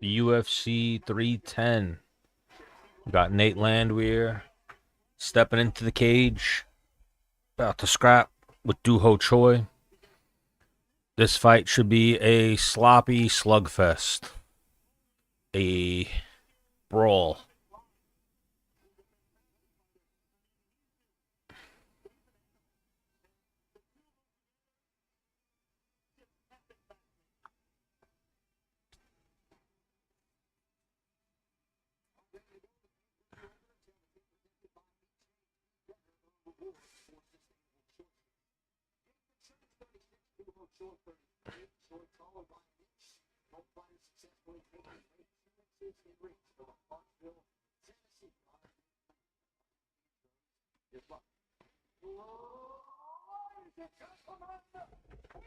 UFC 310. We got Nate Landwehr stepping into the cage, about to scrap with Doo-Ho Choi. This fight should be a sloppy slugfest, a brawl.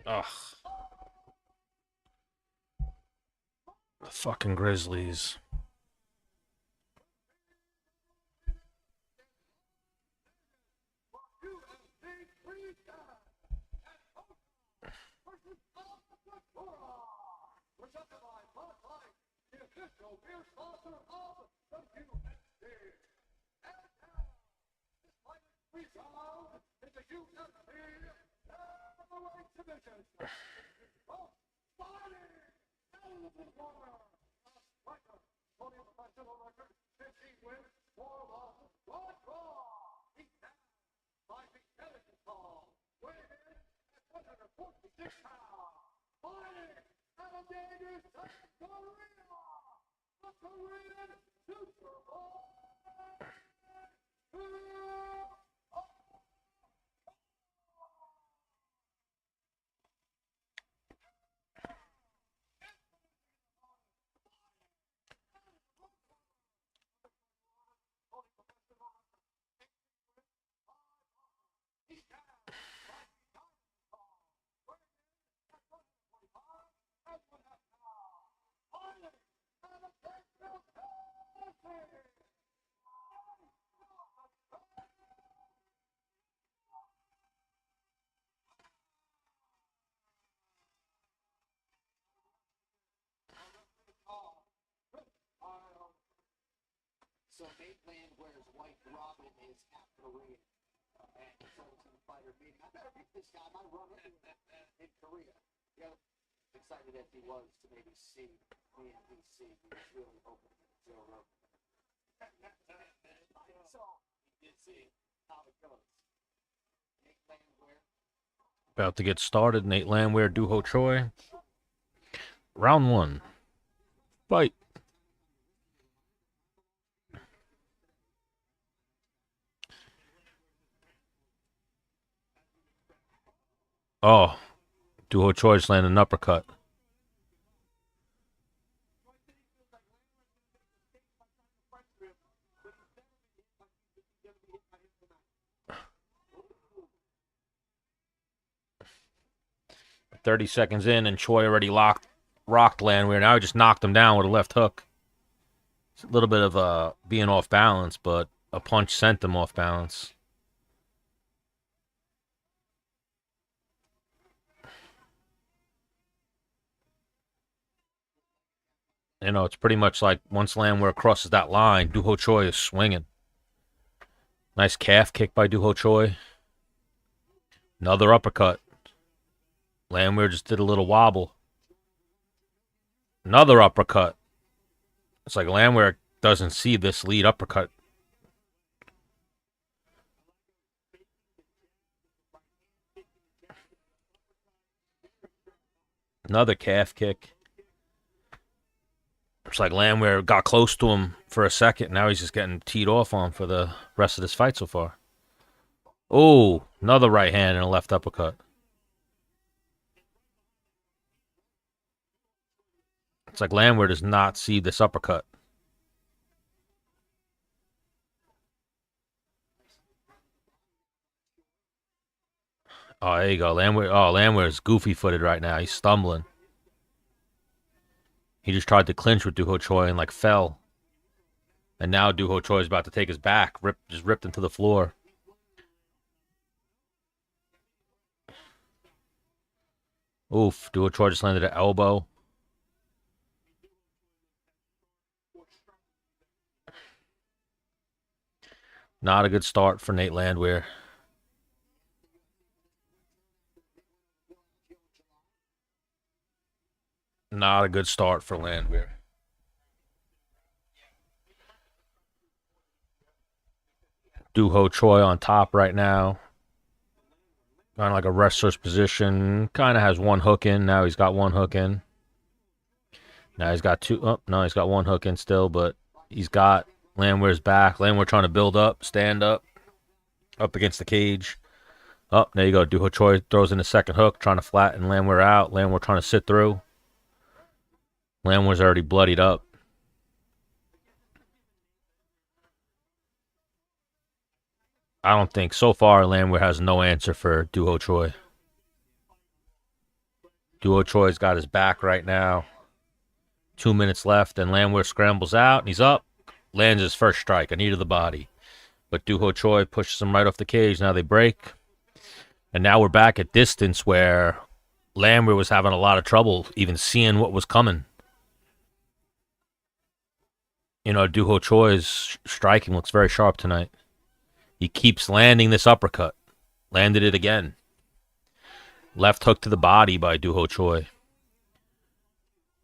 Ugh. The fucking Grizzlies. So Nate Landwehr's wife Robin is at Korea, and he told the fighter meeting, I better beat this guy. I might run into him in Korea. You know, excited as he was to maybe see me in DC, he was really hoping to get Joe Rogan. So he did see how it goes. Nate Landwehr. About to get started. Nate Landwehr, Doo-Ho Choi. Round one. Fight. Oh, Doo-Ho Choi's landed an uppercut. $30 in, and Choi already rocked Landwehr. Now he just knocked him down with a left hook. It's a little bit of being off balance, but a punch sent him off balance. You know, it's pretty much like once Landwehr crosses that line, Doo-Ho Choi is swinging. Nice calf kick by Doo-Ho Choi. Another uppercut. Landwehr just did a little wobble. Another uppercut. It's like Landwehr doesn't see this lead uppercut. Another calf kick. It's like Landwehr got close to him for a second. Now he's just getting teed off on for the rest of this fight so far. Oh, another right hand and a left uppercut. It's like Landwehr does not see this uppercut. Oh, there you go. Landwehr is goofy-footed right now. He's stumbling. He just tried to clinch with Doo-Ho Choi and, like, fell. And now Duho Choi is about to take his back. Just ripped into the floor. Oof. Duho Choi just landed an elbow. Not a good start for Nate Landwehr. Not a good start for Landwehr. Duho Choi on top right now. Kind of like a wrestler's position. Kind of has one hook in. Now he's got one hook in. Now he's got two. Oh, no, he's got one hook in still, but he's got Landwehr's back. Landwehr trying to build up, stand up against the cage. Oh, there you go. Duho Choi throws in the second hook, trying to flatten Landwehr out. Landwehr trying to sit through. Landwehr's already bloodied up. I don't think so far Landwehr has no answer for Duho Choi. Duho Choi's got his back right now. 2 minutes left, and Landwehr scrambles out, and he's up. Lands his first strike, a knee to the body. But Duho Choi pushes him right off the cage. Now they break. And now we're back at distance where Landwehr was having a lot of trouble even seeing what was coming. You know, Duho Choi's striking looks very sharp tonight. He keeps landing this uppercut. Landed it again. Left hook to the body by Duho Choi.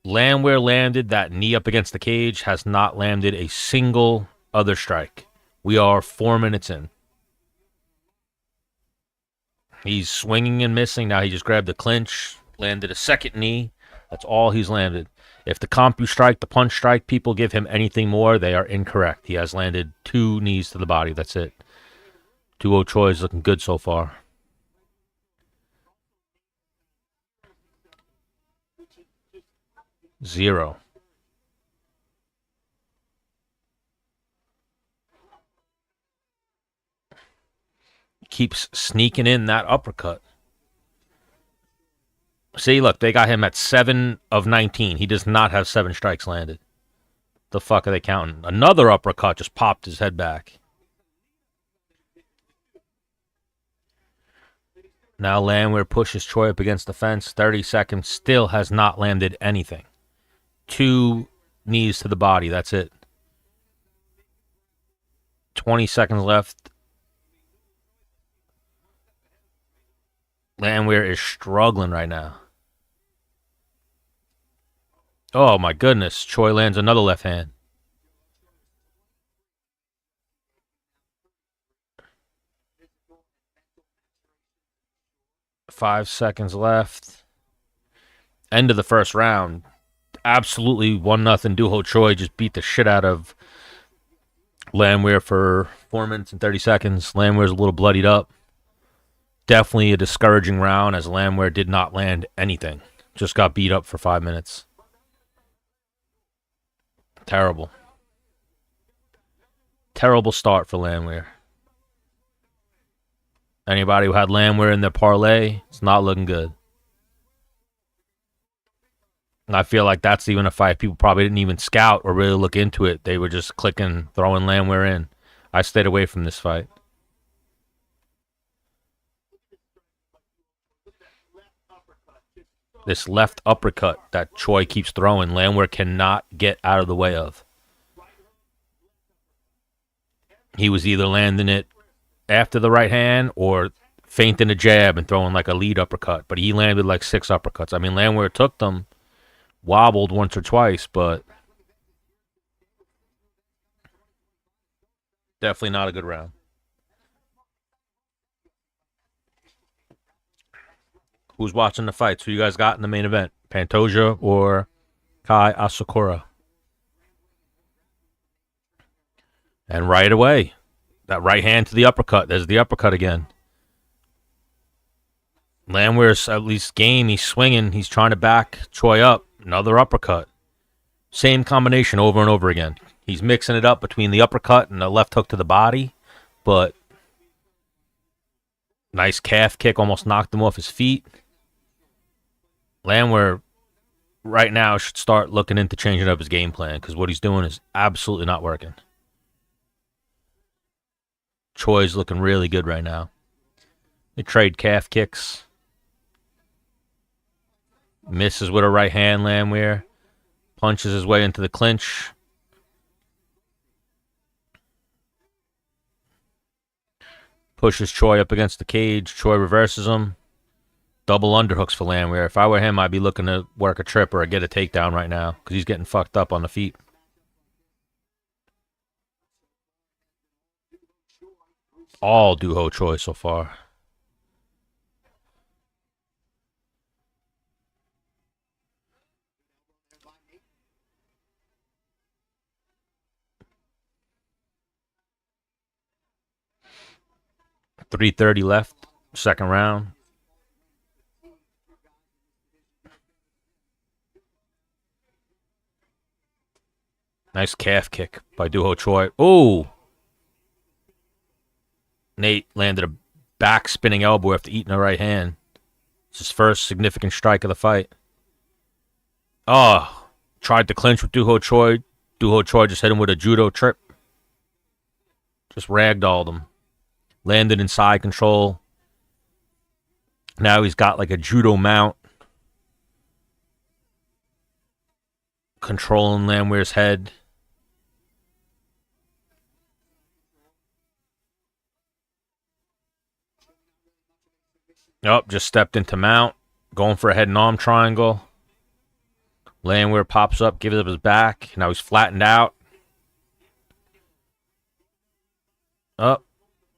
Landwehr landed that knee up against the cage, has not landed a single other strike. We are 4 minutes in. He's swinging and missing. Now he just grabbed the clinch, landed a second knee. That's all he's landed. If the CompuStrike, the punch strike people give him anything more, they are incorrect. He has landed 2 knees to the body. That's it. Duho Choi is looking good so far. Zero. Keeps sneaking in that uppercut. See, look, they got him at 7 of 19. He does not have 7 strikes landed. The fuck are they counting? Another uppercut just popped his head back. Now Landwehr pushes Choi up against the fence. 30 seconds. Still has not landed anything. 2 knees to the body. That's it. 20 seconds left. Landwehr is struggling right now. Oh my goodness. Choi lands another left hand. Five seconds left. End of the first round. Absolutely 1-0. Duho Choi just beat the shit out of Landwehr for 4 minutes and 30 seconds. Landwehr's a little bloodied up. Definitely a discouraging round as Landwehr did not land anything. Just got beat up for 5 minutes. Terrible. Terrible start for Landwehr. Anybody who had Landwehr in their parlay, it's not looking good. And I feel like that's even a fight people probably didn't even scout or really look into it. They were just clicking, throwing Landwehr in. I stayed away from this fight. This left uppercut that Choi keeps throwing, Landwehr cannot get out of the way of. He was either landing it after the right hand or feinting a jab and throwing like a lead uppercut. But he landed like 6 uppercuts. I mean, Landwehr took them, wobbled once or twice, but definitely not a good round. Who's watching the fights? Who you guys got in the main event? Pantoja or Kai Asakura? And right away, that right hand to the uppercut. There's the uppercut again. Landwehr's at least game. He's swinging. He's trying to back Choi up. Another uppercut. Same combination over and over again. He's mixing it up between the uppercut and the left hook to the body. But nice calf kick. Almost knocked him off his feet. Landwehr right now should start looking into changing up his game plan because what he's doing is absolutely not working. Choi's looking really good right now. They trade calf kicks. Misses with a right hand, Landwehr. Punches his way into the clinch. Pushes Choi up against the cage. Choi reverses him. Double underhooks for Landwehr. If I were him, I'd be looking to work a trip or get a takedown right now because he's getting fucked up on the feet. All Doo Ho Choi so far. .330 left, second round. Nice calf kick by Doo Ho Choi. Ooh! Nate landed a back spinning elbow after eating a right hand. It's his first significant strike of the fight. Oh, tried to clinch with Doo Ho Choi. Doo Ho Choi just hit him with a judo trip. Just ragdolled him. Landed in side control. Now he's got like a judo mount. Controlling Landwehr's head. Oh, just stepped into mount. Going for a head and arm triangle. Landwehr pops up, gives up his back. Now he's flattened out. Oh,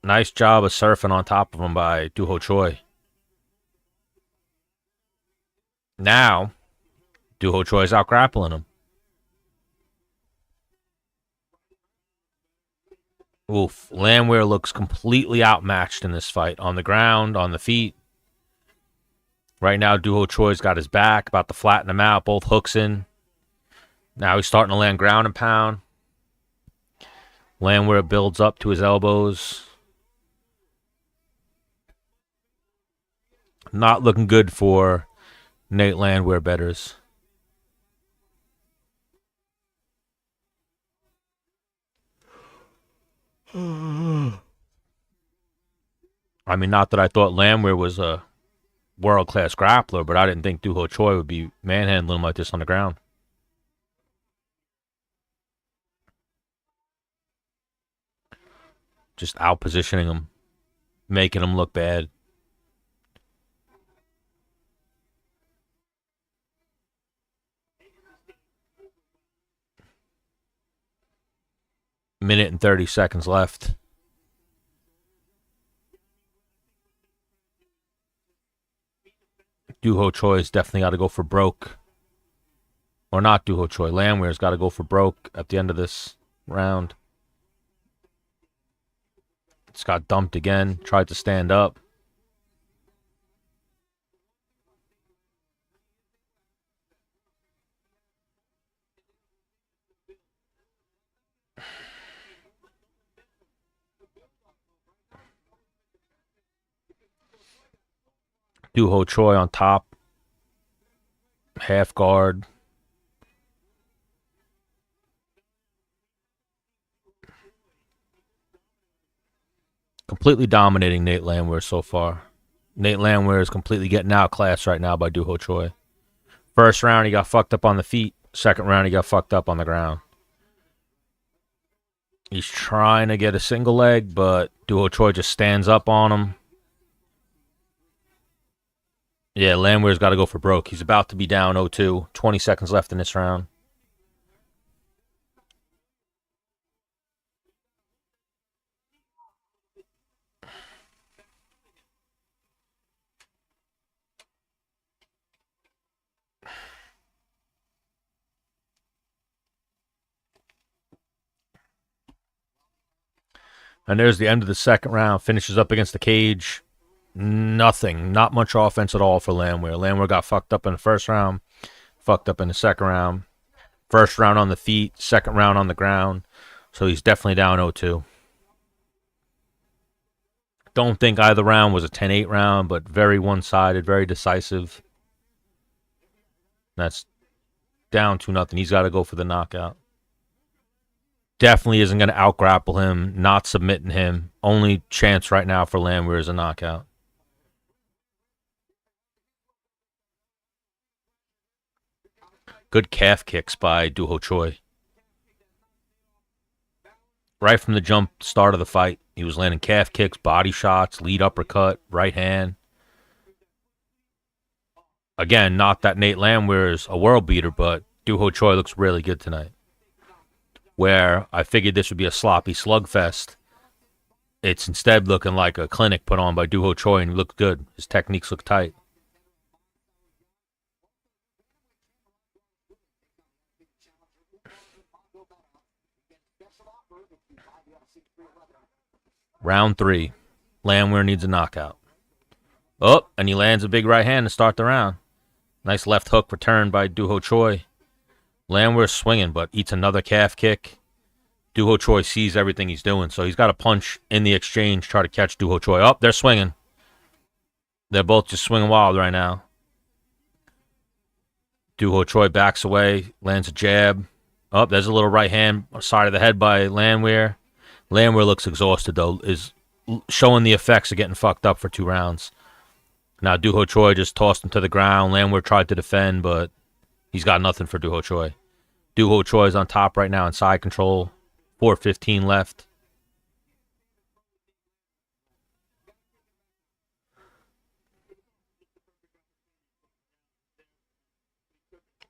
nice job of surfing on top of him by Doo Ho Choi. Now, Doo Ho Choi's out grappling him. Oof. Landwehr looks completely outmatched in this fight. On the ground, on the feet. Right now, Doo Ho Choi's got his back, about to flatten him out, both hooks in. Now he's starting to land ground and pound. Landwehr builds up to his elbows. Not looking good for Nate Landwehr bettors. I mean, not that I thought Landwehr was a world-class grappler, but I didn't think Doo Ho Choi would be manhandling him like this on the ground. Just out-positioning him, making him look bad. Minute and 30 seconds left. Doo Ho Choi's definitely got to go for broke. Or not Doo Ho Choi. Landwehr's got to go for broke at the end of this round. It's got dumped again. Tried to stand up. Doo Ho Choi on top. Half guard. Completely dominating Nate Landwehr so far. Nate Landwehr is completely getting outclassed right now by Doo Ho Choi. First round, he got fucked up on the feet. Second round, he got fucked up on the ground. He's trying to get a single leg, but Doo Ho Choi just stands up on him. Yeah, Landwehr's got to go for broke. He's about to be down 0-2. 20 seconds left in this round. And there's the end of the second round. Finishes up against the cage. Nothing. Not much offense at all for Landwehr. Landwehr got fucked up in the first round. Fucked up in the second round. First round on the feet. Second round on the ground. So he's definitely down 0-2. Don't think either round was a 10-8 round, but very one-sided, very decisive. That's down 2-0. He's got to go for the knockout. Definitely isn't going to out-grapple him, not submitting him. Only chance right now for Landwehr is a knockout. Good calf kicks by Doo-Ho Choi. Right from the jump start of the fight, he was landing calf kicks, body shots, lead uppercut, right hand. Again, not that Nate Landwehr is a world beater, but Doo-Ho Choi looks really good tonight. Where I figured this would be a sloppy slugfest, it's instead looking like a clinic put on by Doo-Ho Choi, and he looked good. His techniques look tight. Round 3. Landwehr needs a knockout. Oh, and he lands a big right hand to start the round. Nice left hook return by Doo-Ho Choi. Landwehr's swinging, but eats another calf kick. Doo-Ho Choi sees everything he's doing, so he's got to punch in the exchange, try to catch Doo-Ho Choi. Oh, they're swinging. They're both just swinging wild right now. Doo-Ho Choi backs away, lands a jab. Oh, there's a little right hand side of the head by Landwehr. Landwehr looks exhausted, though, is showing the effects of getting fucked up for 2 rounds. Now, Doo-Ho Choi just tossed him to the ground. Landwehr tried to defend, but he's got nothing for Doo-Ho Choi. Doo-Ho Choi is on top right now in side control. 4:15 left.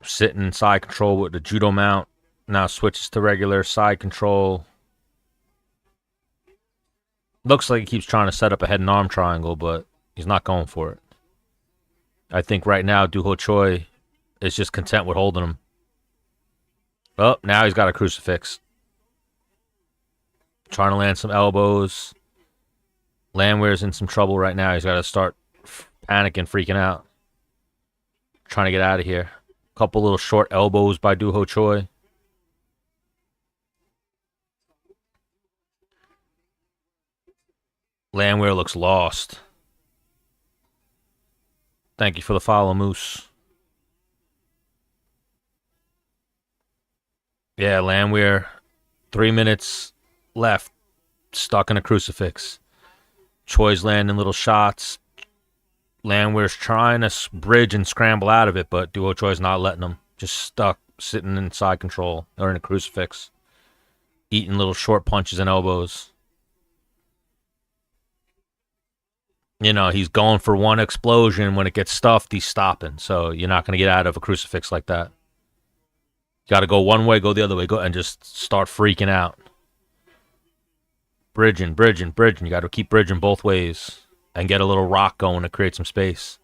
Sitting in side control with the judo mount. Now switches to regular side control. Looks like he keeps trying to set up a head and arm triangle, but he's not going for it. I think right now Doo-Ho Choi is just content with holding him. Oh, now he's got a crucifix. Trying to land some elbows. Landwehr's in some trouble right now. He's got to start panicking, freaking out. Trying to get out of here. Couple little short elbows by Doo-Ho Choi. Landwehr looks lost. Thank you for the follow, Moose. Yeah, Landwehr, 3 minutes left, stuck in a crucifix. Choi's landing little shots. Landwehr's trying to bridge and scramble out of it, but Doo-Ho Choi's not letting him. Just stuck, sitting in side control, or in a crucifix. Eating little short punches and elbows. You know, he's going for one explosion. When it gets stuffed, he's stopping. So you're not going to get out of a crucifix like that. You got to go one way, go the other way, go and just start freaking out. Bridging. You got to keep bridging both ways and get a little rock going to create some space.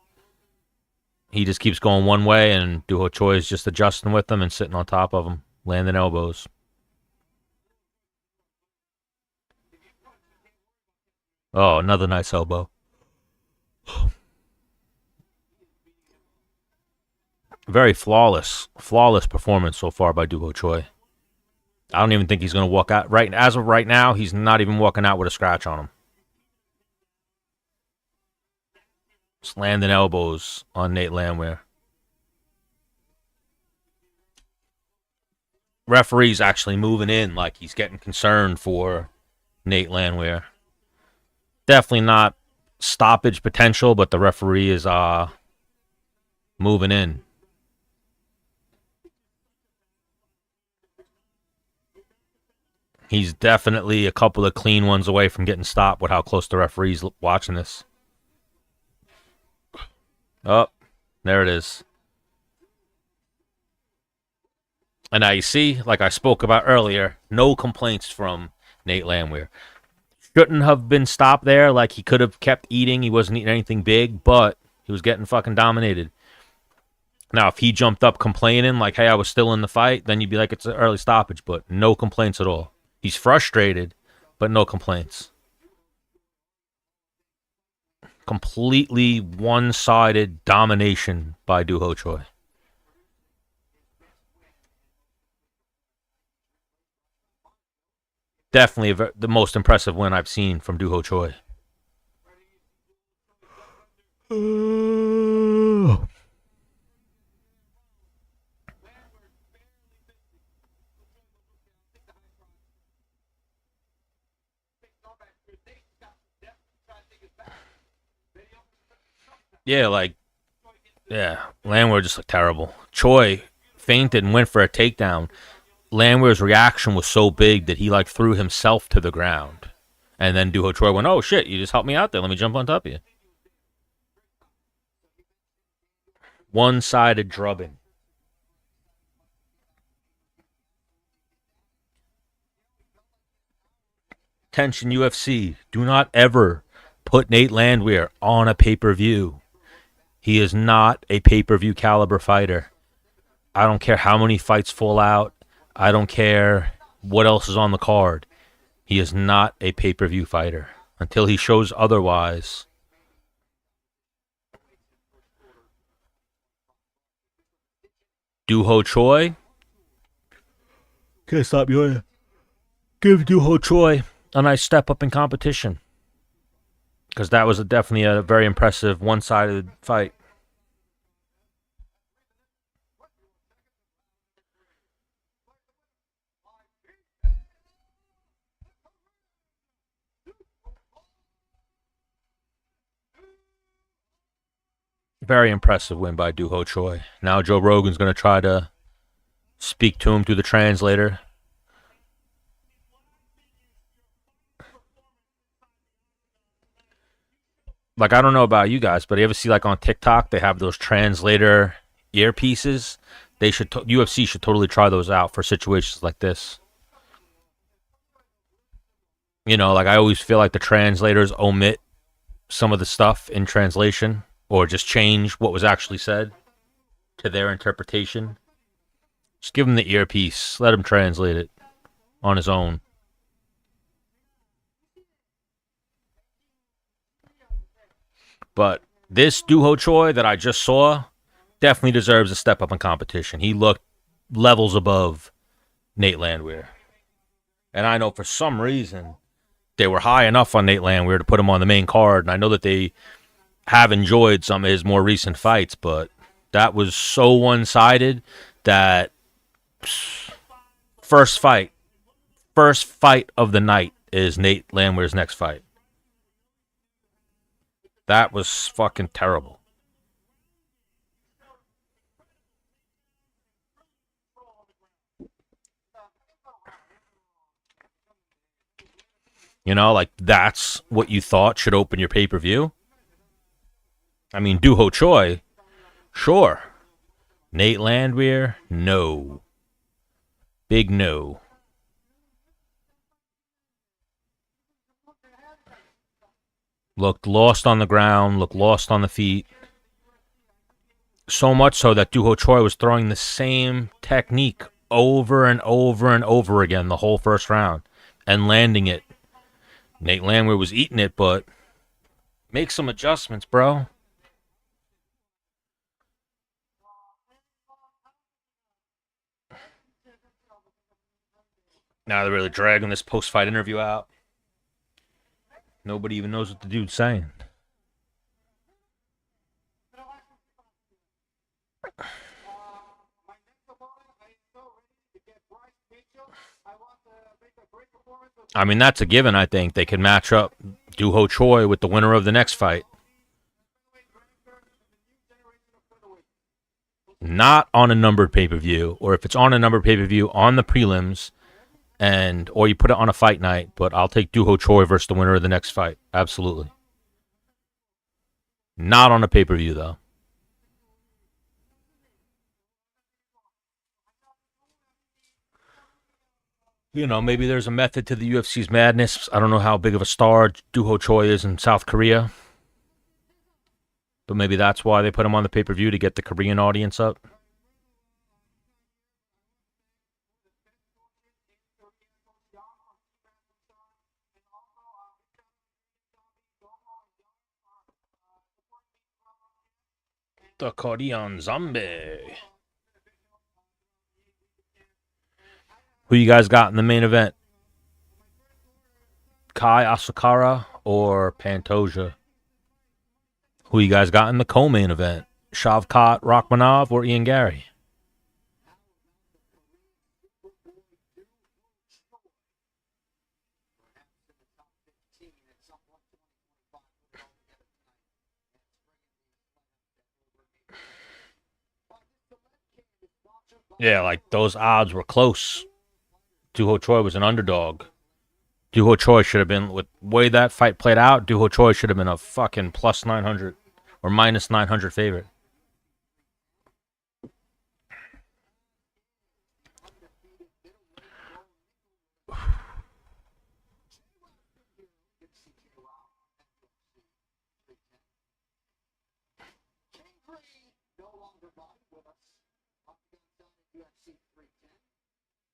He just keeps going one way, and Doo-Ho Choi is just adjusting with him and sitting on top of him, landing elbows. Oh, another nice elbow. Very flawless performance so far by Doo-Ho Choi. I don't even think he's going to walk out. As of right now, he's not even walking out with a scratch on him. Just landing elbows on Nate Landwehr. Referee's actually moving in like he's getting concerned for Nate Landwehr. Definitely not stoppage potential, but the referee is moving in. He's definitely a couple of clean ones away from getting stopped with how close the referee's watching this. Oh, there it is. And now you see, like I spoke about earlier, no complaints from Nate Landwehr. Shouldn't have been stopped there. Like, he could have kept eating. He wasn't eating anything big, but he was getting fucking dominated. Now, if he jumped up complaining, like, hey, I was still in the fight, then you'd be like, it's an early stoppage, but no complaints at all. He's frustrated, but no complaints. Completely one-sided domination by Doo-Ho Choi. Definitely the most impressive win I've seen from Doo-Ho Choi. Yeah, Landwehr just looked terrible. Choi fainted and went for a takedown. Landwehr's reaction was so big that he threw himself to the ground. And then Duho Choi went, "Oh shit, you just helped me out there. Let me jump on top of you." One-sided drubbing. Tension UFC. Do not ever put Nate Landwehr on a pay-per-view. He is not a pay-per-view caliber fighter. I don't care how many fights fall out. I don't care what else is on the card. He is not a pay-per-view fighter until he shows otherwise. Duho Choi. Can't stop you. Give Duho Choi a nice step up in competition. Because that was definitely a very impressive one-sided fight. Very impressive win by Duho Choi. Now Joe Rogan's going to try to speak to him through the translator. I don't know about you guys, but you ever see on TikTok they have those translator earpieces? UFC should totally try those out for situations like this. I always feel like the translators omit some of the stuff in translation or just change what was actually said to their interpretation. Just give him the earpiece, let him translate it on his own. But this Duho Choi that I just saw definitely deserves a step up in competition. He looked levels above Nate Landwehr. And I know for some reason they were high enough on Nate Landwehr to put him on the main card. And I know that they have enjoyed some of his more recent fights, but that was so one-sided that first fight of the night is Nate Landwehr's next fight. That was fucking terrible. That's what you thought should open your pay-per-view? I mean, Duho Choi, sure. Nate Landwehr, no. Big no. Looked lost on the ground, looked lost on the feet. So much so that Duho Choi was throwing the same technique over and over and over again the whole first round and landing it. Nate Landwehr was eating it, but make some adjustments, bro. Now they're really dragging this post-fight interview out. Nobody even knows what the dude's saying. I mean, that's a given, I think. They could match up Duho Choi with the winner of the next fight. Not on a numbered pay-per-view, or if it's on a numbered pay-per-view, on the prelims, or you put it on a fight night. But I'll take Duho Choi versus the winner of the next fight. Absolutely. Not on a pay-per-view, though. Maybe there's a method to the UFC's madness. I don't know how big of a star Duho Choi is in South Korea. But maybe that's why they put him on the pay-per-view, to get the Korean audience up. The Korean Zombie. Who you guys got in the main event? Kai Asakara or Pantoja? Who you guys got in the co-main event? Shavkat Rakhmonov or Ian Gary? Yeah, like those odds were close. Duho Choi was an underdog. Duho Choi should have been, with the way that fight played out, Duho Choi should have been a fucking plus 900 or minus 900 favorite.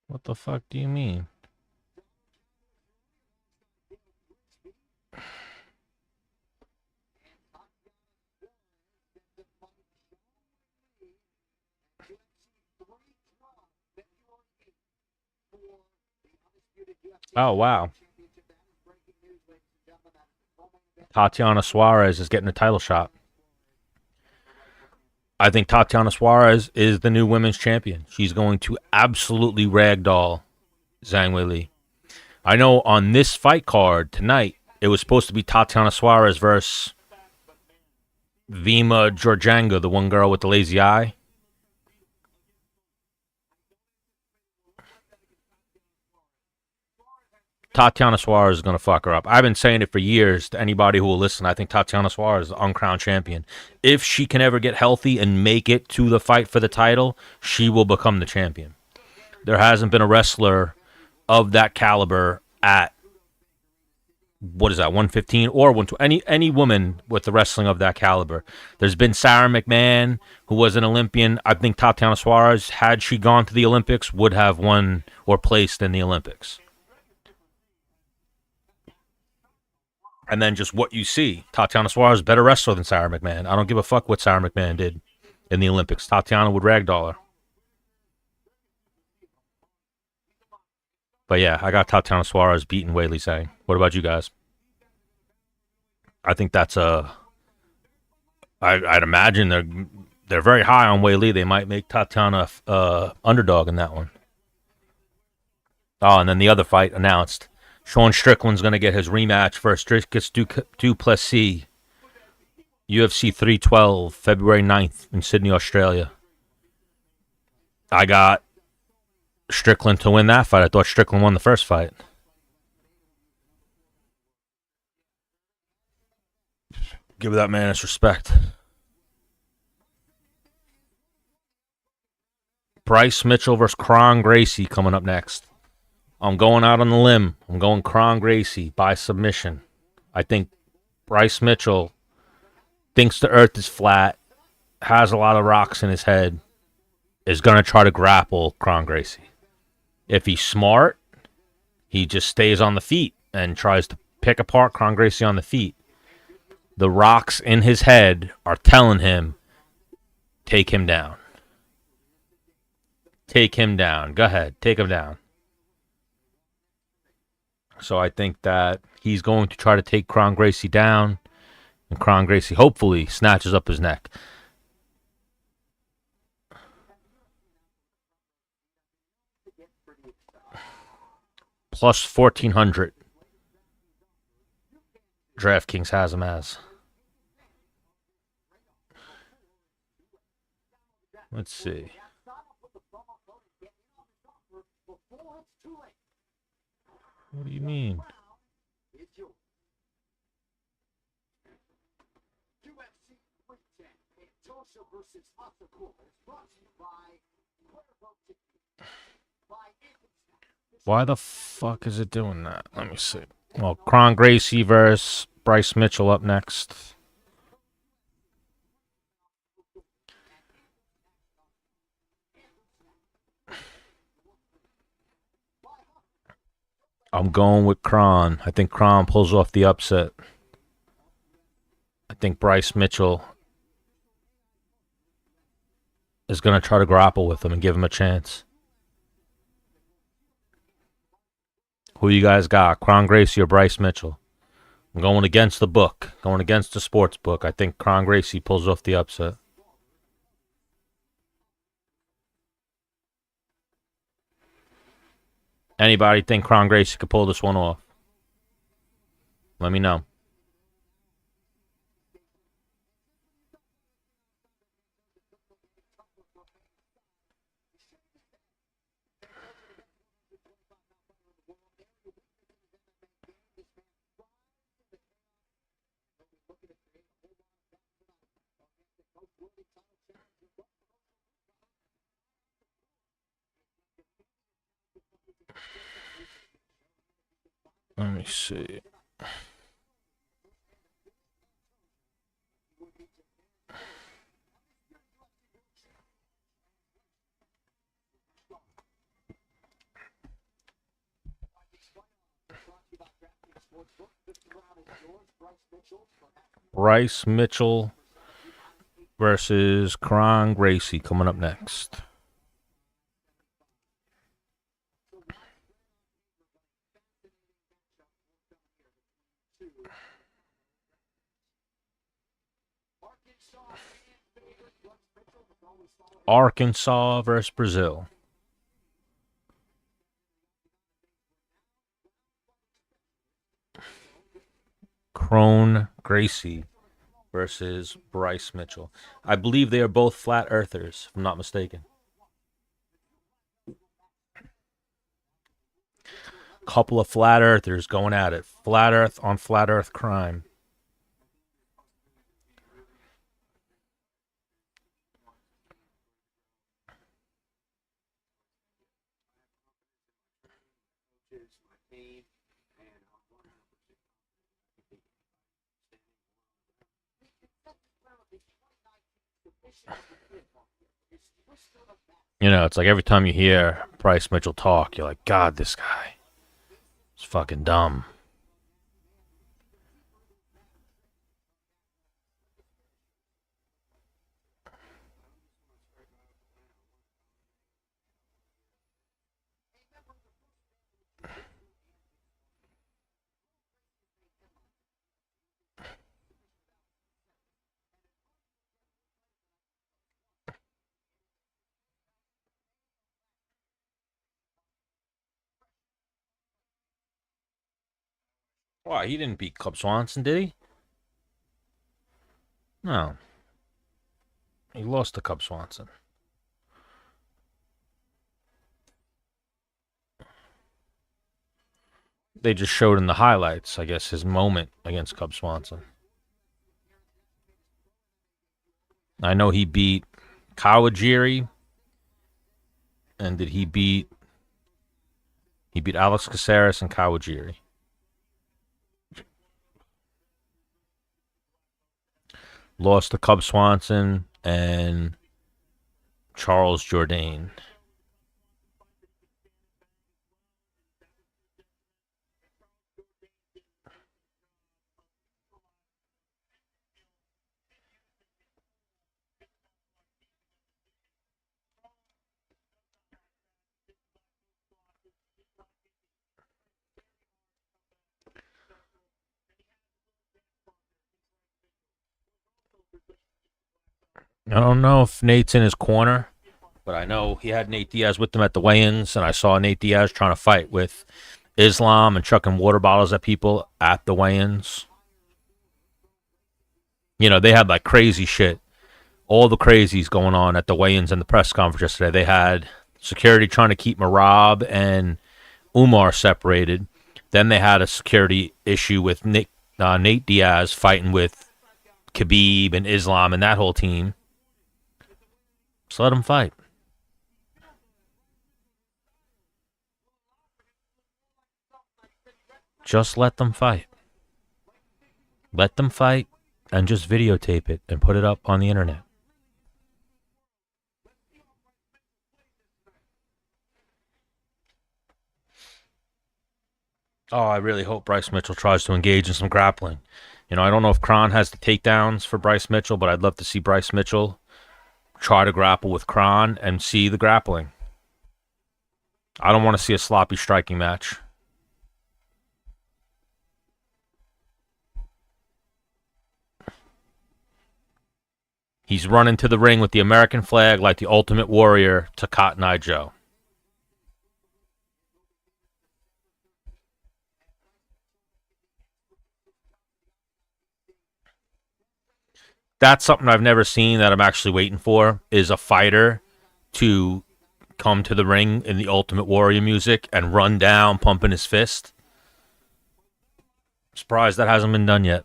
What the fuck do you mean? Oh, wow. Tatiana Suarez is getting a title shot. I think Tatiana Suarez is the new women's champion. She's going to absolutely ragdoll Zhang Weili. I know on this fight card tonight, it was supposed to be Tatiana Suarez versus Vima Georgianga, the one girl with the lazy eye. Tatiana Suarez is going to fuck her up. I've been saying it for years to anybody who will listen. I think Tatiana Suarez is the uncrowned champion. If she can ever get healthy and make it to the fight for the title, she will become the champion. There hasn't been a wrestler of that caliber at, what is that, 115 or 120, any woman with the wrestling of that caliber. There's been Sarah McMahon, who was an Olympian. I think Tatiana Suarez, had she gone to the Olympics, would have won or placed in the Olympics. And then just what you see, Tatiana Suarez is a better wrestler than Sarah McMahon. I don't give a fuck what Sarah McMahon did in the Olympics. Tatiana would ragdoll her. But yeah, I got Tatiana Suarez beating Weili Zhang. What about you guys? I think that's I'd imagine they're very high on Weili. They might make Tatiana underdog in that one. Oh, and then the other fight announced. Sean Strickland's going to get his rematch versus Dricus du Plessis. UFC 312, February 9th in Sydney, Australia. I got Strickland to win that fight. I thought Strickland won the first fight. Give that man his respect. Bryce Mitchell versus Kron Gracie coming up next. I'm going out on the limb. I'm going Kron Gracie by submission. I think Bryce Mitchell thinks the earth is flat, has a lot of rocks in his head, is going to try to grapple Kron Gracie. If he's smart, he just stays on the feet and tries to pick apart Kron Gracie on the feet. The rocks in his head are telling him, take him down. Take him down. Go ahead, take him down. So I think that he's going to try to take Kron Gracie down, and Kron Gracie hopefully snatches up his neck. Plus 1,400. DraftKings has him as. Let's see. What do you mean? Why the fuck is it doing that? Let me see. Well, Kron Gracie versus Bryce Mitchell up next. I'm going with Kron. I think Kron pulls off the upset. I think Bryce Mitchell is going to try to grapple with him and give him a chance. Who you guys got? Kron Gracie or Bryce Mitchell? I'm going against the book. Going against the sports book. I think Kron Gracie pulls off the upset. Anybody think Kron Gracie could pull this one off? Let me know. Let me see. Bryce Mitchell versus Kron Gracie coming up next. Arkansas versus Brazil. Kron Gracie versus Bryce Mitchell. I believe they are both flat earthers, if I'm not mistaken. Couple of flat earthers going at it. Flat earth on flat earth crime. You know, it's like every time you hear Bryce Mitchell talk, you're like, God, this guy is fucking dumb. Why, he didn't beat Cub Swanson, did he? No. He lost to Cub Swanson. They just showed in the highlights, I guess, his moment against Cub Swanson. I know he beat Kawajiri. And did he beat... He beat Alex Caceres and Kawajiri. Lost to Cub Swanson and Charles Jourdain. I don't know if Nate's in his corner, but I know he had Nate Diaz with him at the weigh-ins, and I saw Nate Diaz trying to fight with Islam and chucking water bottles at people at the weigh-ins. You know, they had like crazy shit. All the crazies going on at the weigh-ins and the press conference yesterday. They had security trying to keep Marab and Umar separated. Then they had a security issue with Nate Diaz fighting with Khabib and Islam and that whole team. Just let them fight. Just let them fight. Let them fight and just videotape it and put it up on the internet. Oh, I really hope Bryce Mitchell tries to engage in some grappling. You know, I don't know if Kron has the takedowns for Bryce Mitchell, but I'd love to see Bryce Mitchell try to grapple with Kron and see the grappling. I don't want to see a sloppy striking match. He's running to the ring with the American flag like the Ultimate Warrior to Cotton Eye Joe. That's something I've never seen that I'm actually waiting for, is a fighter to come to the ring in the Ultimate Warrior music and run down pumping his fist. Surprised that hasn't been done yet.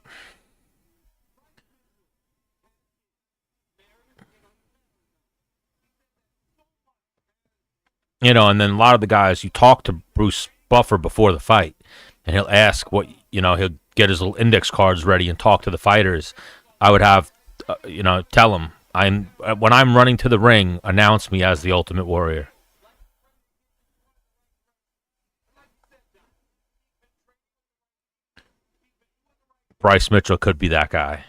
And then a lot of the guys, you talk to Bruce Buffer before the fight, and he'll ask he'll get his little index cards ready and talk to the fighters. I would have, tell him, when I'm running to the ring, announce me as the Ultimate Warrior. Bryce Mitchell could be that guy.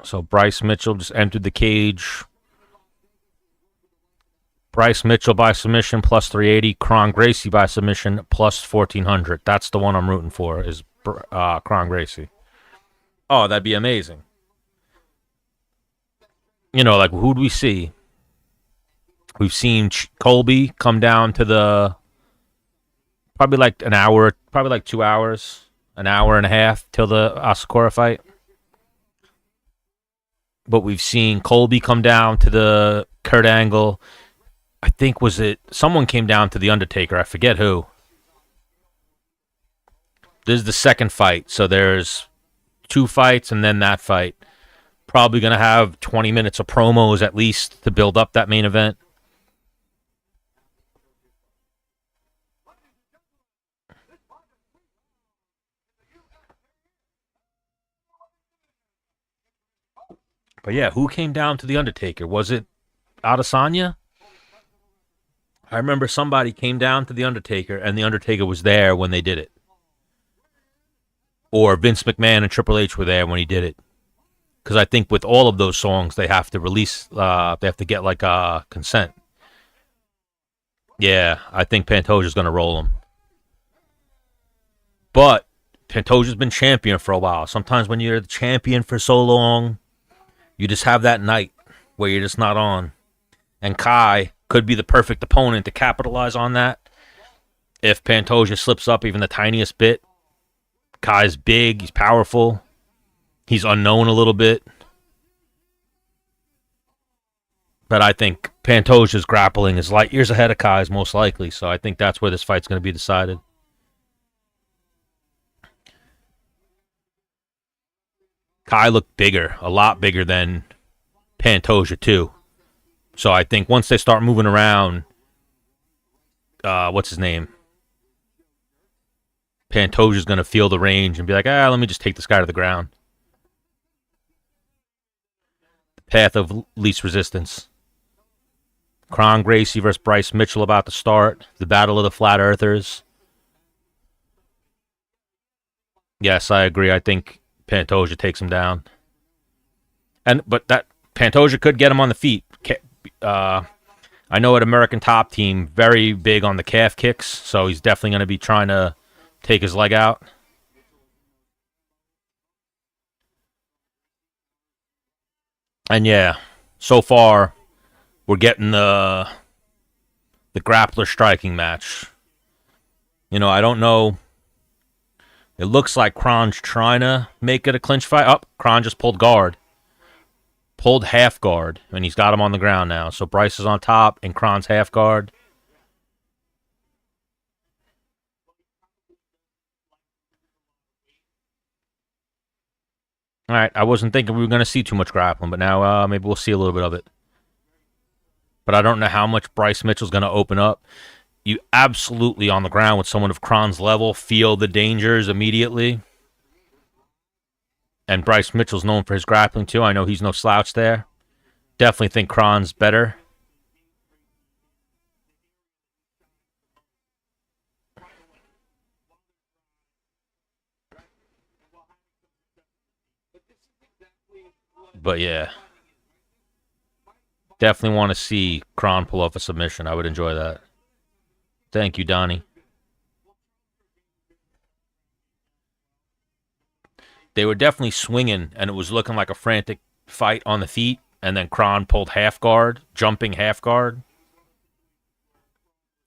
So Bryce Mitchell just entered the cage. Bryce Mitchell by submission plus 380. Kron Gracie by submission plus 1400. That's the one I'm rooting for, is Kron Gracie. Oh, that'd be amazing. Like, who do we see? We've seen Colby come down to the probably like an hour, probably like 2 hours, an hour and a half till the Asakura fight. But we've seen Colby come down to the Kurt Angle. I think someone came down to the Undertaker. I forget who. This is the second fight, so there's 2 fights and then that fight. Probably going to have 20 minutes of promos at least to build up that main event. But yeah, who came down to the Undertaker? Was it Adesanya? I remember somebody came down to the Undertaker, and the Undertaker was there when they did it. Or Vince McMahon and Triple H were there when he did it. Because I think with all of those songs, they have to release, they have to get like consent. Yeah, I think Pantoja's going to roll him. But Pantoja's been champion for a while. Sometimes when you're the champion for so long, you just have that night where you're just not on. And Kai could be the perfect opponent to capitalize on that. If Pantoja slips up even the tiniest bit, Kai's big, he's powerful, he's unknown a little bit. But I think Pantoja's grappling is light years ahead of Kai's most likely, so I think that's where this fight's going to be decided. Kai looked bigger, a lot bigger than Pantoja too. So I think once they start moving around, what's his name? Pantoja's going to feel the range and be like, let me just take this guy to the ground. The path of least resistance. Kron Gracie versus Bryce Mitchell about to start. The Battle of the Flat Earthers. Yes, I agree. I think Pantoja takes him down. But that Pantoja could get him on the feet. I know at American Top Team, very big on the calf kicks, so he's definitely going to be trying to take his leg out. And yeah, so far we're getting the grappler striking match. I don't know. It looks like Kron's trying to make it a clinch fight. Oh, Kron just pulled guard. Pulled half guard, and he's got him on the ground now. So Bryce is on top, and Kron's half guard. All right, I wasn't thinking we were going to see too much grappling, but now maybe we'll see a little bit of it. But I don't know how much Bryce Mitchell's going to open up. You absolutely, on the ground with someone of Kron's level, feel the dangers immediately. And Bryce Mitchell's known for his grappling, too. I know he's no slouch there. Definitely think Kron's better. But yeah. Definitely want to see Kron pull off a submission. I would enjoy that. Thank you, Donnie. They were definitely swinging, and it was looking like a frantic fight on the feet, and then Kron pulled half guard, jumping half guard.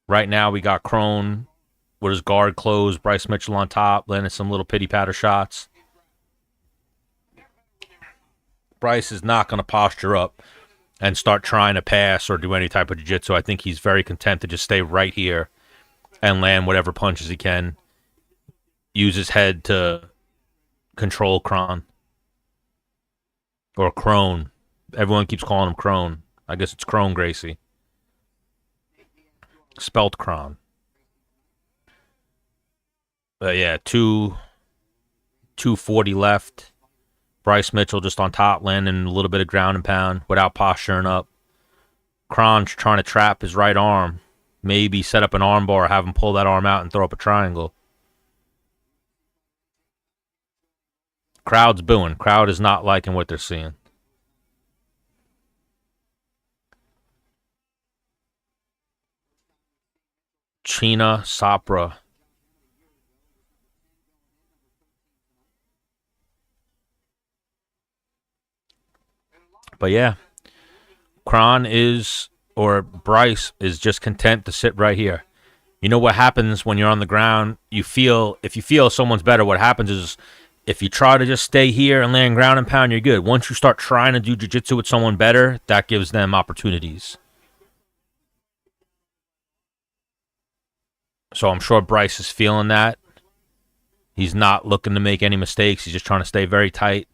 Right now, we got Kron with his guard closed, Bryce Mitchell on top, landing some little pity-patter shots. Bryce is not going to posture up and start trying to pass or do any type of jiu-jitsu. I think he's very content to just stay right here and land whatever punches he can. Use his head to control Kron. Or Crone. Everyone keeps calling him Crone. I guess it's Crone Gracie. Spelt Cron. But yeah, 240 left. Bryce Mitchell just on top, landing a little bit of ground and pound without posturing up. Cron's trying to trap his right arm. Maybe set up an arm bar, have him pull that arm out and throw up a triangle. Crowd's booing. Crowd is not liking what they're seeing. China Sopra. But yeah, Kron is, or Bryce is just content to sit right here. You know what happens when you're on the ground? If you feel someone's better, what happens is if you try to just stay here and land ground and pound, you're good. Once you start trying to do jiu-jitsu with someone better, that gives them opportunities. So I'm sure Bryce is feeling that. He's not looking to make any mistakes. He's just trying to stay very tight.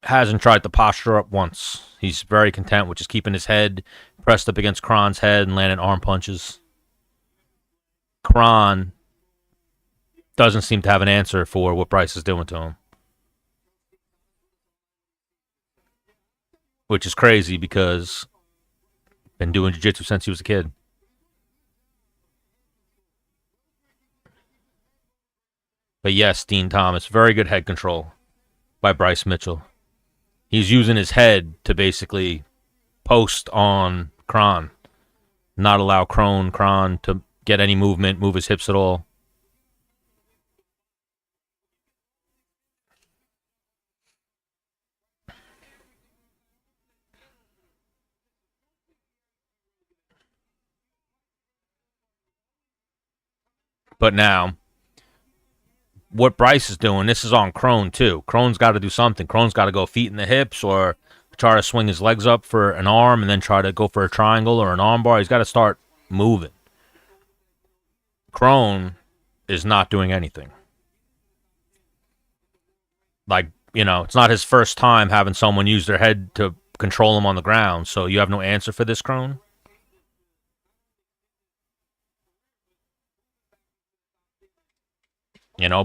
Hasn't tried to posture up once. He's very content with just keeping his head pressed up against Kron's head and landing arm punches. Kron doesn't seem to have an answer for what Bryce is doing to him. Which is crazy because been doing jiu-jitsu since he was a kid. But yes, Dean Thomas, very good head control by Bryce Mitchell. He's using his head to basically post on Kron, not allow Kron to get any movement, move his hips at all. But now, what Bryce is doing, this is on Kron too. Kron's got to do something. Kron's got to go feet in the hips or try to swing his legs up for an arm and then try to go for a triangle or an arm bar. He's got to start moving. Kron is not doing anything. Like, it's not his first time having someone use their head to control him on the ground. So you have no answer for this, Kron?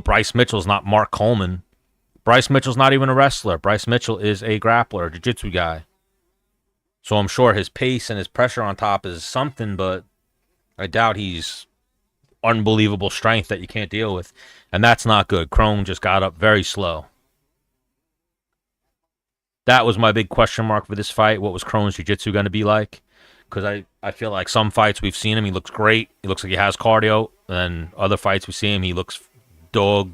Bryce Mitchell's not Mark Coleman. Bryce Mitchell's not even a wrestler. Bryce Mitchell is a grappler, a jiu-jitsu guy. So I'm sure his pace and his pressure on top is something, but I doubt he's unbelievable strength that you can't deal with. And that's not good. Kron just got up very slow. That was my big question mark for this fight. What was Kron's jiu-jitsu going to be like? Because I feel like some fights we've seen him, he looks great. He looks like he has cardio. And then other fights we see him, he looks dog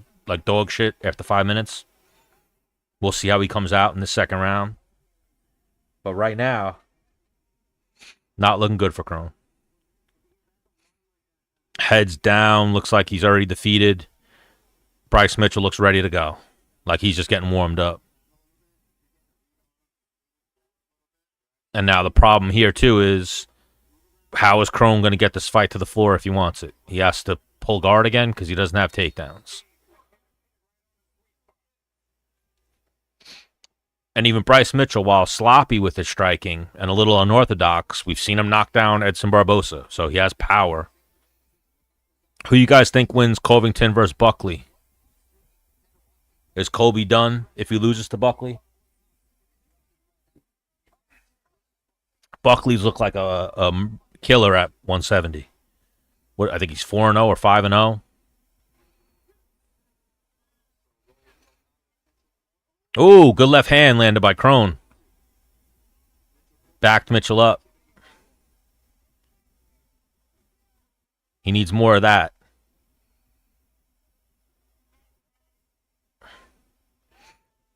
shit after 5 minutes. We'll see how he comes out in the second round. But right now, not looking good for Kron. Heads down, looks like he's already defeated. Bryce Mitchell looks ready to go. Like he's just getting warmed up. And now the problem here, too, is how is Kron going to get this fight to the floor if he wants it? He has to pull guard again because he doesn't have takedowns. And even Bryce Mitchell, while sloppy with his striking and a little unorthodox, we've seen him knock down Edson Barbosa, so he has power. Who you guys think wins Covington versus Buckley? Is Colby done if he loses to Buckley? Buckley's look like a killer at 170. I think he's 4-0 or 5-0. Oh, good left hand landed by Kron. Backed Mitchell up. He needs more of that.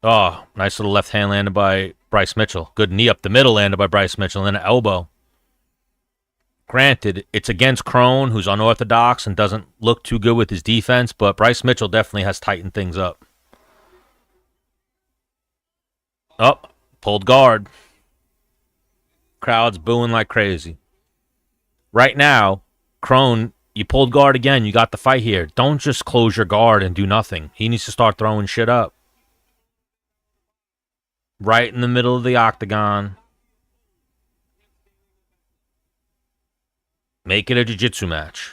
Oh, nice little left hand landed by Bryce Mitchell. Good knee up the middle landed by Bryce Mitchell, and then an elbow. Granted, it's against Kron, who's unorthodox and doesn't look too good with his defense, but Bryce Mitchell definitely has tightened things up. Oh, pulled guard. Crowd's booing like crazy. Right now, Kron, you pulled guard again. You got the fight here. Don't just close your guard and do nothing. He needs to start throwing shit up. Right in the middle of the octagon. Make it a jiu-jitsu match.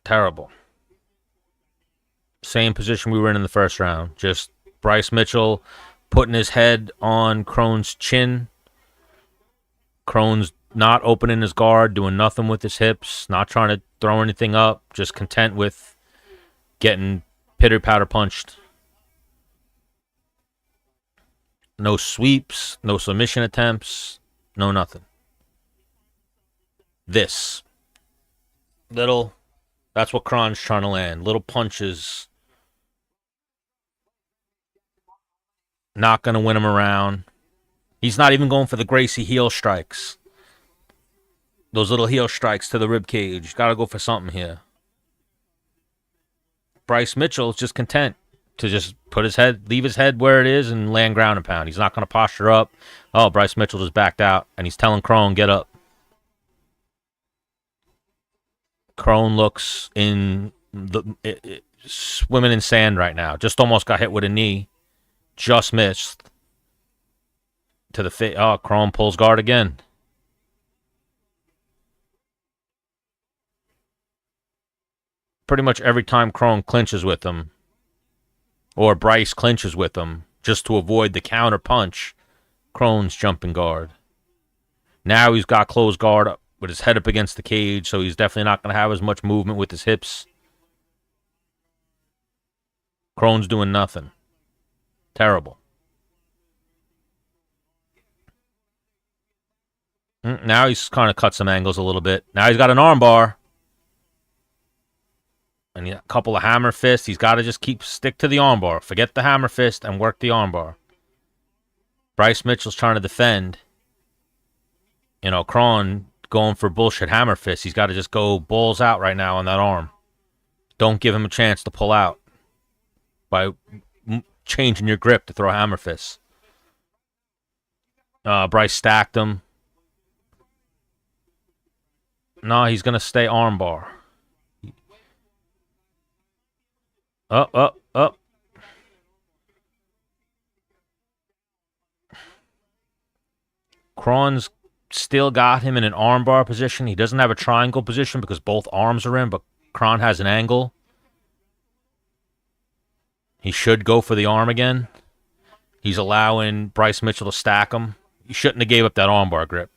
Terrible. Same position we were in the first round. Just Bryce Mitchell putting his head on Krone's chin. Krone's not opening his guard, doing nothing with his hips, not trying to throw anything up, just content with getting pitter-patter punched. No sweeps, no submission attempts, no nothing. This. Little, that's what Kron's trying to land. Little punches. Not going to win him around. He's not even going for the Gracie heel strikes. Those little heel strikes to the rib cage. Got to go for something here. Bryce Mitchell is just content to just put his head, leave his head where it is and land ground and pound. He's not going to posture up. Oh, Bryce Mitchell just backed out, and he's telling Krone, get up. Krone looks in swimming in sand right now. Just almost got hit with a knee. Just missed. To the face. Oh, Krone pulls guard again. Pretty much every time Krone clinches with him, or Bryce clinches with him, just to avoid the counter punch, Krone's jumping guard. Now he's got closed guard up with his head up against the cage, so he's definitely not going to have as much movement with his hips. Krone's doing nothing. Terrible. Now he's kind of cut some angles a little bit. Now he's got an arm bar. And a couple of hammer fists. He's got to just stick to the arm bar. Forget the hammer fist and work the arm bar. Bryce Mitchell's trying to defend. You know, Krone going for bullshit hammer fists. He's got to just go balls out right now on that arm. Don't give him a chance to pull out by changing your grip to throw hammer fists. Bryce stacked him. No, he's going to stay arm bar. Up. Krone's still got him in an armbar position. He doesn't have a triangle position because both arms are in, but Krone has an angle. He should go for the arm again. He's allowing Bryce Mitchell to stack him. He shouldn't have gave up that armbar grip.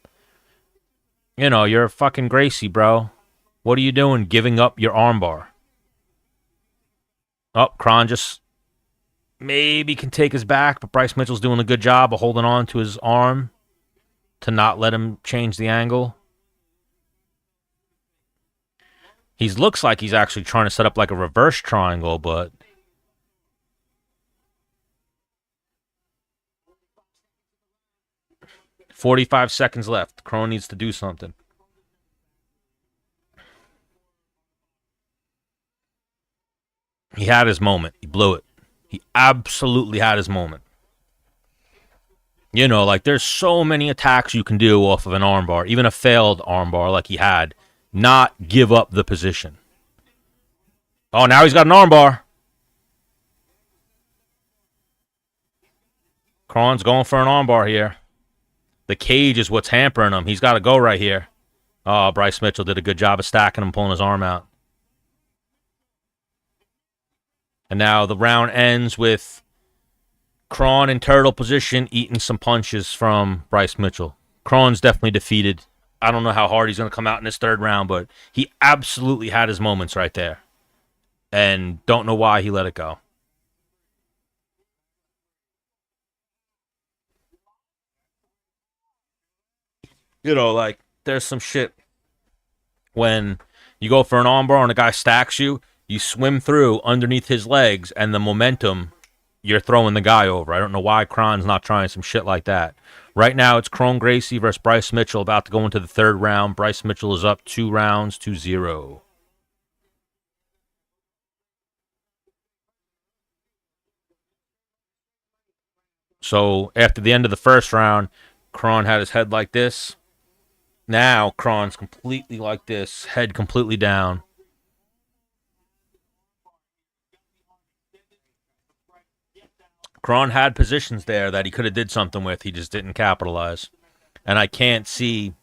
You know, you're fucking Gracie, bro. What are you doing giving up your armbar? Oh, Krone just maybe can take his back, but Bryce Mitchell's doing a good job of holding on to his arm to not let him change the angle. He looks like he's actually trying to set up like a reverse triangle, but 45 seconds left. Krone needs to do something. He had his moment. He blew it. He absolutely had his moment. You know, like there's so many attacks you can do off of an armbar, even a failed armbar like he had, not give up the position. Oh, now he's got an armbar. Krone's going for an armbar here. The cage is what's hampering him. He's got to go right here. Oh, Bryce Mitchell did a good job of stacking him, pulling his arm out. And now the round ends with Krone in turtle position eating some punches from Bryce Mitchell. Krone's definitely defeated. I don't know how hard he's going to come out in this third round, but he absolutely had his moments right there. And don't know why he let it go. You know, like, there's some shit when you go for an armbar and a guy stacks you, you swim through underneath his legs, and the momentum, you're throwing the guy over. I don't know why Krone's not trying some shit like that. Right now, it's Krone Gracie versus Bryce Mitchell, about to go into the third round. Bryce Mitchell is up 2 rounds to 0. So, after the end of the first round, Krone had his head like this. Now, Krone's completely like this, head completely down. Kron had positions there that he could have did something with. He just didn't capitalize. And I can't see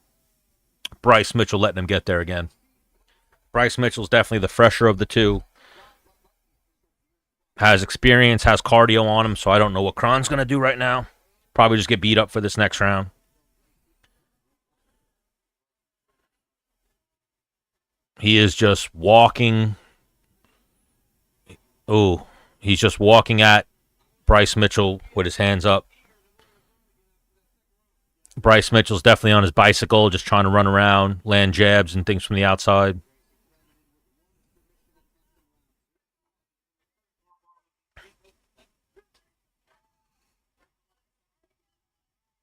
Bryce Mitchell letting him get there again. Bryce Mitchell's definitely the fresher of the two. Has experience, has cardio on him, so I don't know what Kron's going to do right now. Probably just get beat up for this next round. He is just walking. Oh, he's just walking at Bryce Mitchell with his hands up. Bryce Mitchell's definitely on his bicycle, just trying to run around, land jabs and things from the outside.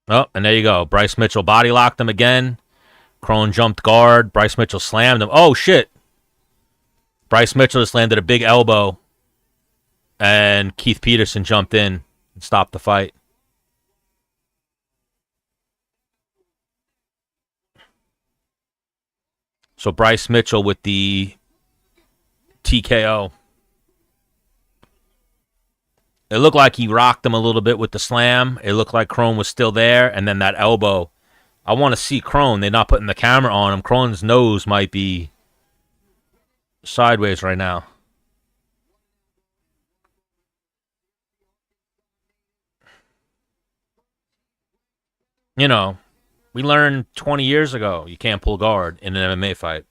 Oh, and there you go. Bryce Mitchell body locked him again. Kron jumped guard. Bryce Mitchell slammed him. Oh, shit. Bryce Mitchell just landed a big elbow. And Keith Peterson jumped in and stopped the fight. So Bryce Mitchell with the TKO. It looked like he rocked him a little bit with the slam. It looked like Kron was still there. And then that elbow. I want to see Kron. They're not putting the camera on him. Kron's nose might be sideways right now. You know, we learned 20 years ago you can't pull guard in an MMA fight.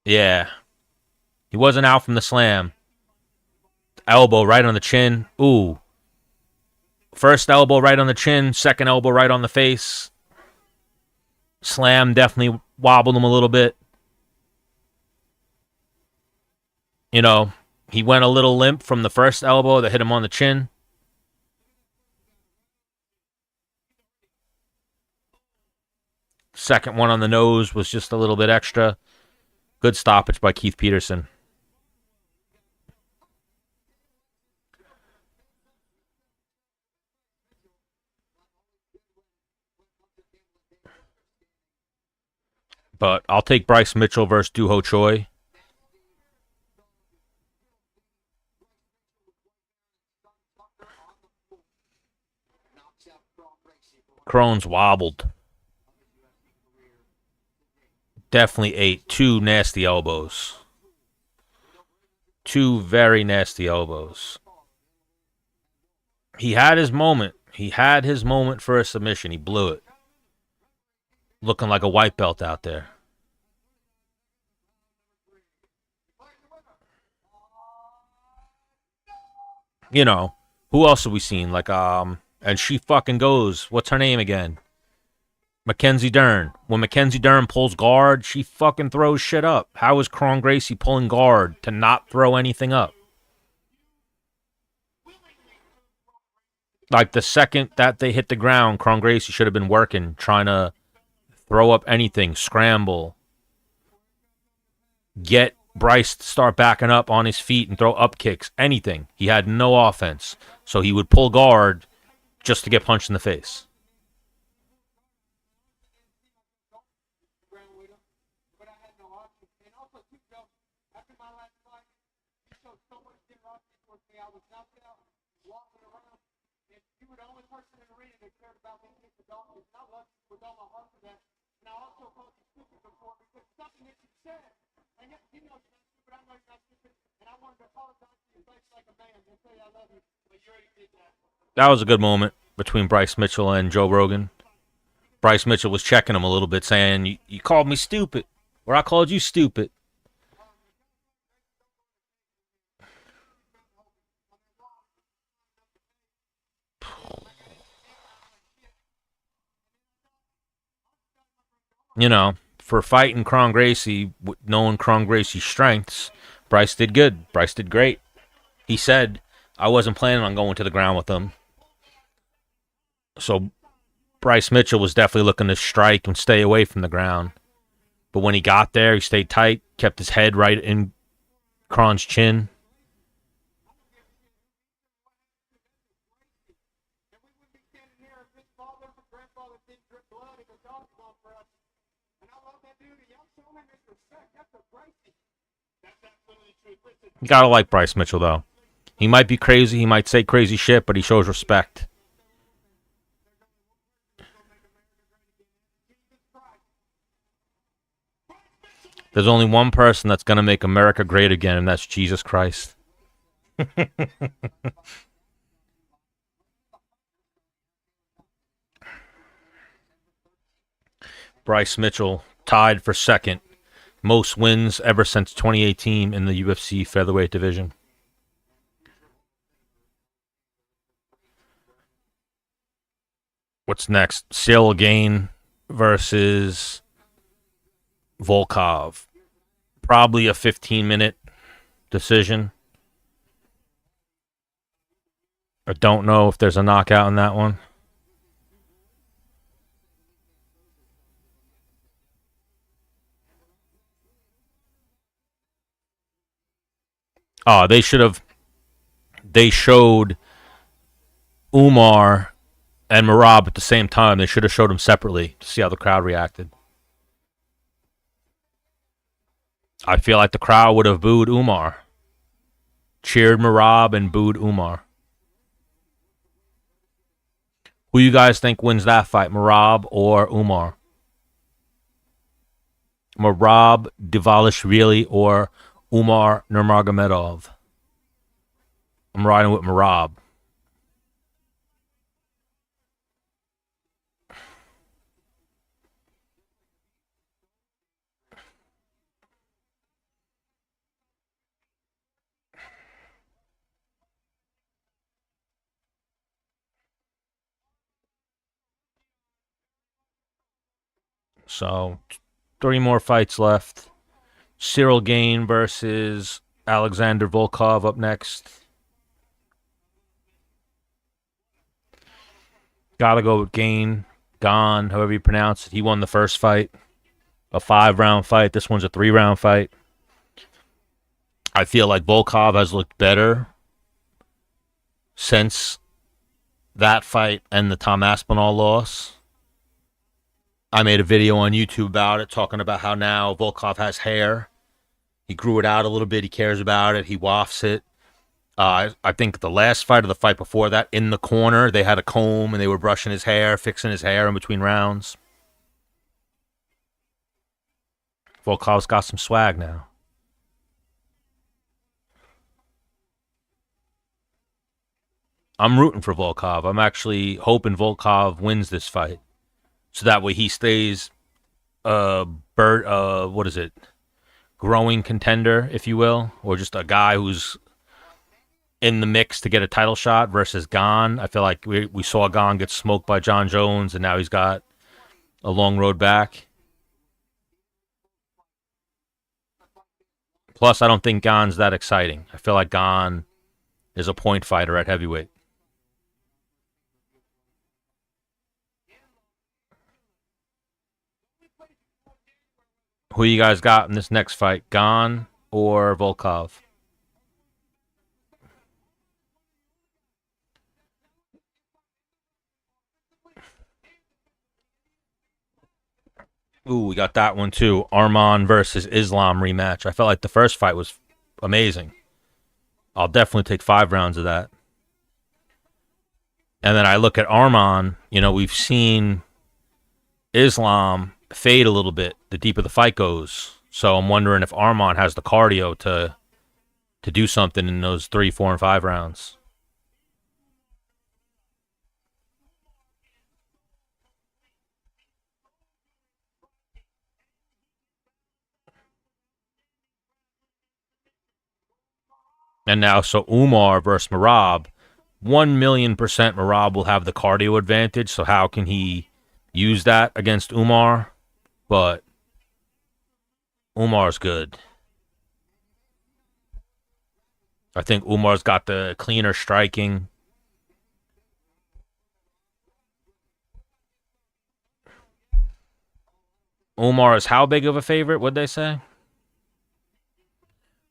Yeah. He wasn't out from the slam. Elbow right on the chin. Ooh. First elbow right on the chin. Second elbow right on the face. Slam definitely wobbled him a little bit. You know, he went a little limp from the first elbow that hit him on the chin. Second one on the nose was just a little bit extra. Good stoppage by Keith Peterson. But I'll take Bryce Mitchell versus Doo Ho Choi. Crohn's wobbled. Definitely ate two nasty elbows. Two very nasty elbows. He had his moment. He had his moment for a submission. He blew it. Looking like a white belt out there. You know, who else have we seen? Like, and she fucking goes. What's her name again? Mackenzie Dern. When Mackenzie Dern pulls guard, she fucking throws shit up. How is Kron Gracie pulling guard to not throw anything up? Like the second that they hit the ground, Kron Gracie should have been working, trying to throw up anything, scramble, get Bryce to start backing up on his feet and throw up kicks, anything. He had no offense. So he would pull guard just to get punched in the face. That was a good moment between Bryce Mitchell and Joe Rogan. Bryce Mitchell was checking him a little bit, saying, you called me stupid, or I called you stupid. You know, for fighting Kron Gracie, knowing Kron Gracie's strengths, Bryce did good. Bryce did great. He said, I wasn't planning on going to the ground with him. So Bryce Mitchell was definitely looking to strike and stay away from the ground. But when he got there, he stayed tight, kept his head right in Kron's chin. You gotta like Bryce Mitchell, though. He might be crazy. He might say crazy shit, but he shows respect. There's only one person that's going to make America great again, and that's Jesus Christ. Bryce Mitchell tied for second. Most wins ever since 2018 in the UFC featherweight division. What's next? Cyril Gane versus Volkov. Probably a 15-minute decision. I don't know if there's a knockout in that one. Oh, they should have. They showed Umar and Merab at the same time. They should have showed them separately to see how the crowd reacted. I feel like the crowd would have booed Umar. Cheered Merab and booed Umar. Who you guys think wins that fight, Merab or Umar? Merab Dvalishvili or Umar Nurmagomedov? I'm riding with Merab. So, 3 more fights left. Cyril Gane versus Alexander Volkov up next. Gotta go with Gane. Gone, however you pronounce it. He won the first fight. A 5-round fight. This one's a 3-round fight. I feel like Volkov has looked better since that fight and the Tom Aspinall loss. I made a video on YouTube about it, talking about how now Volkov has hair. He grew it out a little bit. He cares about it. He wafts it. I think the last fight or the fight before that, in the corner, they had a comb and they were brushing his hair, fixing his hair in between rounds. Volkov's got some swag now. I'm rooting for Volkov. I'm actually hoping Volkov wins this fight, so that way he stays what is it? Growing contender, if you will, or just a guy who's in the mix to get a title shot versus Gane. I feel like we saw Gane get smoked by John Jones, and now he's got a long road back. Plus, I don't think Gane's that exciting. I feel like Gane is a point fighter at heavyweight. Who you guys got in this next fight, Gane or Volkov? Ooh, we got that one too. Arman versus Islam rematch. I felt like the first fight was amazing. I'll definitely take 5 rounds of that. And then I look at Arman. We've seen Islam fade a little bit the deeper the fight goes. So I'm wondering if Arman has the cardio to do something in those 3, 4, and 5 rounds. And now, so Umar versus Merab, 1,000,000% Merab will have the cardio advantage. So how can he use that against Umar? But Umar's good. I think Umar's got the cleaner striking. Umar is how big of a favorite, what'd they say?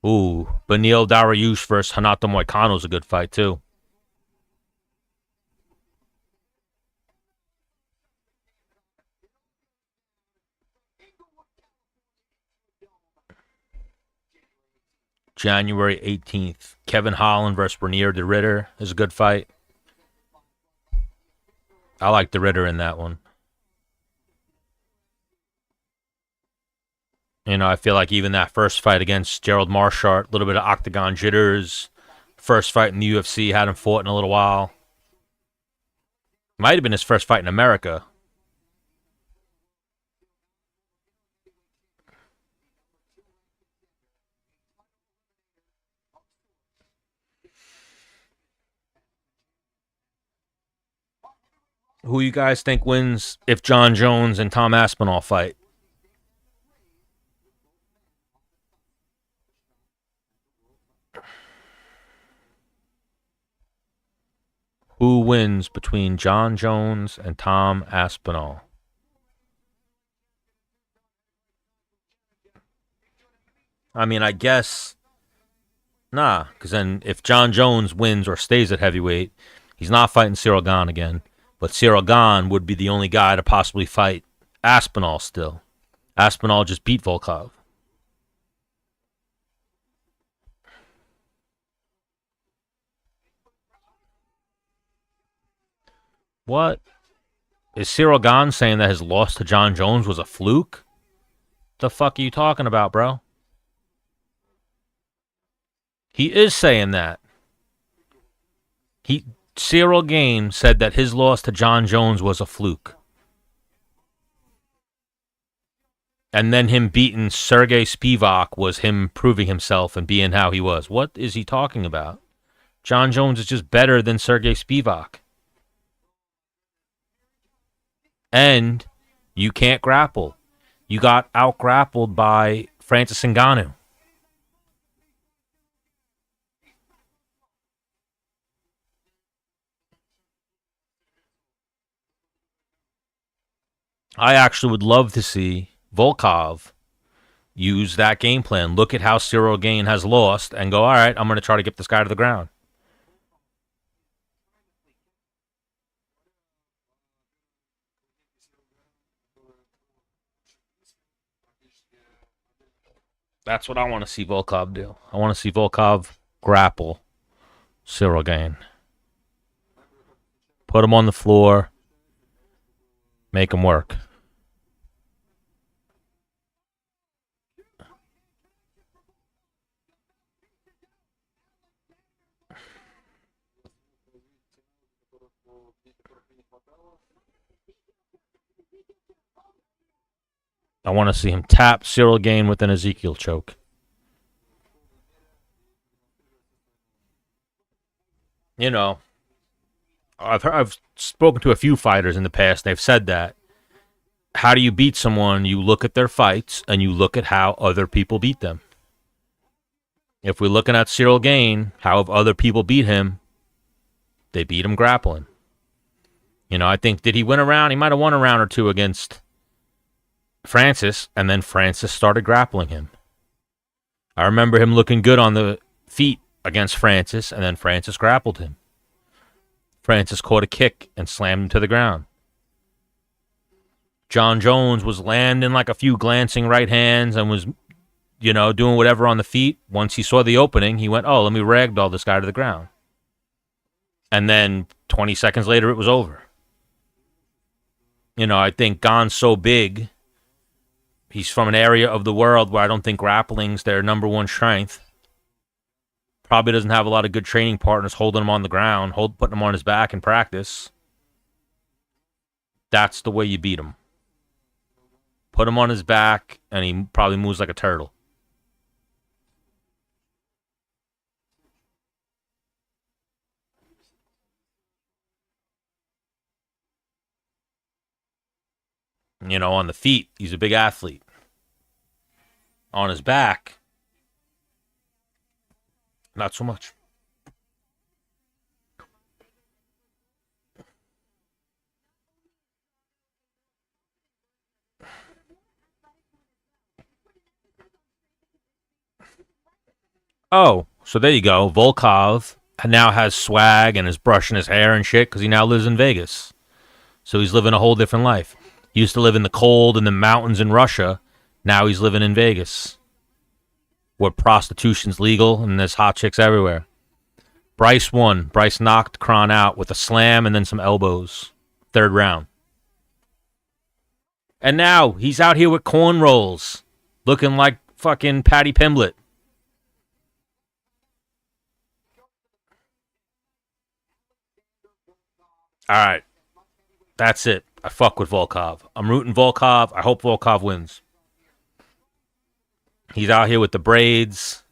Ooh, Beneil Dariush versus Renato Moicano is a good fight, too. January 18th. Kevin Holland versus Renier de Ritter is a good fight. I like de Ritter in that one. I feel like even that first fight against Gerald Marshart, a little bit of octagon jitters. First fight in the UFC, hadn't fought in a little while. Might have been his first fight in America. Who you guys think wins if John Jones and Tom Aspinall fight? Who wins between John Jones and Tom Aspinall? I mean, I guess, nah, because then if John Jones wins or stays at heavyweight, he's not fighting Cyril Gane again. But Cyril Gane would be the only guy to possibly fight Aspinall still. Aspinall just beat Volkov. What? Is Cyril Gane saying that his loss to John Jones was a fluke? The fuck are you talking about, bro? He is saying that. Cyril Gane said that his loss to John Jones was a fluke. And then him beating Sergey Spivak was him proving himself and being how he was. What is he talking about? John Jones is just better than Sergey Spivak. And you can't grapple. You got out-grappled by Francis Ngannou. I actually would love to see Volkov use that game plan. Look at how Cyril Gane has lost and go, all right, I'm going to try to get this guy to the ground. That's what I want to see Volkov do. I want to see Volkov grapple Cyril Gane. Put him on the floor. Make him work. I want to see him tap Cyril Gane with an Ezekiel choke. I've spoken to a few fighters in the past. They've said that. How do you beat someone? You look at their fights and you look at how other people beat them. If we're looking at Cyril Gane, how have other people beat him? They beat him grappling. I think, did he win a round? He might have won a round or two against Francis, and then Francis started grappling him. I remember him looking good on the feet against Francis, and then Francis grappled him. Francis caught a kick and slammed him to the ground. John Jones was landing like a few glancing right hands and was, doing whatever on the feet. Once he saw the opening, he went, oh, let me ragdoll this guy to the ground. And then 20 seconds later, it was over. I think Gane's so big. He's from an area of the world where I don't think grappling's their number one strength. Probably doesn't have a lot of good training partners holding him on the ground, putting him on his back in practice. That's the way you beat him. Put him on his back, and he probably moves like a turtle. On the feet, he's a big athlete. On his back, not so much. Oh, so there you go. Volkov now has swag and is brushing his hair and shit because he now lives in Vegas. So he's living a whole different life. He used to live in the cold in the mountains in Russia. Now he's living in Vegas. where prostitution's legal and there's hot chicks everywhere. Bryce won. Bryce knocked Kron out with a slam and then some elbows. 3rd round. And now he's out here with cornrows, looking like fucking Patty Pimblett. All right. That's it. I fuck with Volkov. I'm rooting Volkov. I hope Volkov wins. He's out here with the braids.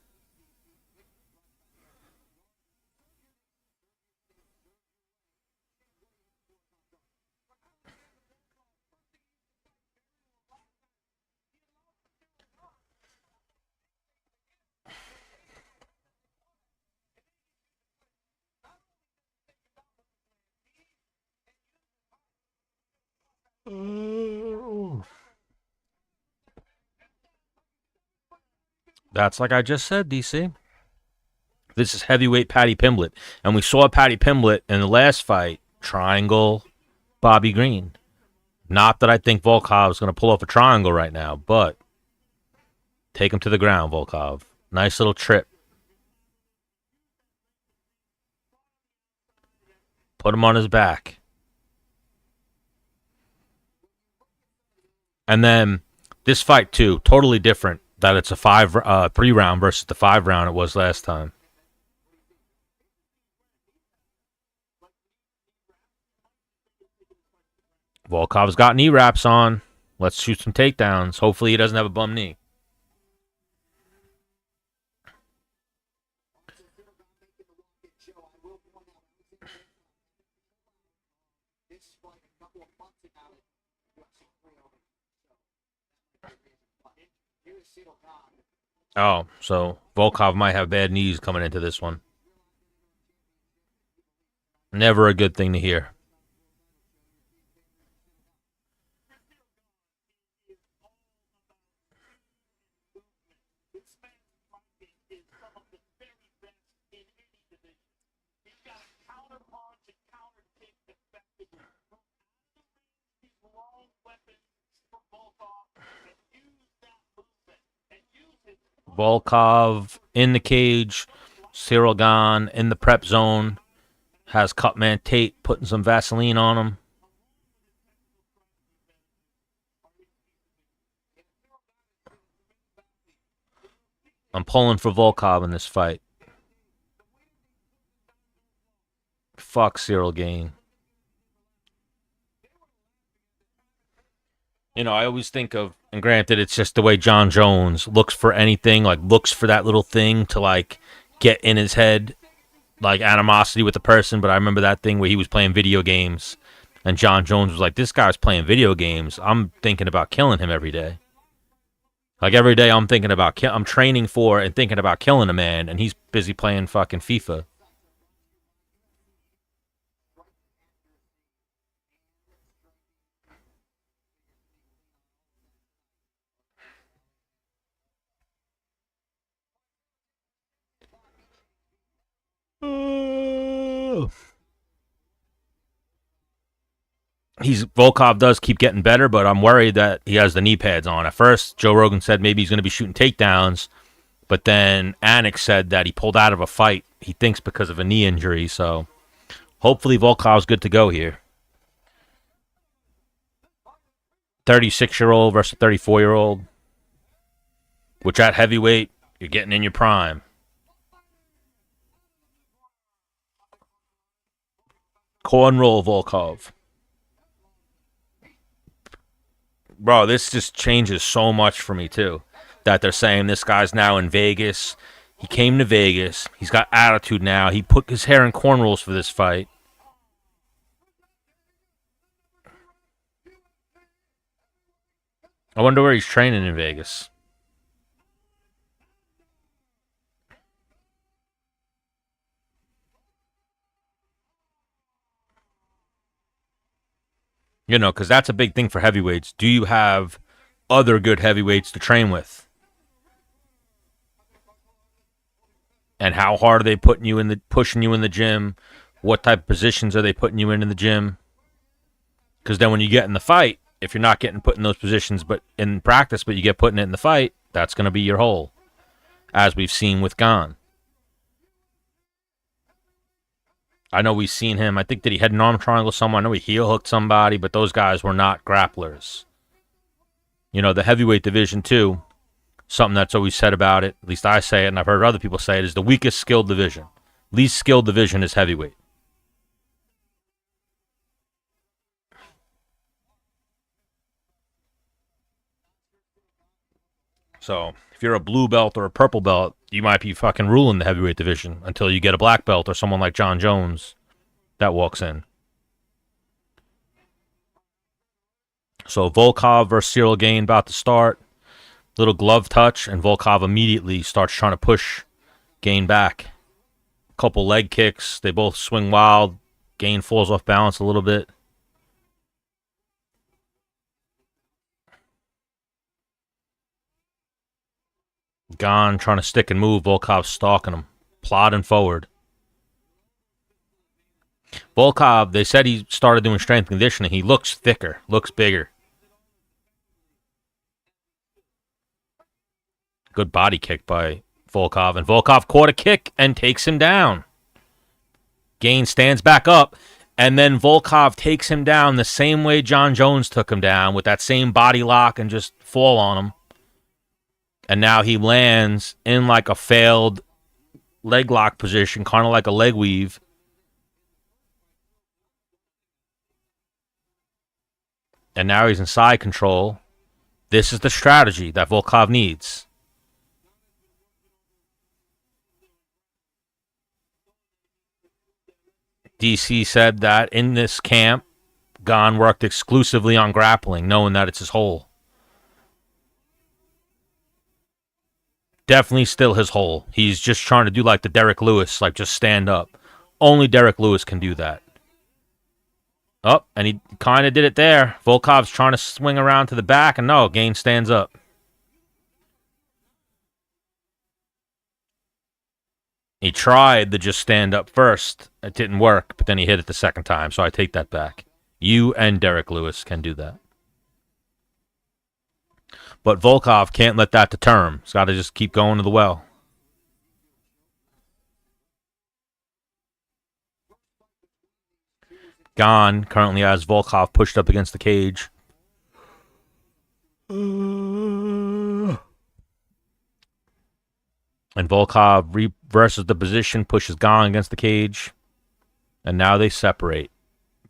That's like I just said, DC. This is heavyweight Patty Pimblett. And we saw Patty Pimblett in the last fight, triangle Bobby Green. Not that I think Volkov is going to pull off a triangle right now, but take him to the ground, Volkov. Nice little trip. Put him on his back. And then this fight, too, totally different. That it's a 3-round versus the 5-round it was last time. Volkov's got knee wraps on. Let's shoot some takedowns. Hopefully he doesn't have a bum knee. Oh, so Volkov might have bad knees coming into this one. Never a good thing to hear. Volkov in the cage. Cyril Gane in the prep zone. Has Cutman Tate putting some Vaseline on him. I'm pulling for Volkov in this fight. Fuck Cyril Gane. You know, I always think of, and granted, it's just the way John Jones looks for anything, like looks for that little thing to like get in his head, like animosity with the person. But I remember that thing where he was playing video games and John Jones was like, this guy's playing video games. I'm thinking about killing him every day. Like every day I'm thinking about, I'm training for and thinking about killing a man, and he's busy playing fucking FIFA. Volkov does keep getting better, but I'm worried that he has the knee pads on. At first, Joe Rogan said maybe he's going to be shooting takedowns, but then Anik said that he pulled out of a fight, he thinks because of a knee injury, so hopefully Volkov's good to go here. 36-year-old versus 34-year-old, which at heavyweight, you're getting in your prime. Cornroll Volkov. Bro, this just changes so much for me, too. That they're saying this guy's now in Vegas. He came to Vegas. He's got attitude now. He put his hair in cornrows for this fight. I wonder where he's training in Vegas. You know, because that's a big thing for heavyweights. Do you have other good heavyweights to train with? And how hard are they pushing you in the gym? What type of positions are they putting you in the gym? Because then when you get in the fight, if you're not getting put in those positions but in practice, but you get put in it in the fight, that's going to be your hole. as we've seen with Gane. I know we've seen him. I think that he had an arm triangle somewhere. I know he heel hooked somebody, but those guys were not grapplers. You know, the heavyweight division, too, something that's always said about it, at least I say it, and I've heard other people say it, is the weakest skilled division. Least skilled division is heavyweight. So if you're a blue belt or a purple belt, you might be fucking ruling the heavyweight division until you get a black belt or someone like John Jones that walks in. So Volkov versus Cyril Gane about to start. Little glove touch, and Volkov immediately starts trying to push Gane back. Couple leg kicks. They both swing wild. Gane falls off balance a little bit. Gane trying to stick and move. Volkov stalking him, plodding forward. Volkov, they said he started doing strength conditioning. He looks thicker, looks bigger. Good body kick by Volkov, and Volkov caught a kick and takes him down. Gane stands back up, and then Volkov takes him down the same way John Jones took him down, with that same body lock and just fall on him. And now he lands in like a failed leg lock position, kind of like a leg weave. And now he's in side control. This is the strategy that Volkov needs. DC said that in this camp, Gane worked exclusively on grappling, knowing that it's his hole. Definitely still his hole. He's just trying to do like the Derek Lewis, like just stand up. Only Derek Lewis can do that. Oh, and he kind of did it there. Volkov's trying to swing around to the back, and no, Gane stands up. He tried to just stand up first. It didn't work, but then he hit it the second time, so I take that back. You and Derek Lewis can do that. But Volkov can't let that deter him. He's got to just keep going to the well. Gane currently has Volkov pushed up against the cage. And Volkov reverses the position, pushes Gane against the cage. And now they separate.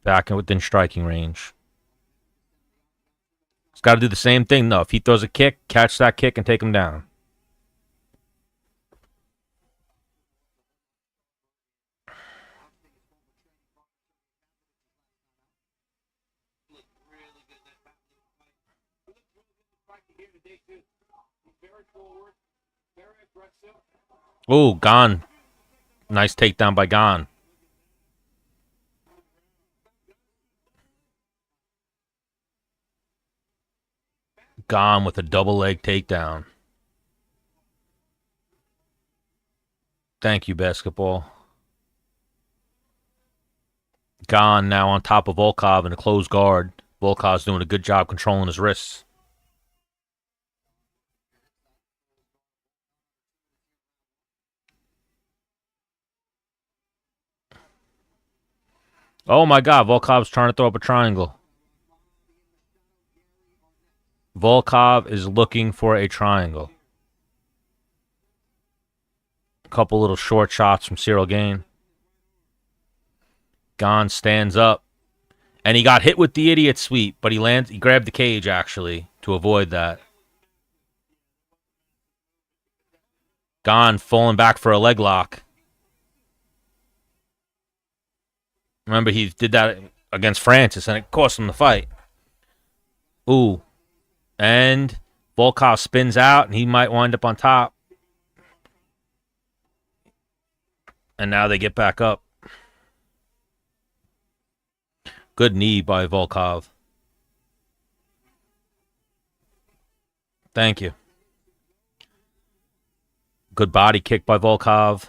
Back within striking range. He's got to do the same thing, though. If he throws a kick, catch that kick and take him down. Oh, Gane. Nice takedown by Gane. Gane with a double leg takedown. Thank you, basketball. Gane now on top of Volkov in a closed guard. Volkov's doing a good job controlling his wrists. Oh my God, Volkov's trying to throw up a triangle. Volkov is looking for a triangle. A couple little short shots from Cyril Gane. Gane stands up. And he got hit with the idiot sweep, but he grabbed the cage, actually, to avoid that. Gane falling back for a leg lock. Remember, he did that against Francis, and it cost him the fight. Ooh. And Volkov spins out, and he might wind up on top. And now they get back up. Good knee by Volkov. Thank you. Good body kick by Volkov.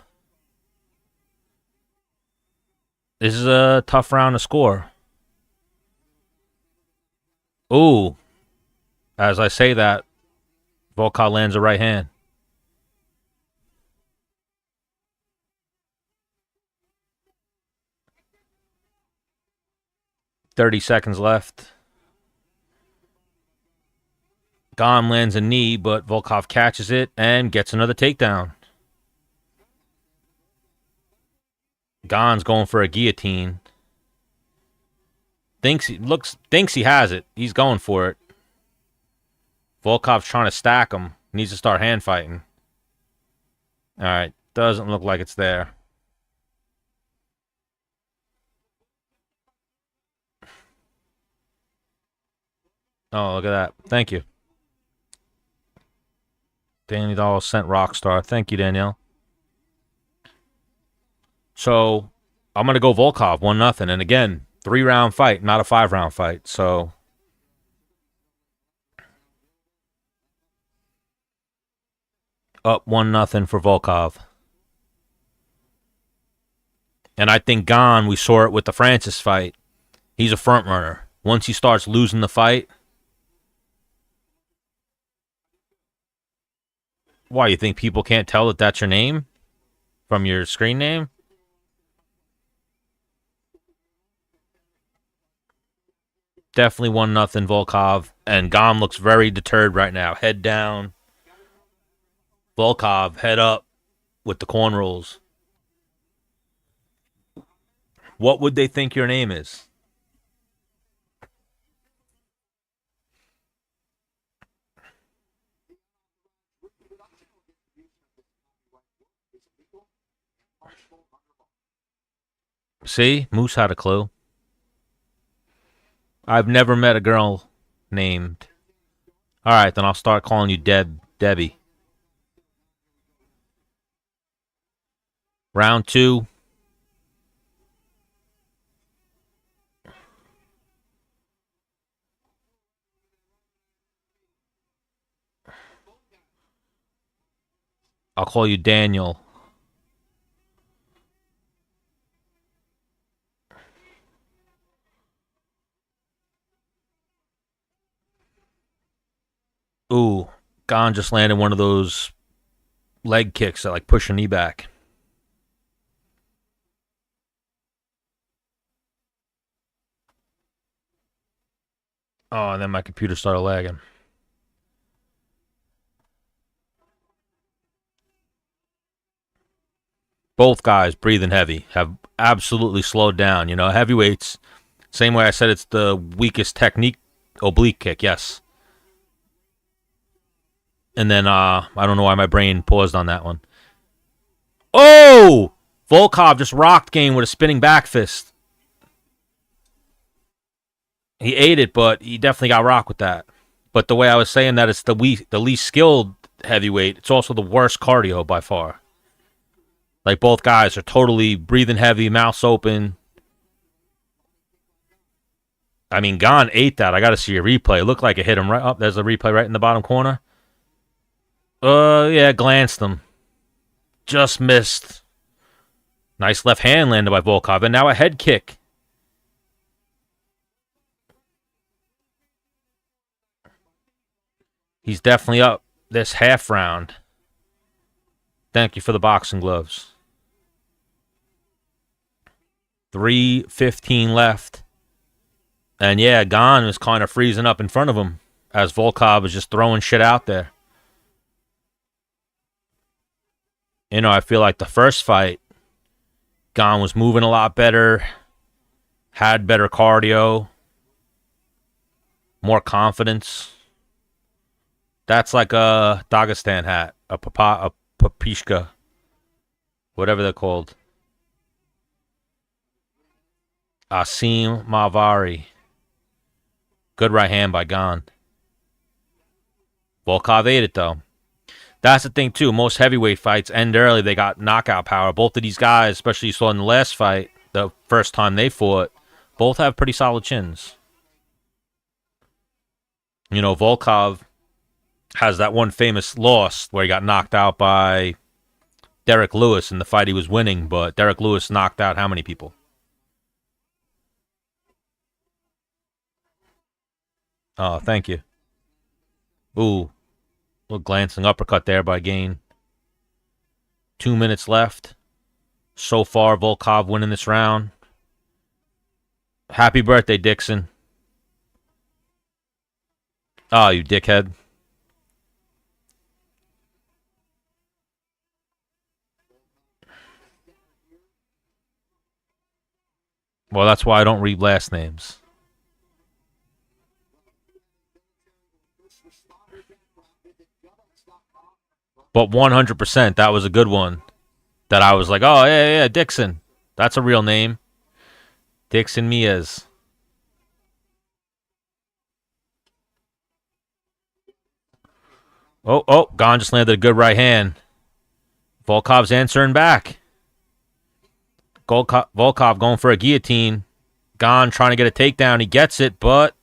This is a tough round to score. Ooh. As I say that, Volkov lands a right hand. 30 seconds left. Gane lands a knee, but Volkov catches it and gets another takedown. Gane's going for a guillotine. Thinks he has it. He's going for it. Volkov's trying to stack him. Needs to start hand fighting. All right, doesn't look like it's there. Oh, look at that. Thank you. Danielle sent Rockstar. Thank you, Danielle. So, I'm going to go Volkov, 1-0. And again, 3-round fight, not a 5-round fight. So, up 1-0 for Volkov. And I think Gane, we saw it with the Francis fight. He's a front runner. Once he starts losing the fight, why, you think people can't tell that that's your name from your screen name? Definitely 1-0 Volkov. And Gane looks very deterred right now. Head down. Volkov, head up with the corn rolls. What would they think your name is? See? Moose had a clue. I've never met a girl named. Alright, then I'll start calling you Debbie. Round 2. I'll call you Daniel. Ooh, Gane just landed one of those leg kicks that like push your knee back. Oh, and then my computer started lagging. Both guys breathing heavy, have absolutely slowed down. You know, heavyweights, same way I said it's the weakest technique, oblique kick, yes. And then, I don't know why my brain paused on that one. Oh! Volkov just rocked Gane with a spinning back fist. He ate it, but he definitely got rocked with that. But the way I was saying that it's the least skilled heavyweight, it's also the worst cardio by far. Like, both guys are totally breathing heavy, mouths open. I mean, Gane ate that. I got to see a replay. It looked like it hit him right up. There's a replay right in the bottom corner. Yeah, glanced him. Just missed. Nice left hand landed by Volkov. And now a head kick. He's definitely up this half round. Thank you for the boxing gloves. 3:15 left. And yeah, Gane is kind of freezing up in front of him as Volkov is just throwing shit out there. You know, I feel like the first fight, Gane was moving a lot better, had better cardio, more confidence. That's like a Dagestan hat, a papishka, whatever they're called. Asim Mavari. Good right hand by Gane. Volkov ate it, though. That's the thing, too. Most heavyweight fights end early. They got knockout power. Both of these guys, especially you saw in the last fight, the first time they fought, both have pretty solid chins. You know, Volkov has that one famous loss where he got knocked out by Derek Lewis in the fight he was winning, but Derek Lewis knocked out how many people? Oh, thank you. Ooh. Little glancing uppercut there by Gane. 2 minutes left. So far, Volkov winning this round. Happy birthday, Dixon. Oh, you dickhead. Well, that's why I don't read last names. But 100%, that was a good one. That I was like, oh, yeah, Dixon. That's a real name. Dixon Miez. Oh, Gon just landed a good right hand. Volkov's answering back. Volkov going for a guillotine. Gon trying to get a takedown. He gets it, but...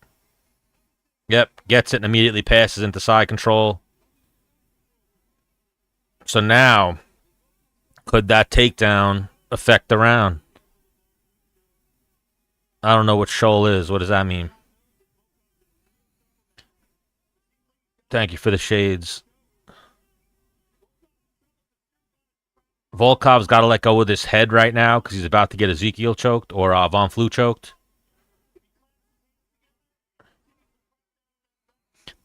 Yep, gets it and immediately passes into side control. So now, could that takedown affect the round? I don't know what shoal is. What does that mean? Thank you for the shades. Volkov's got to let go with his head right now because he's about to get Ezekiel choked or Von Flue choked.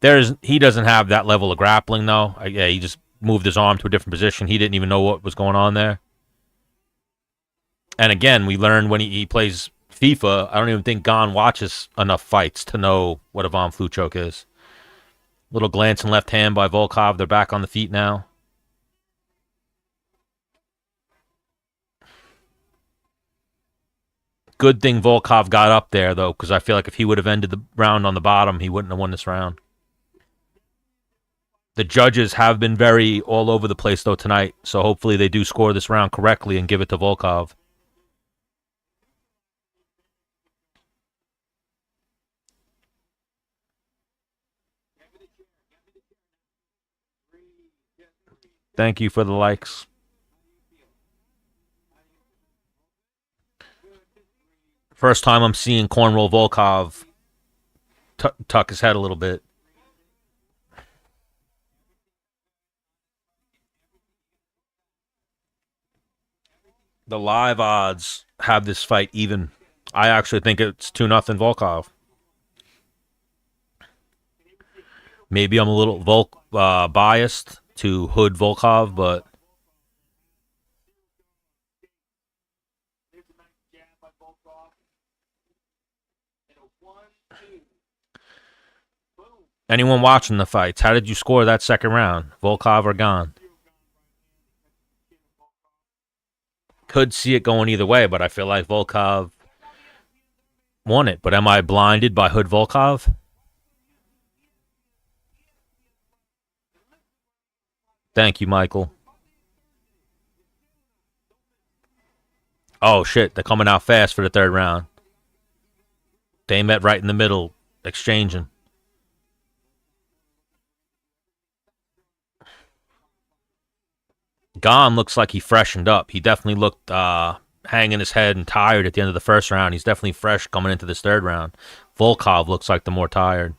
He doesn't have that level of grappling, though. Yeah, he just moved his arm to a different position. He didn't even know what was going on there. And again, we learned when he plays FIFA, I don't even think Gon watches enough fights to know what a Von Flue choke is. Little glance and left hand by Volkov. They're back on the feet now. Good thing Volkov got up there, though, because I feel like if he would have ended the round on the bottom, he wouldn't have won this round. The judges have been very all over the place, though, tonight, so hopefully they do score this round correctly and give it to Volkov. Thank you for the likes. First time I'm seeing Cornroll Volkov tuck his head a little bit. The live odds have this fight even. I actually think it's 2-0 Volkov. Maybe I'm a little biased to Hood Volkov, but anyone watching the fights, how did you score that second round? Volkov or Gon? Could see it going either way, but I feel like Volkov won it. But am I blinded by Hood Volkov? Thank you, Michael. Oh, shit. They're coming out fast for the third round. They met right in the middle, exchanging. Gon looks like he freshened up. He definitely looked hanging his head and tired at the end of the first round. He's definitely fresh coming into this third round. Volkov looks like the more tired.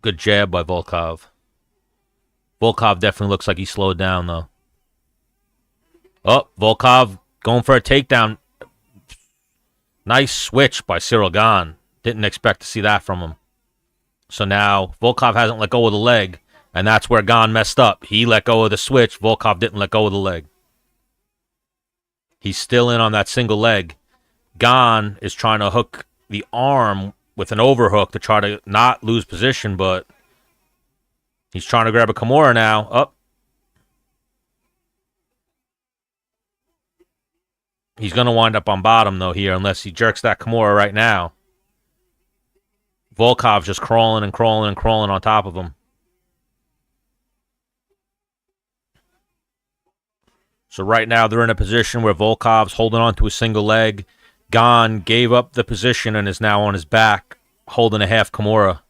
Good jab by Volkov. Volkov definitely looks like he slowed down, though. Oh, Volkov going for a takedown. Nice switch by Cyril Gane. Didn't expect to see that from him. So now Volkov hasn't let go of the leg, and that's where Gane messed up. He let go of the switch. Volkov didn't let go of the leg. He's still in on that single leg. Gane is trying to hook the arm with an overhook to try to not lose position, but he's trying to grab a Kimura now. Up. He's going to wind up on bottom, though, here, unless he jerks that Kimura right now. Volkov's just crawling and crawling and crawling on top of him. So right now they're in a position where Volkov's holding on to a single leg. Gane gave up the position and is now on his back, holding a half Kimura.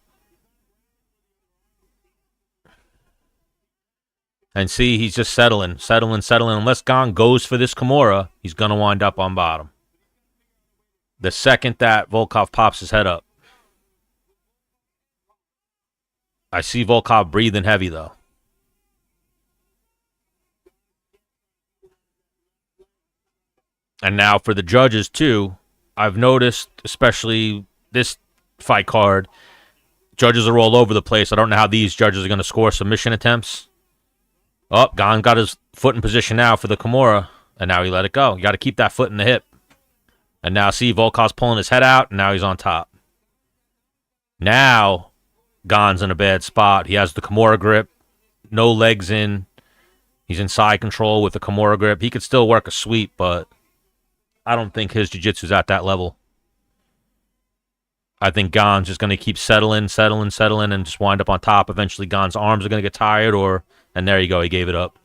And see, he's just settling. Unless Gane goes for this Kimura, he's going to wind up on bottom. The second that Volkov pops his head up. I see Volkov breathing heavy, though. And now for the judges, too, I've noticed, especially this fight card, judges are all over the place. I don't know how these judges are going to score submission attempts. Oh, Gon got his foot in position now for the Kimura, and now he let it go. You got to keep that foot in the hip. And now see Volkov's pulling his head out, and now he's on top. Now Gon's in a bad spot. He has the Kimura grip, no legs in. He's in side control with the Kimura grip. He could still work a sweep, but I don't think his jiu-jitsu's at that level. I think Gon's just going to keep settling, and just wind up on top. Eventually, Gon's arms are going to get tired, and there you go, he gave it up.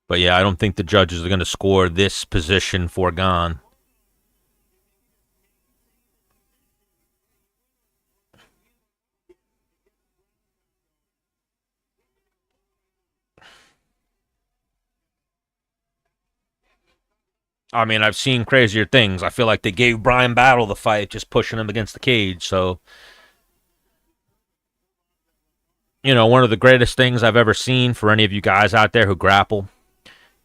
But yeah, I don't think the judges are going to score this position for Gon. I mean, I've seen crazier things. I feel like they gave Brian Battle the fight, just pushing him against the cage. So, one of the greatest things I've ever seen for any of you guys out there who grapple,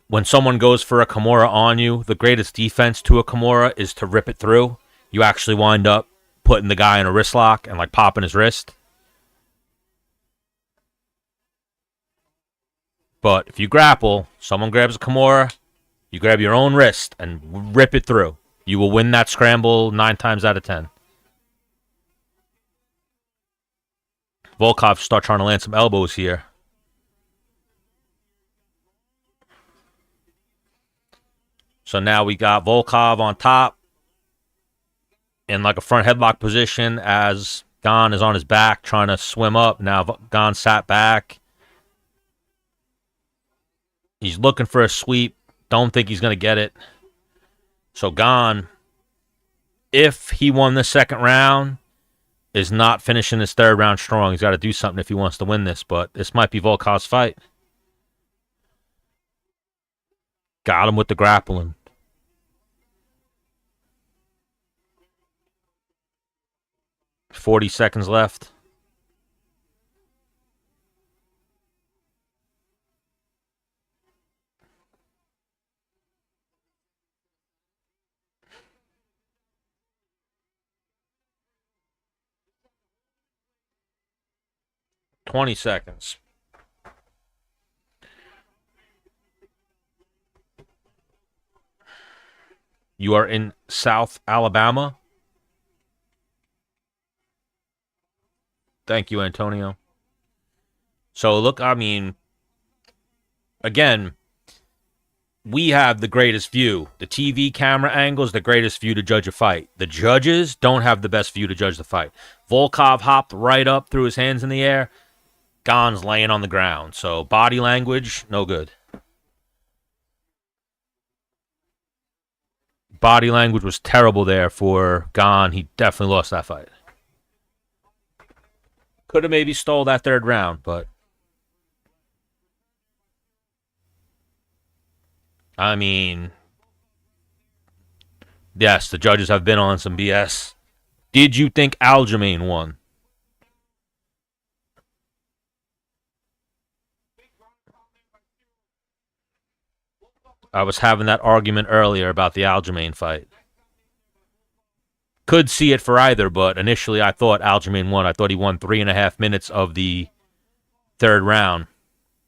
when someone goes for a Kimura on you, the greatest defense to a Kimura is to rip it through. You actually wind up putting the guy in a wrist lock and like popping his wrist. But if you grapple, someone grabs a Kimura, you grab your own wrist and rip it through. You will win that scramble 9 times out of 10. Volkov start trying to land some elbows here. So now we got Volkov on top in like a front headlock position as Gon is on his back trying to swim up. Now Gon sat back. He's looking for a sweep. Don't think he's going to get it. So Gon, if he won the second round, is not finishing this third round strong. He's got to do something if he wants to win this, but this might be Volkov's fight. Got him with the grappling. $40 left. $20. You are in South Alabama. Thank you, Antonio. So, look, I mean, again, we have the greatest view. The TV camera angle is the greatest view to judge a fight. The judges don't have the best view to judge the fight. Volkov hopped right up, threw his hands in the air. Gon's laying on the ground. So, body language, no good. Body language was terrible there for Gon. He definitely lost that fight. Could have maybe stole that third round, but I mean, yes, the judges have been on some BS. Did you think Aljamain won? I was having that argument earlier about the Aljamain fight. Could see it for either, but initially I thought Aljamain won. I thought he won 3.5 minutes of the third round.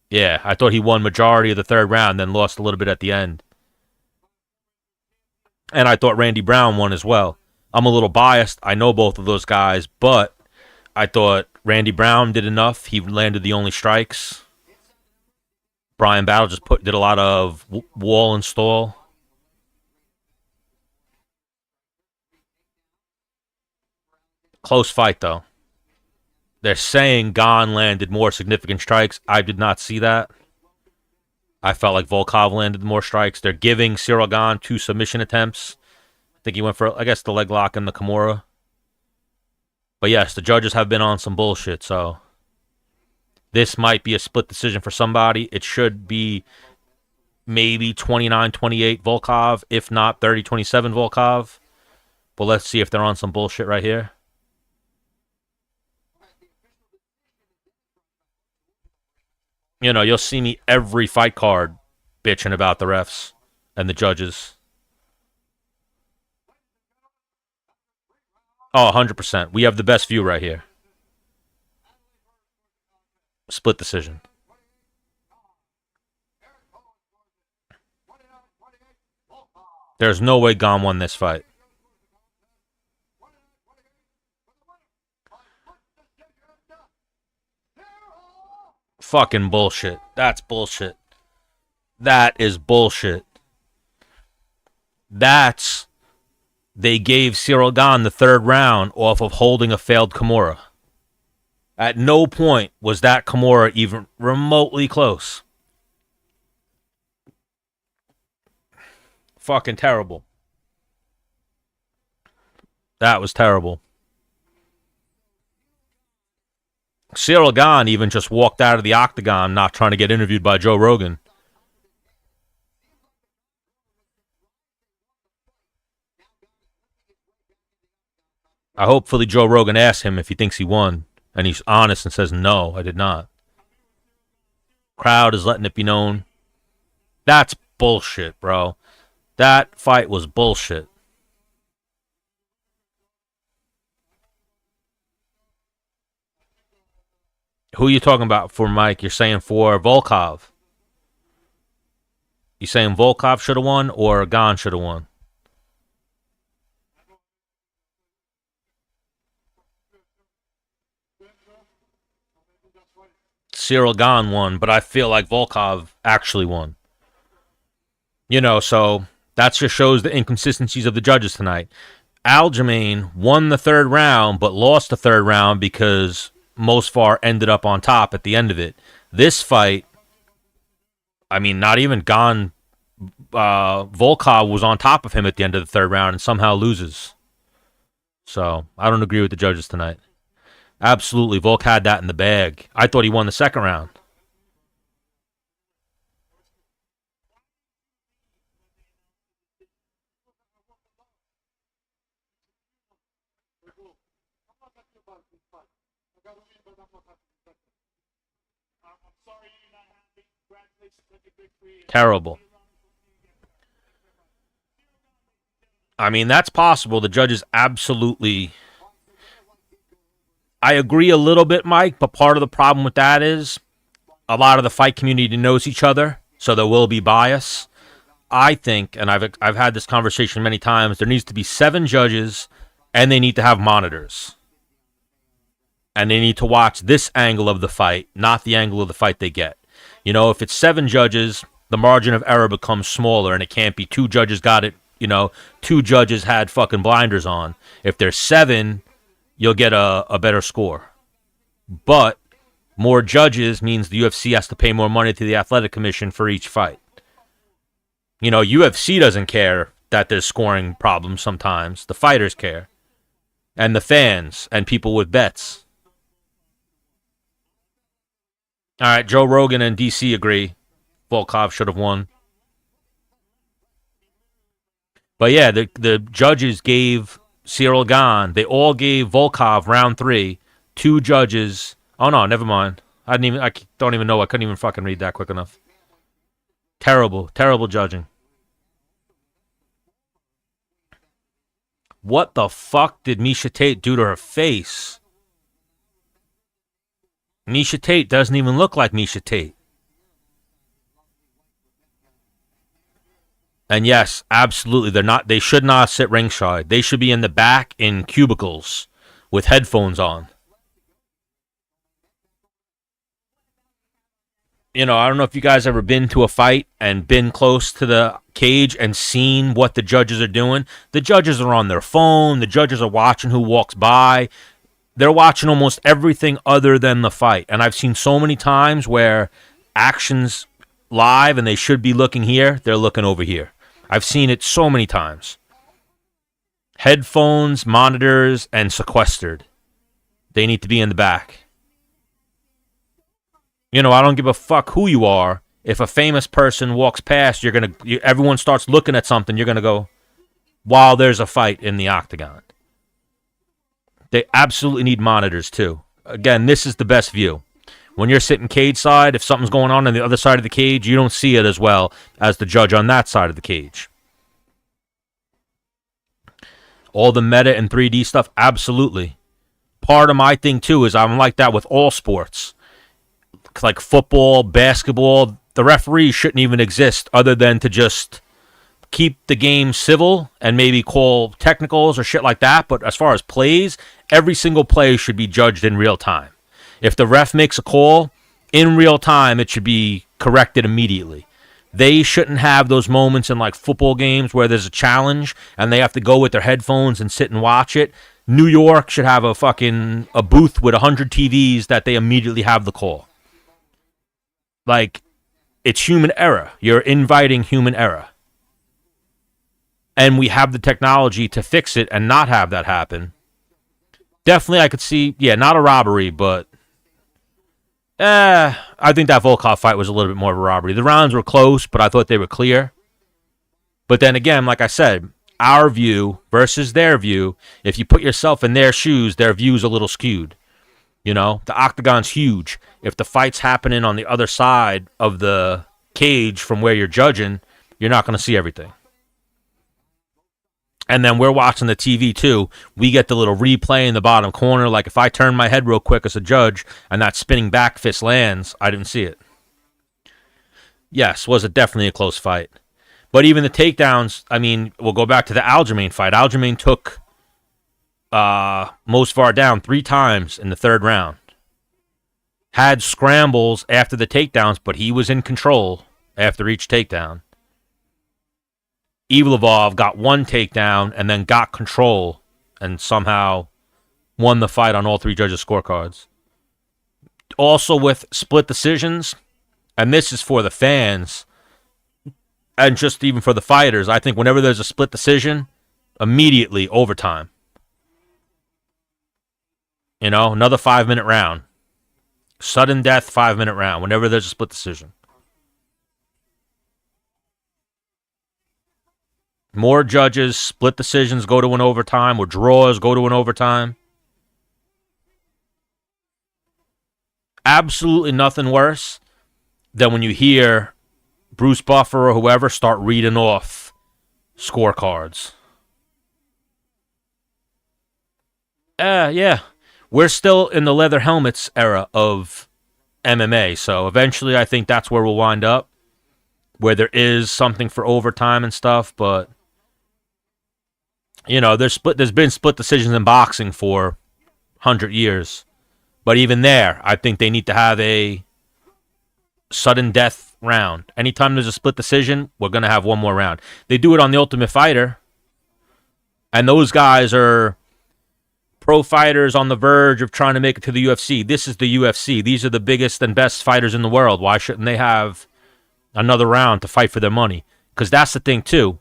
Yeah, I thought he won majority of the third round, then lost a little bit at the end. And I thought Randy Brown won as well. I'm a little biased. I know both of those guys, but I thought Randy Brown did enough. He landed the only strikes. Brian Battle just did a lot of wall and stall. Close fight, though. They're saying Gon landed more significant strikes. I did not see that. I felt like Volkov landed more strikes. They're giving Cyril Gane 2 submission attempts. I think he went for, I guess, the leg lock and the Kimura. But yes, the judges have been on some bullshit, so this might be a split decision for somebody. It should be maybe 29-28 Volkov, if not 30-27 Volkov. But let's see if they're on some bullshit right here. You know, you'll see me every fight card bitching about the refs and the judges. Oh, 100%. We have the best view right here. Split decision. There's no way Gon won this fight. Fucking bullshit. That's bullshit. That is bullshit. They gave Cyril Gane the third round off of holding a failed Kimura. At no point was that Kimura even remotely close. Fucking terrible. That was terrible. Cyril Gane even just walked out of the octagon not trying to get interviewed by Joe Rogan. Hopefully Joe Rogan asks him if he thinks he won, and he's honest and says, no, I did not. Crowd is letting it be known. That's bullshit, bro. That fight was bullshit. Who are you talking about for, Mike? You're saying for Volkov. You saying Volkov should have won or Gane should have won? Cyril Gane won, but I feel like Volkov actually won. You know, so that just shows the inconsistencies of the judges tonight. Aljamain won the third round, but lost the third round because Mosfar ended up on top at the end of it. This fight, I mean, not even Gane, Volkov was on top of him at the end of the third round and somehow loses. So I don't agree with the judges tonight. Absolutely, Volk had that in the bag. I thought he won the second round. Terrible. I mean, that's possible. The judges absolutely... I agree a little bit, Mike, but part of the problem with that is a lot of the fight community knows each other, so there will be bias. I think, and I've had this conversation many times, there needs to be 7 judges, and they need to have monitors. And they need to watch this angle of the fight, not the angle of the fight they get. You know, if it's 7 judges, the margin of error becomes smaller, and it can't be 2 judges got it, 2 judges had fucking blinders on. If there's 7, you'll get a better score. But more judges means the UFC has to pay more money to the athletic commission for each fight. UFC doesn't care that there's scoring problems sometimes. The fighters care. And the fans and people with bets. All right, Joe Rogan and DC agree. Volkov should have won. But yeah, the judges gave Cyril Gane, they all gave Volkov round 3. 2 judges. Oh no, never mind. I don't even know. I couldn't even fucking read that quick enough. Terrible, terrible judging. What the fuck did Miesha Tate do to her face? Miesha Tate doesn't even look like Miesha Tate. And yes, absolutely, they should not sit ringside. They should be in the back in cubicles with headphones on. I don't know if you guys ever been to a fight and been close to the cage and seen what the judges are doing. The judges are on their phone. The judges are watching who walks by. They're watching almost everything other than the fight. And I've seen so many times where action's live and they should be looking here. They're looking over here. I've seen it so many times. Headphones, monitors, and sequestered. They need to be in the back. I don't give a fuck who you are. If a famous person walks past, everyone starts looking at something, you're going to go, while there's a fight in the octagon. They absolutely need monitors, too. Again, this is the best view. When you're sitting cage side, if something's going on the other side of the cage, you don't see it as well as the judge on that side of the cage. All the meta and 3D stuff, absolutely. Part of my thing, too, is I'm like that with all sports. Like football, basketball, the referees shouldn't even exist other than to just keep the game civil and maybe call technicals or shit like that. But as far as plays, every single play should be judged in real time. If the ref makes a call in real time, it should be corrected immediately. They shouldn't have those moments in like football games where there's a challenge and they have to go with their headphones and sit and watch it. New York should have a booth with 100 TVs that they immediately have the call. Like, it's human error. You're inviting human error. And we have the technology to fix it and not have that happen. Definitely, I could see, not a robbery, but I think that Volkov fight was a little bit more of a robbery. The rounds were close, but I thought they were clear. But then again, like I said, our view versus their view, if you put yourself in their shoes, their view's a little skewed. You know, the octagon's huge. If the fight's happening on the other side of the cage from where you're judging, you're not going to see everything. And then we're watching the TV too. We get the little replay in the bottom corner. Like if I turn my head real quick as a judge and that spinning back fist lands, I didn't see it. Yes, was it definitely a close fight. But even the takedowns, I mean, we'll go back to the Aljamain fight. Aljamain took most far down 3 times in the 3rd round. Had scrambles after the takedowns, but he was in control after each takedown. Evlevov got 1 takedown and then got control and somehow won the fight on all 3 judges' scorecards. Also with split decisions, and this is for the fans and just even for the fighters, I think whenever there's a split decision, immediately overtime. You know, another 5-minute round. Sudden death 5-minute round whenever there's a split decision. More judges, split decisions go to an overtime, or draws go to an overtime. Absolutely nothing worse than when you hear Bruce Buffer or whoever start reading off scorecards. Yeah. We're still in the leather helmets era of MMA, so eventually I think that's where we'll wind up, where there is something for overtime and stuff, but you know, there's been split decisions in boxing for 100 years. But even there, I think they need to have a sudden death round. Anytime there's a split decision, we're going to have one more round. They do it on The Ultimate Fighter. And those guys are pro fighters on the verge of trying to make it to the UFC. This is the UFC. These are the biggest and best fighters in the world. Why shouldn't they have another round to fight for their money? Because that's the thing, too.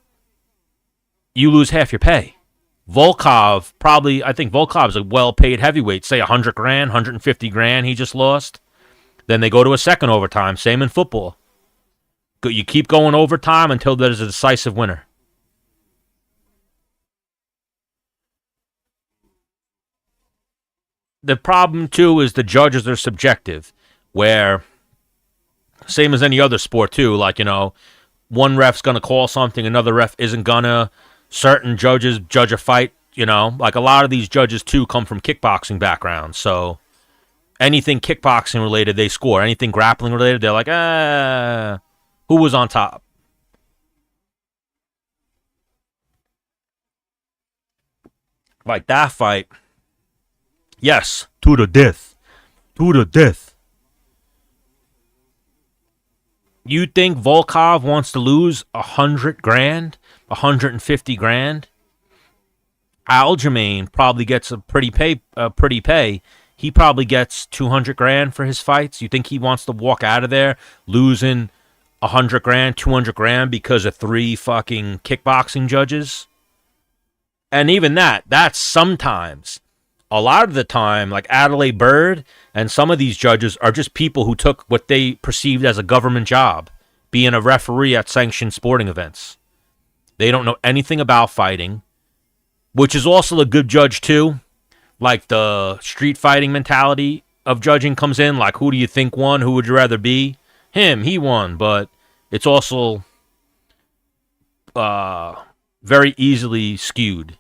You lose half your pay. Volkov, I think Volkov's a well-paid heavyweight. Say 100 grand, 150 grand he just lost. Then they go to a second overtime. Same in football. You keep going overtime until there's a decisive winner. The problem, too, is the judges are subjective. Where, same as any other sport, too, like, you know, one ref's going to call something, another ref isn't going to. Certain judges judge a fight, you know, like a lot of these judges, too, come from kickboxing backgrounds. So anything kickboxing related, they score. Anything grappling related, they're like, who was on top? Like that fight, yes, to the death. To the death. You think Volkov wants to lose 100 grand? 150 grand? Aljamain probably gets a pretty pay. He probably gets 200 grand for his fights. You think he wants to walk out of there losing 100 grand, 200 grand because of 3 fucking kickboxing judges? And even that's sometimes. A lot of the time, like Adelaide Bird and some of these judges are just people who took what they perceived as a government job, being a referee at sanctioned sporting events. They don't know anything about fighting, which is also a good judge too. Like the street fighting mentality of judging comes in, like who do you think won? Who would you rather be? Him, he won, but it's also very easily skewed.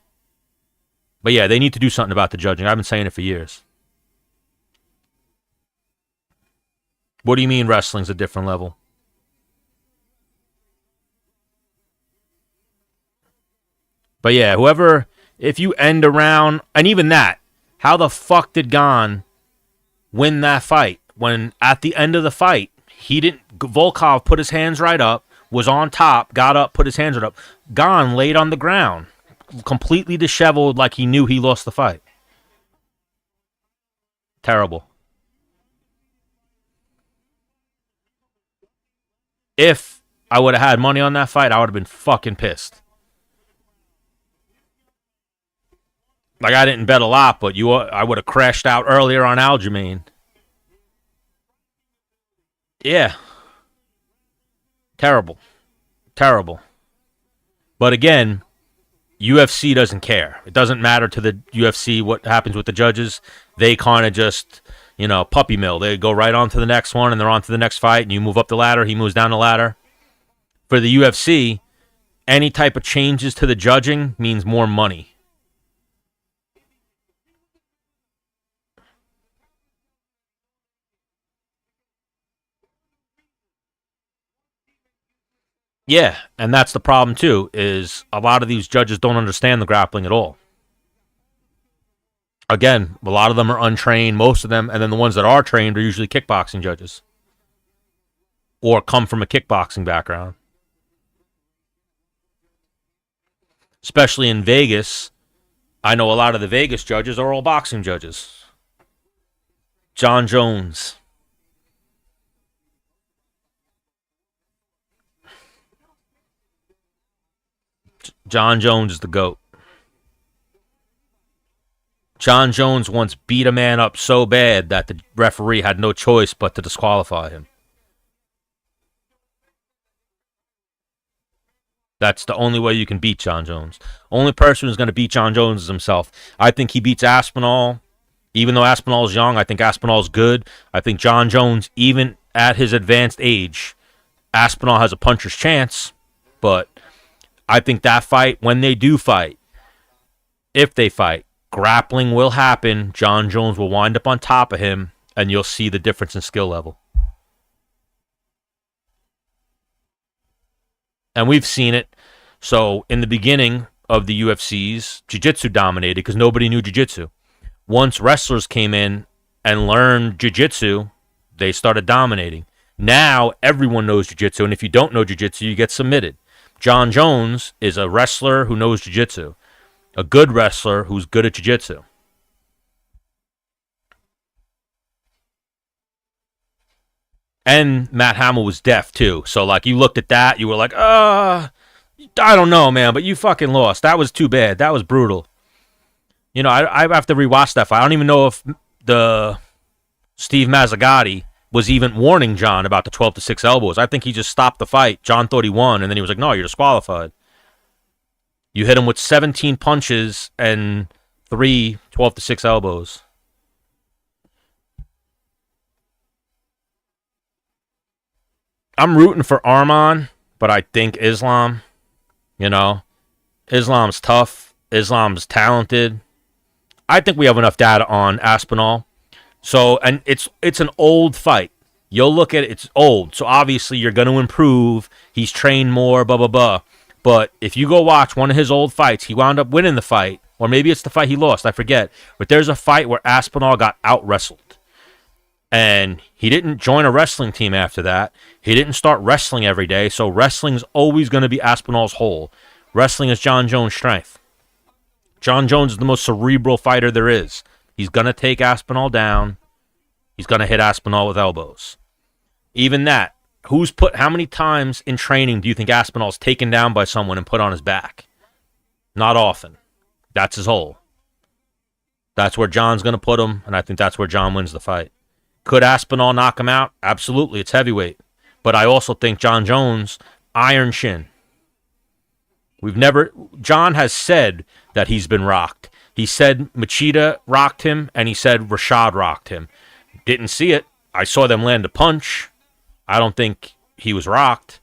But yeah, they need to do something about the judging. I've been saying it for years. What do you mean wrestling's a different level? But yeah, whoever, if you end around, and even that, how the fuck did Gon win that fight when at the end of the fight, Volkov put his hands right up, was on top, got up, put his hands right up. Gon laid on the ground, completely disheveled like he knew he lost the fight. Terrible. If I would have had money on that fight, I would have been fucking pissed. Like, I didn't bet a lot, but I would have crashed out earlier on Aljamain. Yeah. Terrible. Terrible. But again, UFC doesn't care. It doesn't matter to the UFC what happens with the judges. They kind of just, puppy mill. They go right on to the next one, and they're on to the next fight, and you move up the ladder, he moves down the ladder. For the UFC, any type of changes to the judging means more money. Yeah, and that's the problem too, is a lot of these judges don't understand the grappling at all. Again, a lot of them are untrained, most of them, and then the ones that are trained are usually kickboxing judges. Or come from a kickboxing background. Especially in Vegas, I know a lot of the Vegas judges are all boxing judges. John Jones. John Jones is the GOAT. John Jones once beat a man up so bad that the referee had no choice but to disqualify him. That's the only way you can beat John Jones. Only person who's going to beat John Jones is himself. I think he beats Aspinall. Even though Aspinall's young, I think Aspinall's good. I think John Jones, even at his advanced age, Aspinall has a puncher's chance. But I think that fight, when they do fight, if they fight, grappling will happen. John Jones will wind up on top of him, and you'll see the difference in skill level. And we've seen it. So in the beginning of the UFCs, jiu-jitsu dominated because nobody knew jiu-jitsu. Once wrestlers came in and learned jiu-jitsu, they started dominating. Now everyone knows jiu-jitsu, and if you don't know jiu-jitsu, you get submitted. John Jones is a wrestler who knows jiu-jitsu. A good wrestler who's good at jiu-jitsu. And Matt Hamill was deaf, too. So, you looked at that, you were like, I don't know, man, but you fucking lost. That was too bad. That was brutal. I have to rewatch that fight. I don't even know if the Steve Mazzagatti was even warning John about the 12-6 elbows. I think he just stopped the fight. John thought he won, and then he was like, no, you're disqualified. You hit him with 17 punches and 3 12-6 elbows. I'm rooting for Arman, but I think Islam. Islam's tough. Islam's talented. I think we have enough data on Aspinall. So, and it's an old fight. You'll look at it, it's old. So obviously you're going to improve. He's trained more, blah, blah, blah. But if you go watch one of his old fights, he wound up winning the fight. Or maybe it's the fight he lost, I forget. But there's a fight where Aspinall got out-wrestled. And he didn't join a wrestling team after that. He didn't start wrestling every day. So wrestling's always going to be Aspinall's hole. Wrestling is John Jones' strength. John Jones is the most cerebral fighter there is. He's going to take Aspinall down. He's going to hit Aspinall with elbows. Even that. How many times in training do you think Aspinall's taken down by someone and put on his back? Not often. That's his hole. That's where John's going to put him, and I think that's where John wins the fight. Could Aspinall knock him out? Absolutely. It's heavyweight. But I also think John Jones, iron shin. John has said that he's been rocked. He said Machida rocked him, and he said Rashad rocked him. Didn't see it. I saw them land a punch. I don't think he was rocked.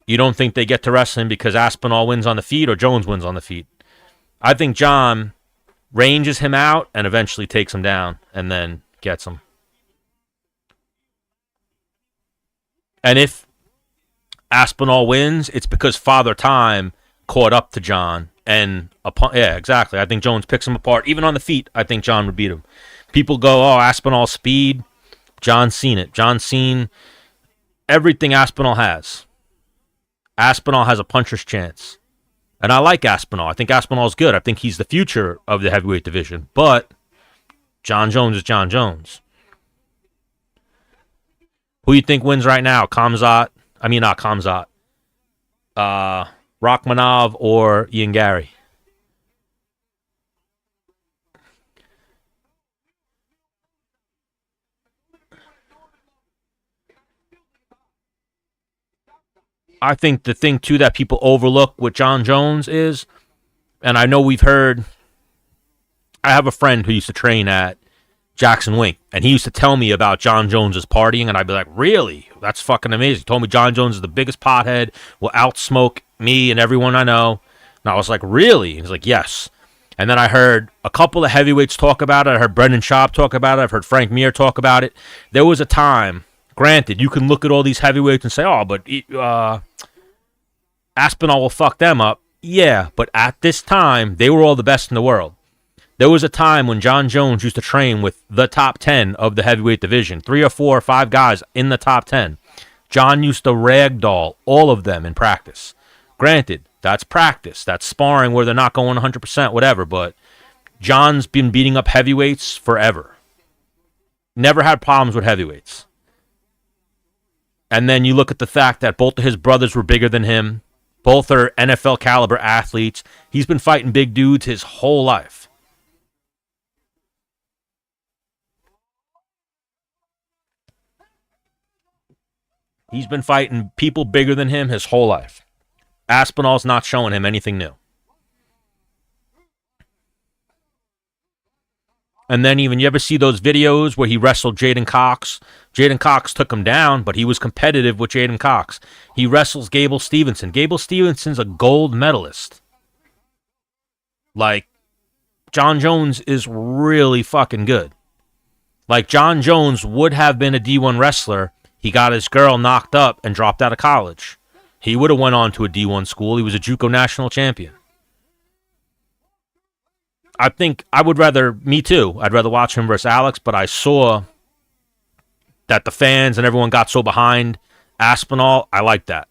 You don't think they get to wrestling because Aspinall wins on the feet or Jones wins on the feet? I think John ranges him out and eventually takes him down and then gets him. And if Aspinall wins, it's because Father Time caught up to John. And, yeah, exactly. I think Jones picks him apart. Even on the feet, I think John would beat him. People go, oh, Aspinall's speed. John's seen it. John's seen everything Aspinall has. Aspinall has a puncher's chance. And I like Aspinall. I think Aspinall's good. I think he's the future of the heavyweight division. But John Jones is John Jones. Who you think wins right now? Not Kamzat. Rachmanov or Ian Gary? I think the thing, too, that people overlook with John Jones is, and I know we've heard, I have a friend who used to train at Jackson Wink, and he used to tell me about John Jones's partying, and I'd be like, really? That's fucking amazing. He told me John Jones is the biggest pothead, will outsmoke me and everyone I know. And I was like, really? He's like, yes. And then I heard a couple of heavyweights talk about it. I heard Brendan Schaub talk about it. I've heard Frank Mir talk about it. There was a time, granted, you can look at all these heavyweights and say, oh, but Aspinall will fuck them up. Yeah, but at this time, they were all the best in the world. There was a time when John Jones used to train with the top 10 of the heavyweight division, 3 or 4 or 5 guys in the top 10. John used to ragdoll all of them in practice. Granted, that's practice. That's sparring where they're not going 100%, whatever, but John's been beating up heavyweights forever. Never had problems with heavyweights. And then you look at the fact that both of his brothers were bigger than him. Both are NFL caliber athletes. He's been fighting big dudes his whole life. He's been fighting people bigger than him his whole life. Aspinall's not showing him anything new. And then even, you ever see those videos where he wrestled Jaden Cox? Jaden Cox took him down, but he was competitive with Jaden Cox. He wrestles Gable Stevenson. Gable Stevenson's a gold medalist. Like, John Jones is really fucking good. Like, John Jones would have been a D1 wrestler. He got his girl knocked up and dropped out of college. He would have went on to a D1 school. He was a JUCO national champion. I think I would rather, me too, I'd rather watch him versus Alex, but I saw that the fans and everyone got so behind Aspinall. I like that.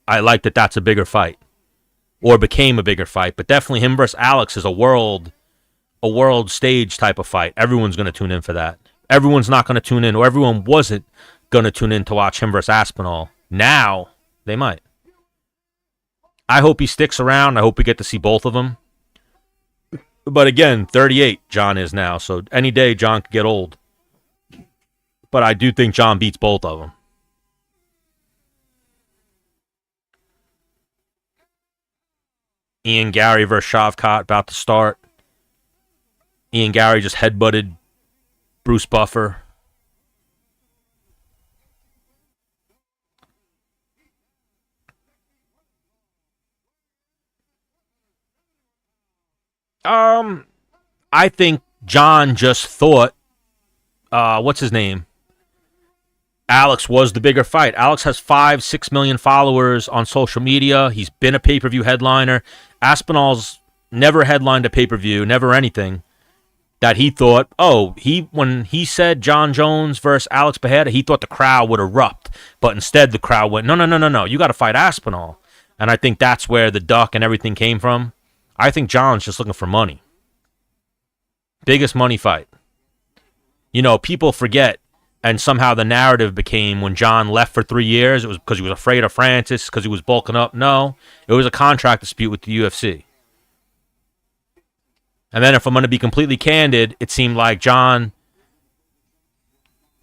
I like that that's a bigger fight, or became a bigger fight, but definitely him versus Alex is a world stage type of fight. Everyone's going to tune in for that. Everyone's not going to tune in, or everyone wasn't going to tune in to watch him versus Aspinall. Now, they might. I hope he sticks around. I hope we get to see both of them. But again, 38 John is now, so any day John could get old. But I do think John beats both of them. Ian Gary versus Shavkat about to start. Ian Gary just headbutted Bruce Buffer. I think John just thought, what's his name? Alex was the bigger fight. Alex has 5-6 million followers on social media. He's been a pay-per-view headliner. Aspinall's never headlined a pay-per-view, never anything. That he thought, when he said John Jones versus Alex Bejeda, he thought the crowd would erupt. But instead the crowd went, no, you got to fight Aspinall. And I think that's where the duck and everything came from. I think John's just looking for money. Biggest money fight. You know, people forget, and somehow the narrative became when John left for 3 years, it was because he was afraid of Francis, because he was bulking up. No, it was a contract dispute with the UFC. And then if I'm going to be completely candid, it seemed like John,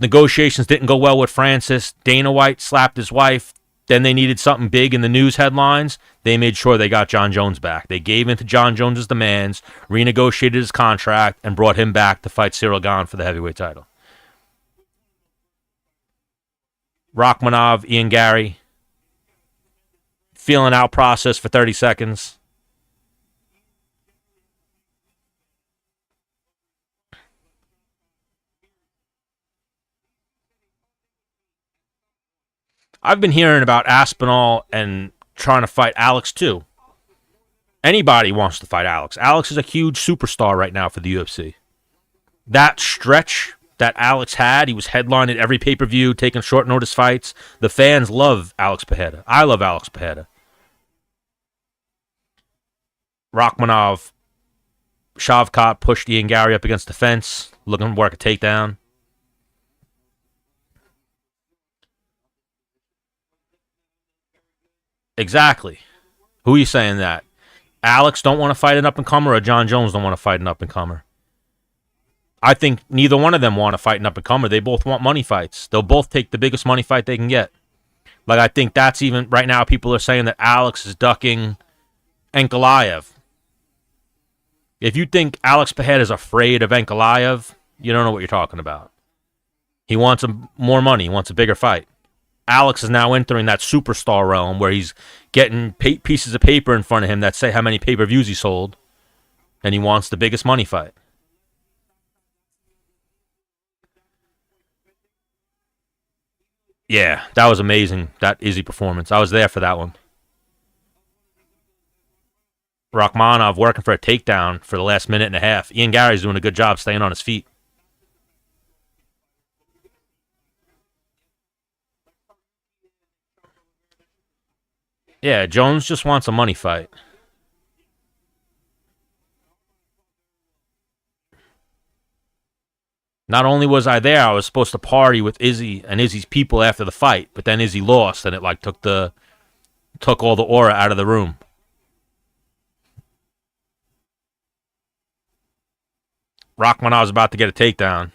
negotiations didn't go well with Francis. Dana White slapped his wife. Then they needed something big in the news headlines. They made sure they got John Jones back. They gave in to John Jones's demands, renegotiated his contract, and brought him back to fight Cyril Gane for the heavyweight title. Rachmanov, Ian Gary. Feeling out process for 30 seconds. I've been hearing about Aspinall and trying to fight Alex too. Anybody wants to fight Alex. Alex is a huge superstar right now for the UFC. That stretch that Alex had, he was headlined at every pay-per-view, taking short notice fights. The fans love Alex Pereira. I love Alex Pereira. Rachmanov, Shavkat pushed Ian Gary up against the fence, looking to work a takedown. Exactly. Who are you saying that? Alex don't want to fight an up-and-comer, or John Jones don't want to fight an up-and-comer? I think neither one of them want to fight an up-and-comer. They both want money fights. They'll both take the biggest money fight they can get. Like, I think that's even, right now, people are saying that Alex is ducking Ankalaev. If you think Alex Pereira is afraid of Ankalaev, you don't know what you're talking about. He wants more money. He wants a bigger fight. Alex is now entering that superstar realm where he's getting pieces of paper in front of him that say how many pay-per-views he sold, and he wants the biggest money fight. Yeah, that was amazing, that Izzy performance. I was there for that one. Rachmanov working for a takedown for the last minute and a half. Ian Gary's doing a good job staying on his feet. Yeah, Jones just wants a money fight. Not only was I there, I was supposed to party with Izzy and Izzy's people after the fight, but then Izzy lost, and it like took all the aura out of the room. Rachmanov's about to get a takedown.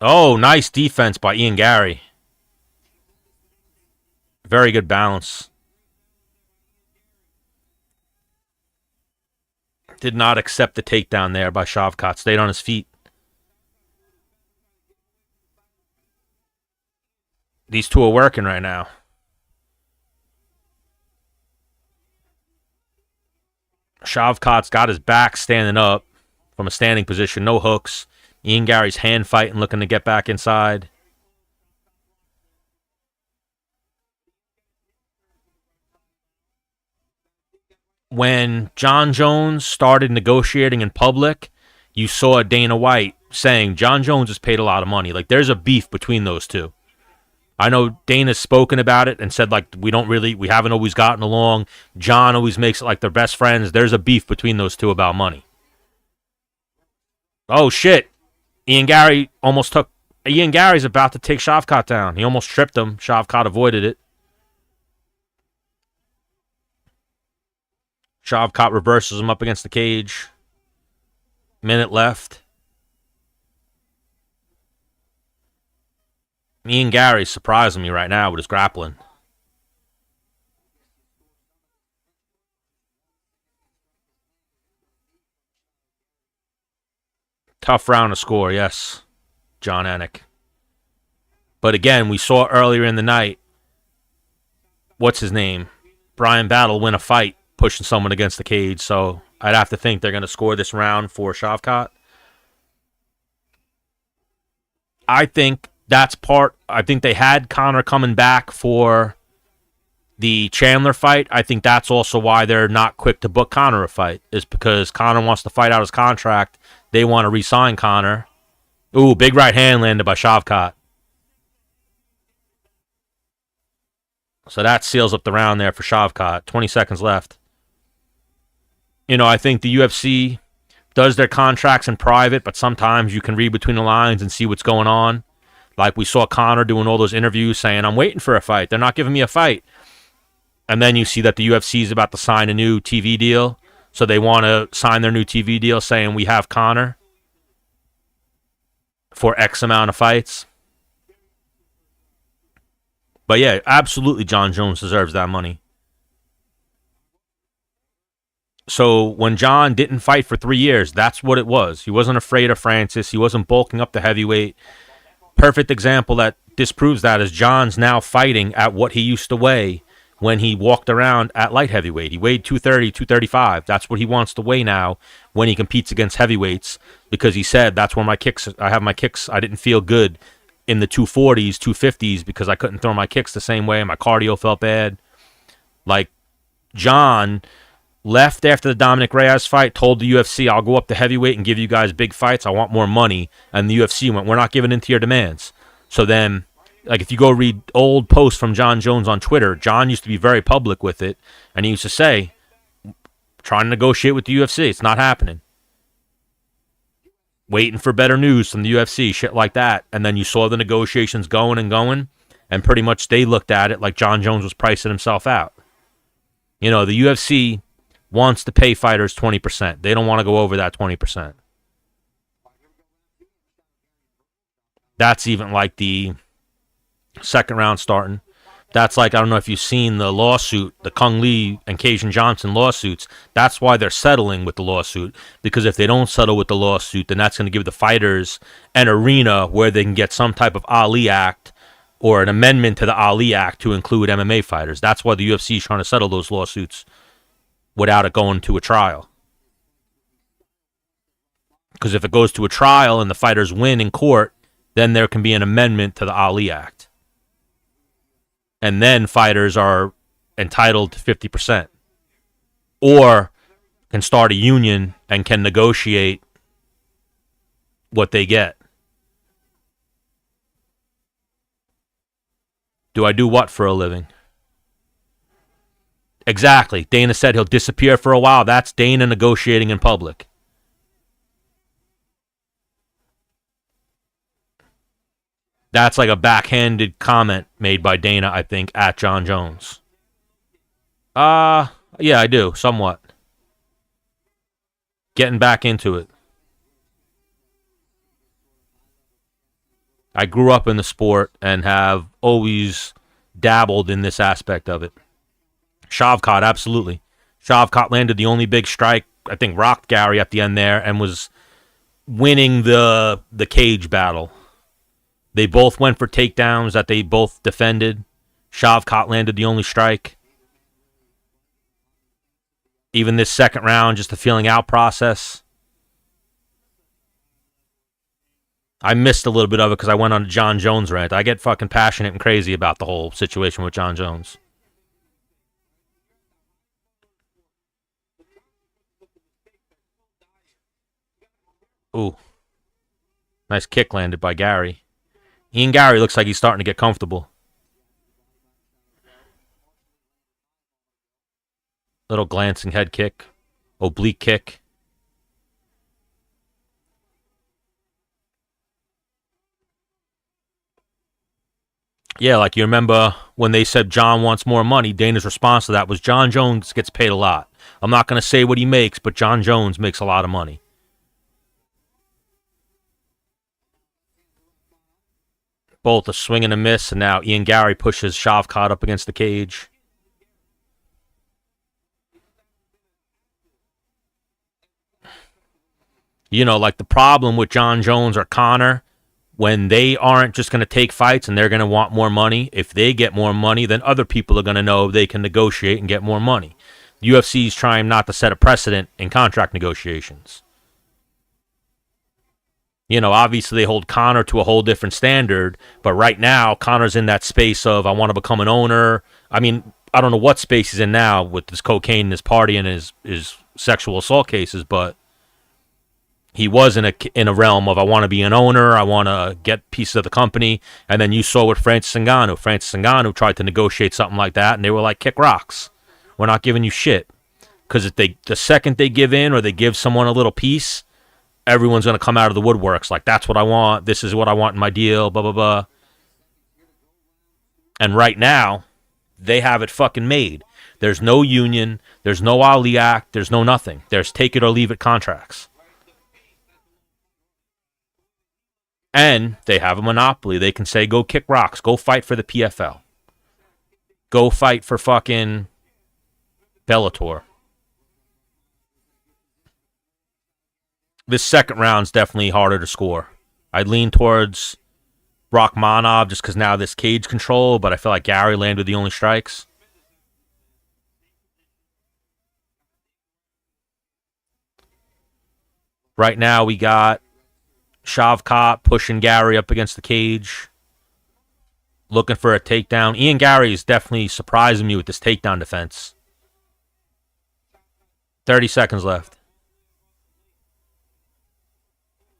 Oh, nice defense by Ian Gary. Very good balance. Did not accept the takedown there by Shavkat. Stayed on his feet. These two are working right now. Shavkat's got his back standing up from a standing position. No hooks. Ian Gary's hand fighting, looking to get back inside. When John Jones started negotiating in public, you saw Dana White saying John Jones has paid a lot of money. Like, there's a beef between those two. I know Dana's spoken about it and said, like, we haven't always gotten along. John always makes it like they're best friends. There's a beef between those two about money. Oh, shit. Ian Gary's about to take Shavkat down. He almost tripped him. Shavkat avoided it. Shavkat reverses him up against the cage. Minute left. Ian Gary's surprising me right now with his grappling. Tough round to score, yes. John Anik. But again, we saw earlier in the night, what's his name? Brian Battle win a fight pushing someone against the cage, so I'd have to think they're going to score this round for Shavkat. I think they had Conor coming back for the Chandler fight. I think that's also why they're not quick to book Conor a fight, is because Conor wants to fight out his contract. They want to re-sign Conor. Ooh, big right hand landed by Shavkat. So that seals up the round there for Shavkat. 20 seconds left. I think the UFC does their contracts in private, but sometimes you can read between the lines and see what's going on. Like we saw Conor doing all those interviews saying, I'm waiting for a fight. They're not giving me a fight. And then you see that the UFC is about to sign a new TV deal. So they want to sign their new TV deal saying we have Conor for X amount of fights. But yeah, absolutely John Jones deserves that money. So when John didn't fight for 3 years, that's what it was. He wasn't afraid of Francis. He wasn't bulking up the heavyweight. Perfect example that disproves that is John's now fighting at what he used to weigh when he walked around at light heavyweight. He weighed 230, 235. That's what he wants to weigh now when he competes against heavyweights, because he said that's where I have my kicks. I didn't feel good in the 240s, 250s because I couldn't throw my kicks the same way. My cardio felt bad. Like, John left after the Dominic Reyes fight, told the UFC, I'll go up to heavyweight and give you guys big fights. I want more money. And the UFC went, we're not giving in to your demands. So then, like, if you go read old posts from John Jones on Twitter, John used to be very public with it. And he used to say, trying to negotiate with the UFC. It's not happening. Waiting for better news from the UFC, shit like that. And then you saw the negotiations going and going. And pretty much they looked at it like John Jones was pricing himself out. You know, the UFC wants to pay fighters 20%. They don't want to go over that 20%. That's even like the second round starting. That's like, I don't know if you've seen the lawsuit, the Kung Lee and Cajun Johnson lawsuits. That's why they're settling with the lawsuit. Because if they don't settle with the lawsuit, then that's going to give the fighters an arena where they can get some type of Ali Act or an amendment to the Ali Act to include MMA fighters. That's why the UFC is trying to settle those lawsuits without it going to a trial. Because if it goes to a trial and the fighters win in court, then there can be an amendment to the Ali Act. And then fighters are entitled to 50%. Or can start a union and can negotiate what they get. Do I do what for a living? Exactly. Dana said he'll disappear for a while. That's Dana negotiating in public. That's like a backhanded comment made by Dana, I think, at John Jones. Yeah, I do, somewhat. Getting back into it. I grew up in the sport and have always dabbled in this aspect of it. Shavkat, absolutely. Shavkat landed the only big strike, I think rocked Gary at the end there, and was winning the cage battle. They both went for takedowns that they both defended. Shavkat landed the only strike. Even this second round, just the feeling out process. I missed a little bit of it because I went on a John Jones rant. I get fucking passionate and crazy about the whole situation with John Jones. Ooh. Nice kick landed by Gary. Ian Gary looks like he's starting to get comfortable. Little glancing head kick. Oblique kick. Yeah, like you remember when they said John wants more money, Dana's response to that was John Jones gets paid a lot. I'm not going to say what he makes, but John Jones makes a lot of money. Both a swing and a miss, and now Ian Gary pushes Shavkat up against the cage. You know, like the problem with John Jones or Conor, when they aren't just going to take fights and they're going to want more money, if they get more money, then other people are going to know they can negotiate and get more money. The UFC is trying not to set a precedent in contract negotiations. You know, obviously they hold Conor to a whole different standard, but right now Conor's in that space of I want to become an owner. I mean, I don't know what space he's in now with this cocaine and his party and his sexual assault cases, but he was in a realm of I want to be an owner, I want to get pieces of the company, and then you saw with Francis Ngannou. Francis Ngannou tried to negotiate something like that, and they were like, kick rocks. We're not giving you shit. Because if the second they give in or they give someone a little piece, everyone's going to come out of the woodworks like, that's what I want, this is what I want in my deal, blah, blah, blah. And right now, they have it fucking made. There's no union, there's no Ali Act, there's no nothing. There's take it or leave it contracts. And they have a monopoly. They can say, go kick rocks, go fight for the PFL. Go fight for fucking Bellator. This second round's definitely harder to score. I'd lean towards Rachmanov just because now this cage control, but I feel like Gary landed the only strikes. Right now we got Shavkat pushing Gary up against the cage, looking for a takedown. Ian Gary is definitely surprising me with this takedown defense. 30 seconds left.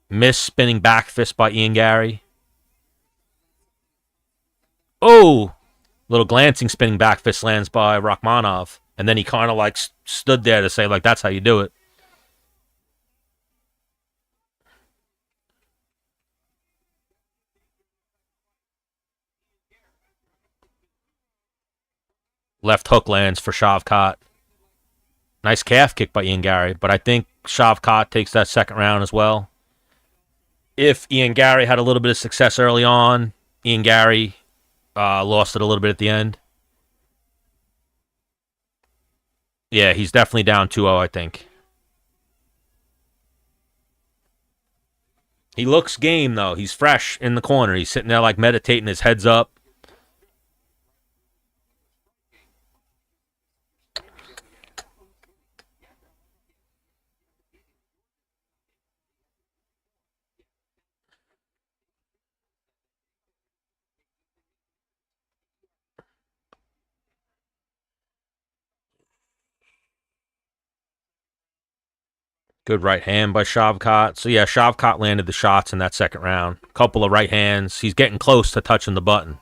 Miss spinning back fist by Ian Gary. Oh! Little glancing spinning back fist lands by Rachmanov. And then he kind of like stood there to say, like, that's how you do it. Left hook lands for Shavkat. Nice calf kick by Ian Gary, but I think Shavkat takes that second round as well. If Ian Gary had a little bit of success early on, Ian Gary lost it a little bit at the end. Yeah, he's definitely down 2-0, I think. He looks game, though. He's fresh in the corner. He's sitting there like meditating, his head's up. Good right hand by Shavkat. So, yeah, Shavkat landed the shots in that second round. Couple of right hands. He's getting close to touching the button.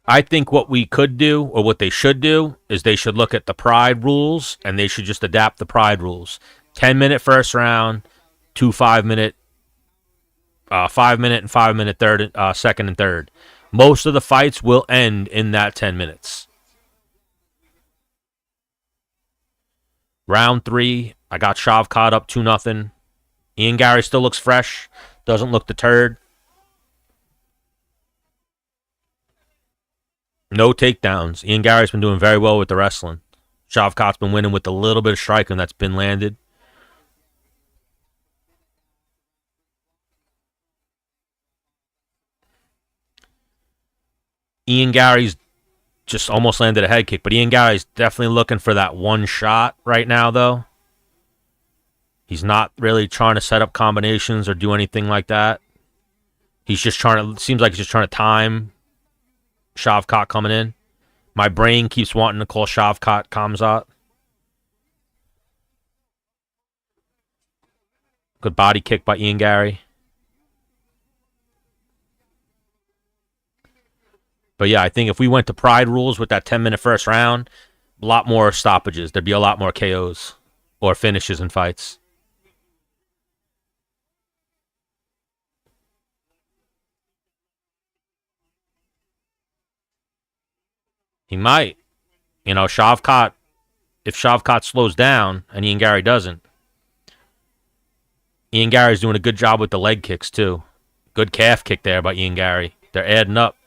I think what we could do, or what they should do, is they should look at the Pride rules, and they should just adapt the Pride rules. 10-minute first round, 2 5-minute, 5-minute and 5-minute third, second and third. Most of the fights will end in that 10 minutes. Round 3, I got Shavkat up 2-0. Ian Gary still looks fresh, doesn't look deterred. No takedowns. Ian Gary's been doing very well with the wrestling. Shavkat's been winning with a little bit of striking that's been landed. Ian Gary's just almost landed a head kick, but Ian Gary's definitely looking for that one shot right now, though. He's not really trying to set up combinations or do anything like that. He's just trying to, seems like he's just trying to time Shavkat coming in. My brain keeps wanting to call Shavkat Kamzat. Good body kick by Ian Gary. But yeah, I think if we went to Pride rules with that 10-minute first round, a lot more stoppages. There'd be a lot more KOs or finishes in fights. He might. You know, Shavkat, if Shavkat slows down and Ian Gary doesn't, Ian Gary's doing a good job with the leg kicks, too. Good calf kick there by Ian Gary. They're adding up.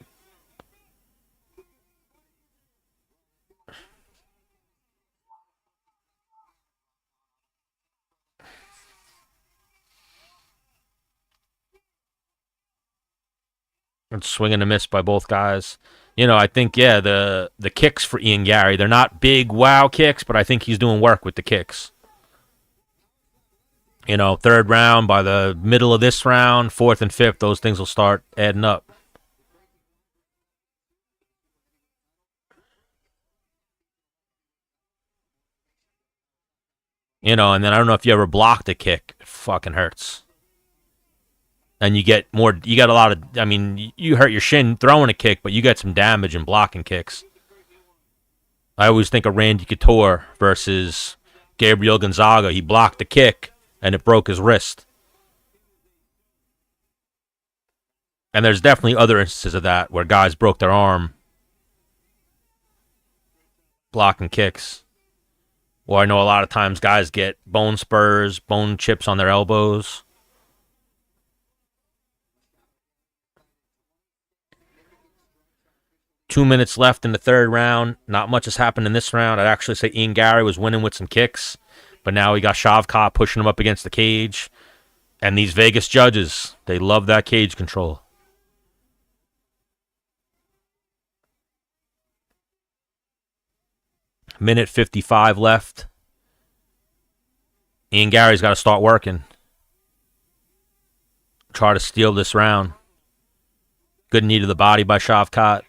And swing and a miss by both guys. You know, I think, yeah, the kicks for Ian Gary, they're not big wow kicks, but I think he's doing work with the kicks. You know, third round, by the middle of this round, fourth and fifth, those things will start adding up. You know, and then I don't know if you ever blocked a kick. It fucking hurts. And you get a lot of, I mean, you hurt your shin throwing a kick, but you get some damage in blocking kicks. I always think of Randy Couture versus Gabriel Gonzaga. He blocked the kick, and it broke his wrist. And there's definitely other instances of that where guys broke their arm blocking kicks. Or I know a lot of times guys get bone spurs, bone chips on their elbows. Two minutes left in the third round. Not much has happened in this round. I'd actually say Ian Gary was winning with some kicks, but But now we got Shavkat pushing him up against the cage. And these Vegas judges, they love that cage control. Minute 55 left. Ian Gary's got to start working. Try to steal this round. Good knee to the body by Shavkat.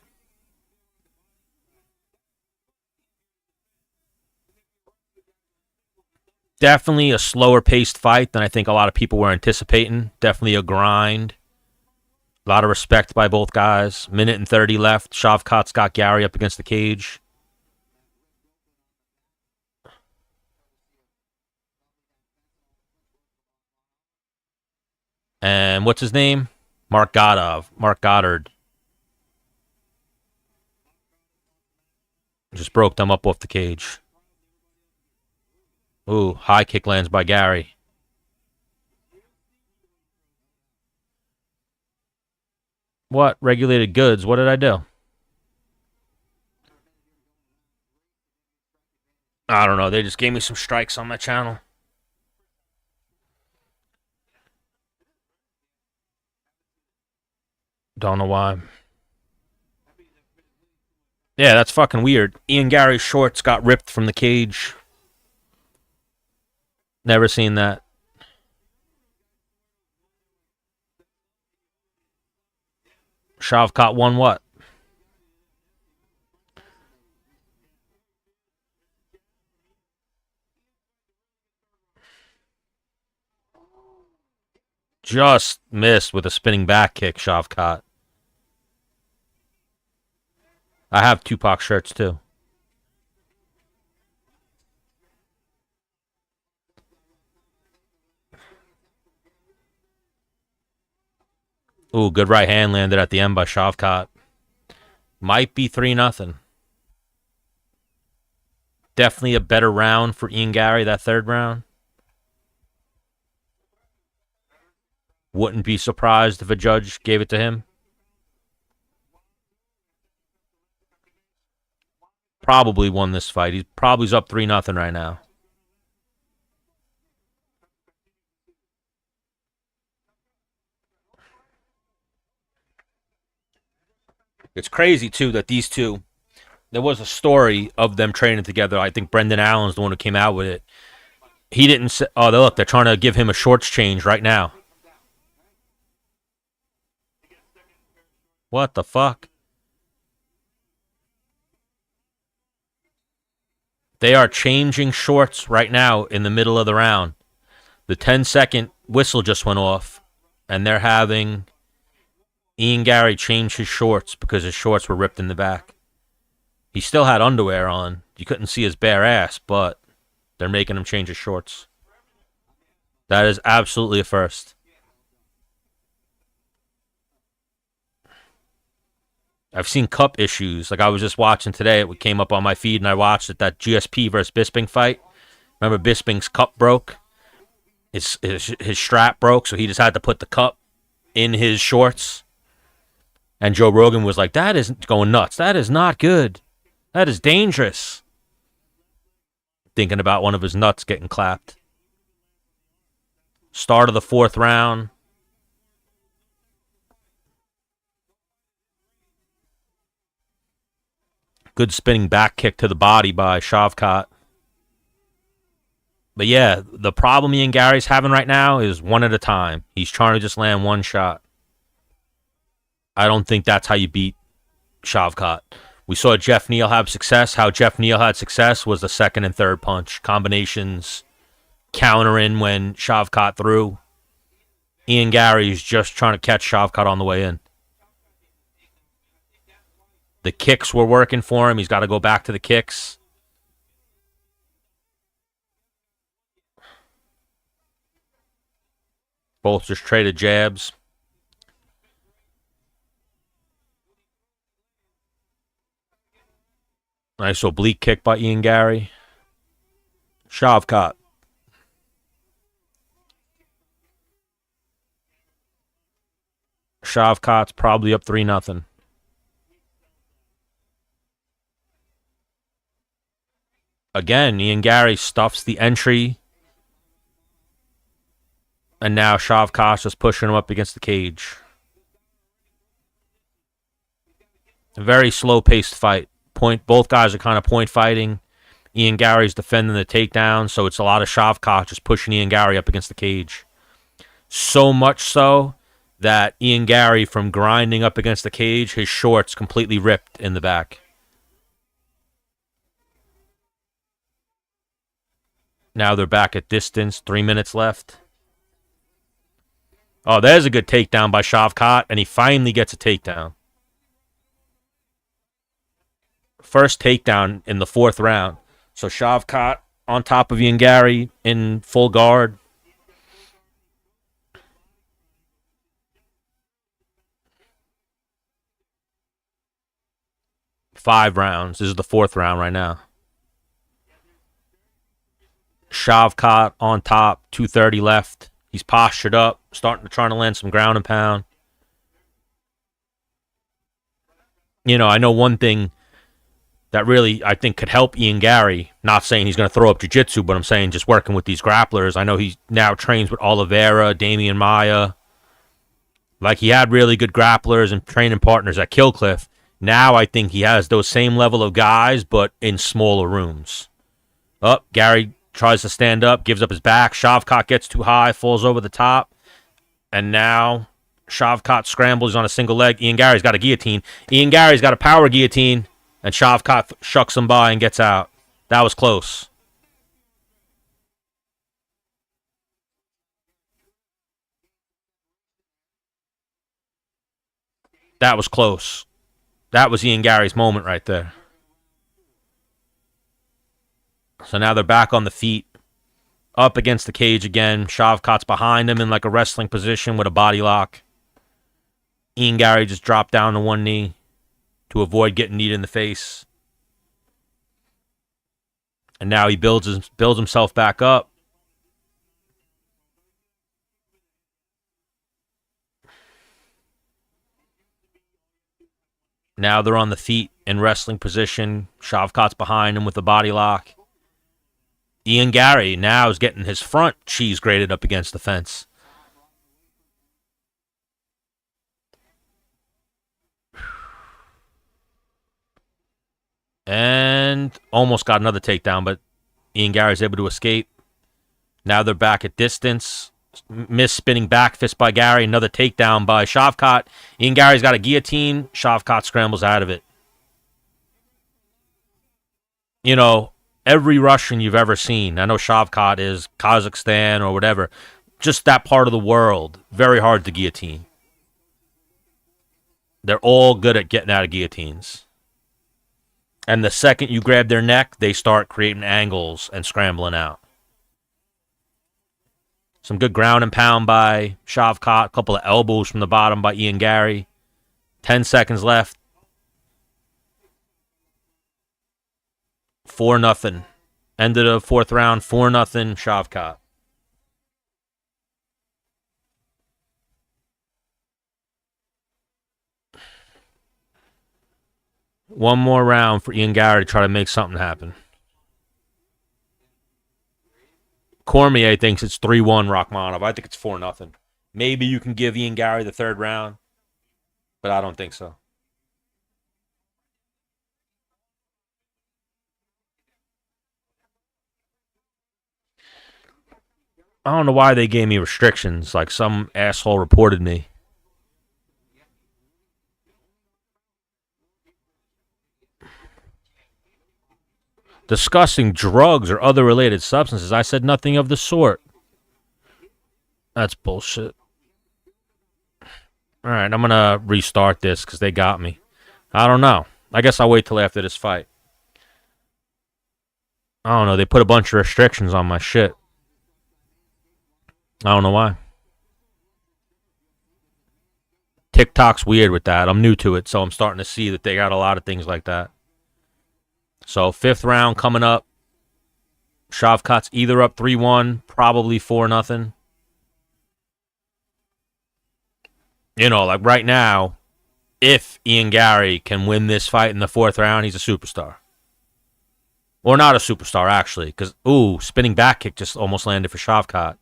Definitely a slower paced fight than I think a lot of people were anticipating. Definitely a grind. A lot of respect by both guys. Minute and 30 left. Shavkat's got Gary up against the cage. And what's his name? Mark Goddard. Just broke them up off the cage. Ooh, high kick lands by Gary. What? Regulated goods. What did I do? I don't know. They just gave me some strikes on my channel. Don't know why. Yeah, that's fucking weird. Ian Gary's shorts got ripped from the cage. Never seen that. Shavkat won what? Just missed with a spinning back kick, Shavkat. I have Tupac shirts too. Ooh, good right hand landed at the end by Shavkat. Might be 3-0. Definitely a better round for Ian Gary, that third round. Wouldn't be surprised if a judge gave it to him. Probably won this fight. He's probably up 3-0 right now. It's crazy, too, that these two, there was a story of them training together. I think Brendan Allen's the one who came out with it. He didn't say, oh, look, they're trying to give him a shorts change right now. What the fuck? They are changing shorts right now in the middle of the round. The 10-second whistle just went off, and they're having Ian Gary change his shorts because his shorts were ripped in the back. He still had underwear on. You couldn't see his bare ass, but they're making him change his shorts. That is absolutely a first. I've seen cup issues. Like I was just watching today. It came up on my feed, and I watched it. That GSP versus Bisping fight. Remember Bisping's cup broke? His strap broke, so he just had to put the cup in his shorts. And Joe Rogan was like, that is going nuts. That is not good. That is dangerous. Thinking about one of his nuts getting clapped. Start of the fourth round. Good spinning back kick to the body by Shavkat. But yeah, the problem Ian Gary's having right now is one at a time. He's trying to just land one shot. I don't think that's how you beat Shavkat. We saw Jeff Neal have success. How Jeff Neal had success was the second and third punch. Combinations, countering when Shavkat threw. Ian Gary's just trying to catch Shavkat on the way in. The kicks were working for him. He's got to go back to the kicks. Both just traded jabs. Nice oblique kick by Ian Gary. Shavkat. Shavkat's probably up 3-0. Again, Ian Gary stuffs the entry And now Shavkat just pushing him up against the cage. A very slow-paced fight. Both guys are kind of point fighting. Ian Gary's defending the takedown, so it's a lot of Shavkat just pushing Ian Gary up against the cage. So much so that Ian Gary, from grinding up against the cage, his shorts completely ripped in the back. Now they're back at distance. 3 minutes left. Oh, there's a good takedown by Shavkat, and he finally gets a takedown. First takedown in the 4th round. So Shavkat on top of Ian Gary in full guard. Five rounds. This is the 4th round right now. Shavkat on top, 2:30 left. He's postured up, trying to land some ground and pound. You know, I know one thing that really, I think, could help Ian Gary. Not saying he's going to throw up jiu-jitsu, but I'm saying just working with these grapplers. I know he now trains with Oliveira, Damian Maia. Like, he had really good grapplers and training partners at Killcliff. Now I think he has those same level of guys, but in smaller rooms. Gary tries to stand up, gives up his back. Shavkat gets too high, falls over the top. And now Shavkat scrambles on a single leg. Ian Gary's got a guillotine. Ian Gary's got a power guillotine. And Shavkat shucks him by and gets out. That was close. That was close. That was Ian Gary's moment right there. So now they're back on the feet. Up against the cage again. Shavkat's behind him in like a wrestling position with a body lock. Ian Gary just dropped down to one knee to avoid getting kneed in the face. And now he builds himself back up. Now they're on the feet in wrestling position. Shavkat's behind him with a body lock. Ian Gary now is getting his front cheese grated up against the fence. And almost got another takedown, but Ian Gary's able to escape. Now they're back at distance. Miss spinning back fist by Gary. Another takedown by Shavkat. Ian Gary's got a guillotine. Shavkat scrambles out of it. You know, every Russian you've ever seen, I know Shavkat is Kazakhstan or whatever, just that part of the world, very hard to guillotine. They're all good at getting out of guillotines. And the second you grab their neck, they start creating angles and scrambling out. Some good ground and pound by Shavkat. A couple of elbows from the bottom by Ian Gary. 10 seconds left. 4-0. End of the 4th round. 4-0 Shavkat. One more round for Ian Gary to try to make something happen. Cormier thinks it's 3-1 Rachmanov. I think it's 4-0. Maybe you can give Ian Gary the 3rd round, but I don't think so. I don't know why they gave me restrictions, like some asshole reported me. Discussing drugs or other related substances. I said nothing of the sort. That's bullshit. All right, I'm going to restart this because they got me. I don't know. I guess I'll wait till after this fight. I don't know. They put a bunch of restrictions on my shit. I don't know why. TikTok's weird with that. I'm new to it, so I'm starting to see that they got a lot of things like that. So 5th round coming up. Shavkat's either up 3-1, probably 4-0. You know, like right now, if Ian Gary can win this fight in the 4th round, he's a superstar. Or not a superstar, actually, because, spinning back kick just almost landed for Shavkat.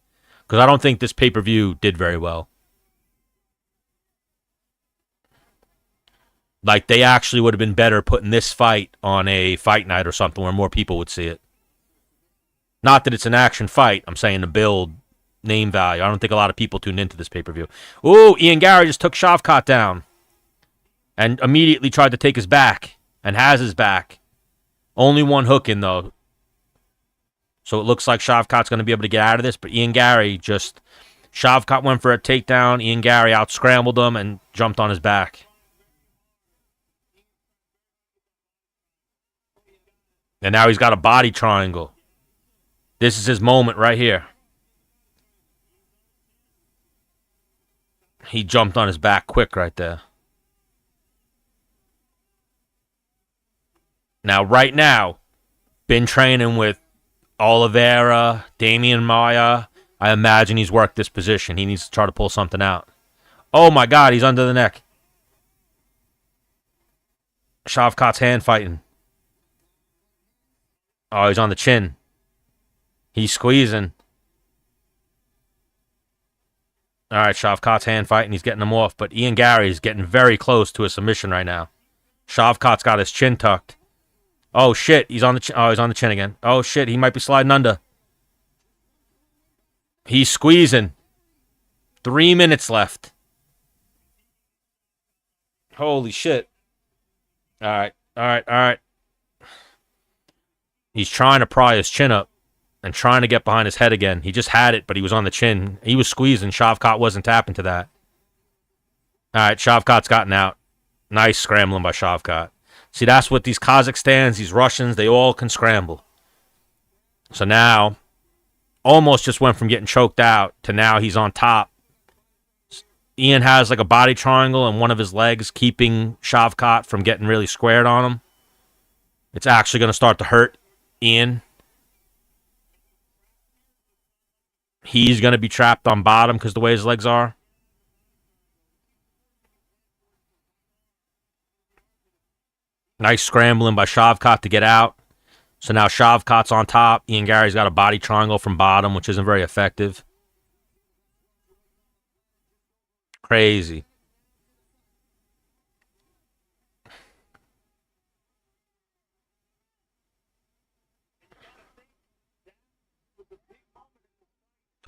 Because I don't think this pay-per-view did very well. Like, they actually would have been better putting this fight on a fight night or something where more people would see it. Not that it's an action fight. I'm saying to build name value. I don't think a lot of people tuned into this pay-per-view. Ooh, Ian Gary just took Shavkat down. And immediately tried to take his back. And has his back. Only one hook in, though. So it looks like Shavkat's going to be able to get out of this. But Ian Gary just... Shavkat went for a takedown. Ian Gary out-scrambled him and jumped on his back. And now he's got a body triangle. This is his moment right here. He jumped on his back quick right there. Now, right now, been training with Oliveira, Damian Maia. I imagine he's worked this position. He needs to try to pull something out. Oh, my God, he's under the neck. Shavkat's hand fighting. Oh, he's on the chin. He's squeezing. All right, Shavkat's hand fighting. He's getting him off. But Ian Gary's getting very close to a submission right now. Shavkat's got his chin tucked. Oh, shit. He's on the chin. Oh, he's on the chin again. Oh, shit. He might be sliding under. He's squeezing. 3 minutes left. Holy shit. All right. All right. All right. He's trying to pry his chin up and trying to get behind his head again. He just had it, but he was on the chin. He was squeezing. Shavkat wasn't tapping to that. All right, Shavkat's gotten out. Nice scrambling by Shavkat. See, that's what these Kazakhstans, these Russians, they all can scramble. So now, almost just went from getting choked out to now he's on top. Ian has like a body triangle and one of his legs keeping Shavkat from getting really squared on him. It's actually going to start to hurt Ian. He's going to be trapped on bottom because the way his legs are. Nice scrambling by Shavkat to get out. So now Shavkat's on top. Ian Gary's got a body triangle from bottom, which isn't very effective. Crazy.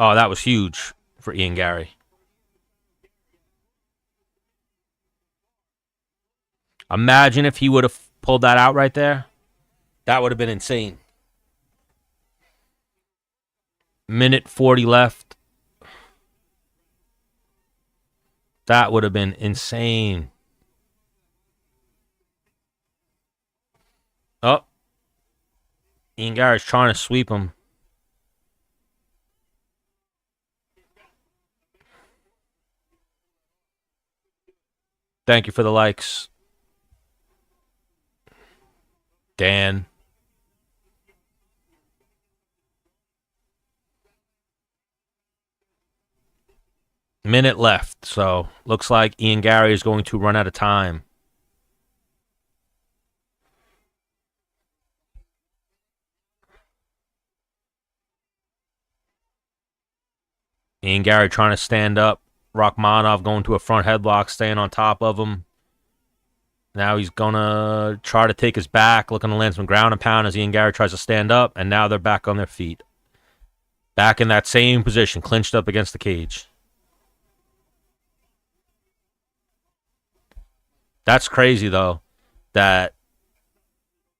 Oh, that was huge for Ian Gary. Imagine if he would have pulled that out right there. That would have been insane. Minute 40 left. That would have been insane. Oh. Ian Gary's trying to sweep him. Thank you for the likes. Dan. Minute left, so looks like Ian Gary is going to run out of time. Ian Gary trying to stand up. Rachmanov going to a front headlock, staying on top of him. Now he's going to try to take his back, looking to land some ground and pound as Ian Gary tries to stand up, and now they're back on their feet. Back in that same position, clinched up against the cage. That's crazy, though, that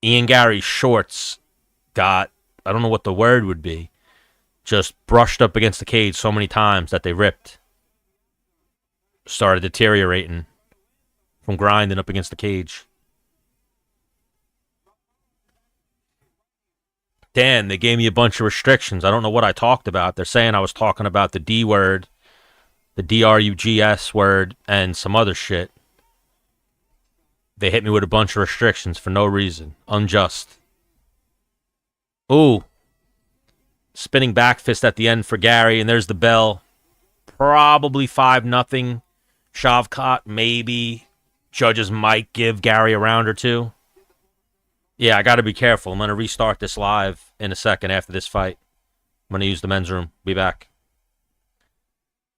Ian Gary's shorts got, I don't know what the word would be, just brushed up against the cage so many times that they ripped. Started deteriorating from grinding up against the cage. Dan, they gave me a bunch of restrictions. I don't know what I talked about. They're saying I was talking about the D word, the DRUGS word, and some other shit. They hit me with a bunch of restrictions for no reason. Unjust. Ooh. Spinning back fist at the end for Gary, and there's the bell. Probably 5-0. Shavkat, maybe. Judges might give Gary a round or two. Yeah, I got to be careful. I'm going to restart this live in a second after this fight. I'm going to use the men's room. Be back.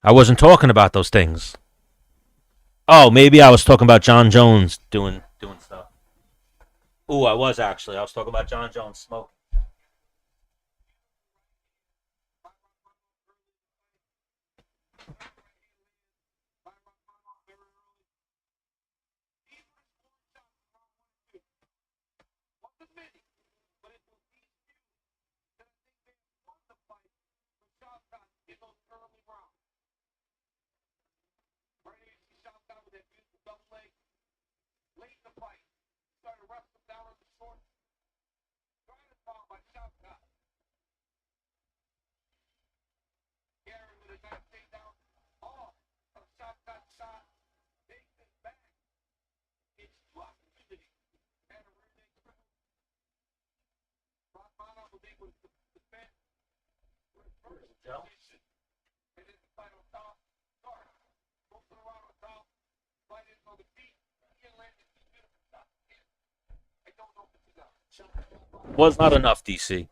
I wasn't talking about those things. Oh, maybe I was talking about John Jones doing stuff. Ooh, I was actually. I was talking about John Jones smoking. Was not enough, DC.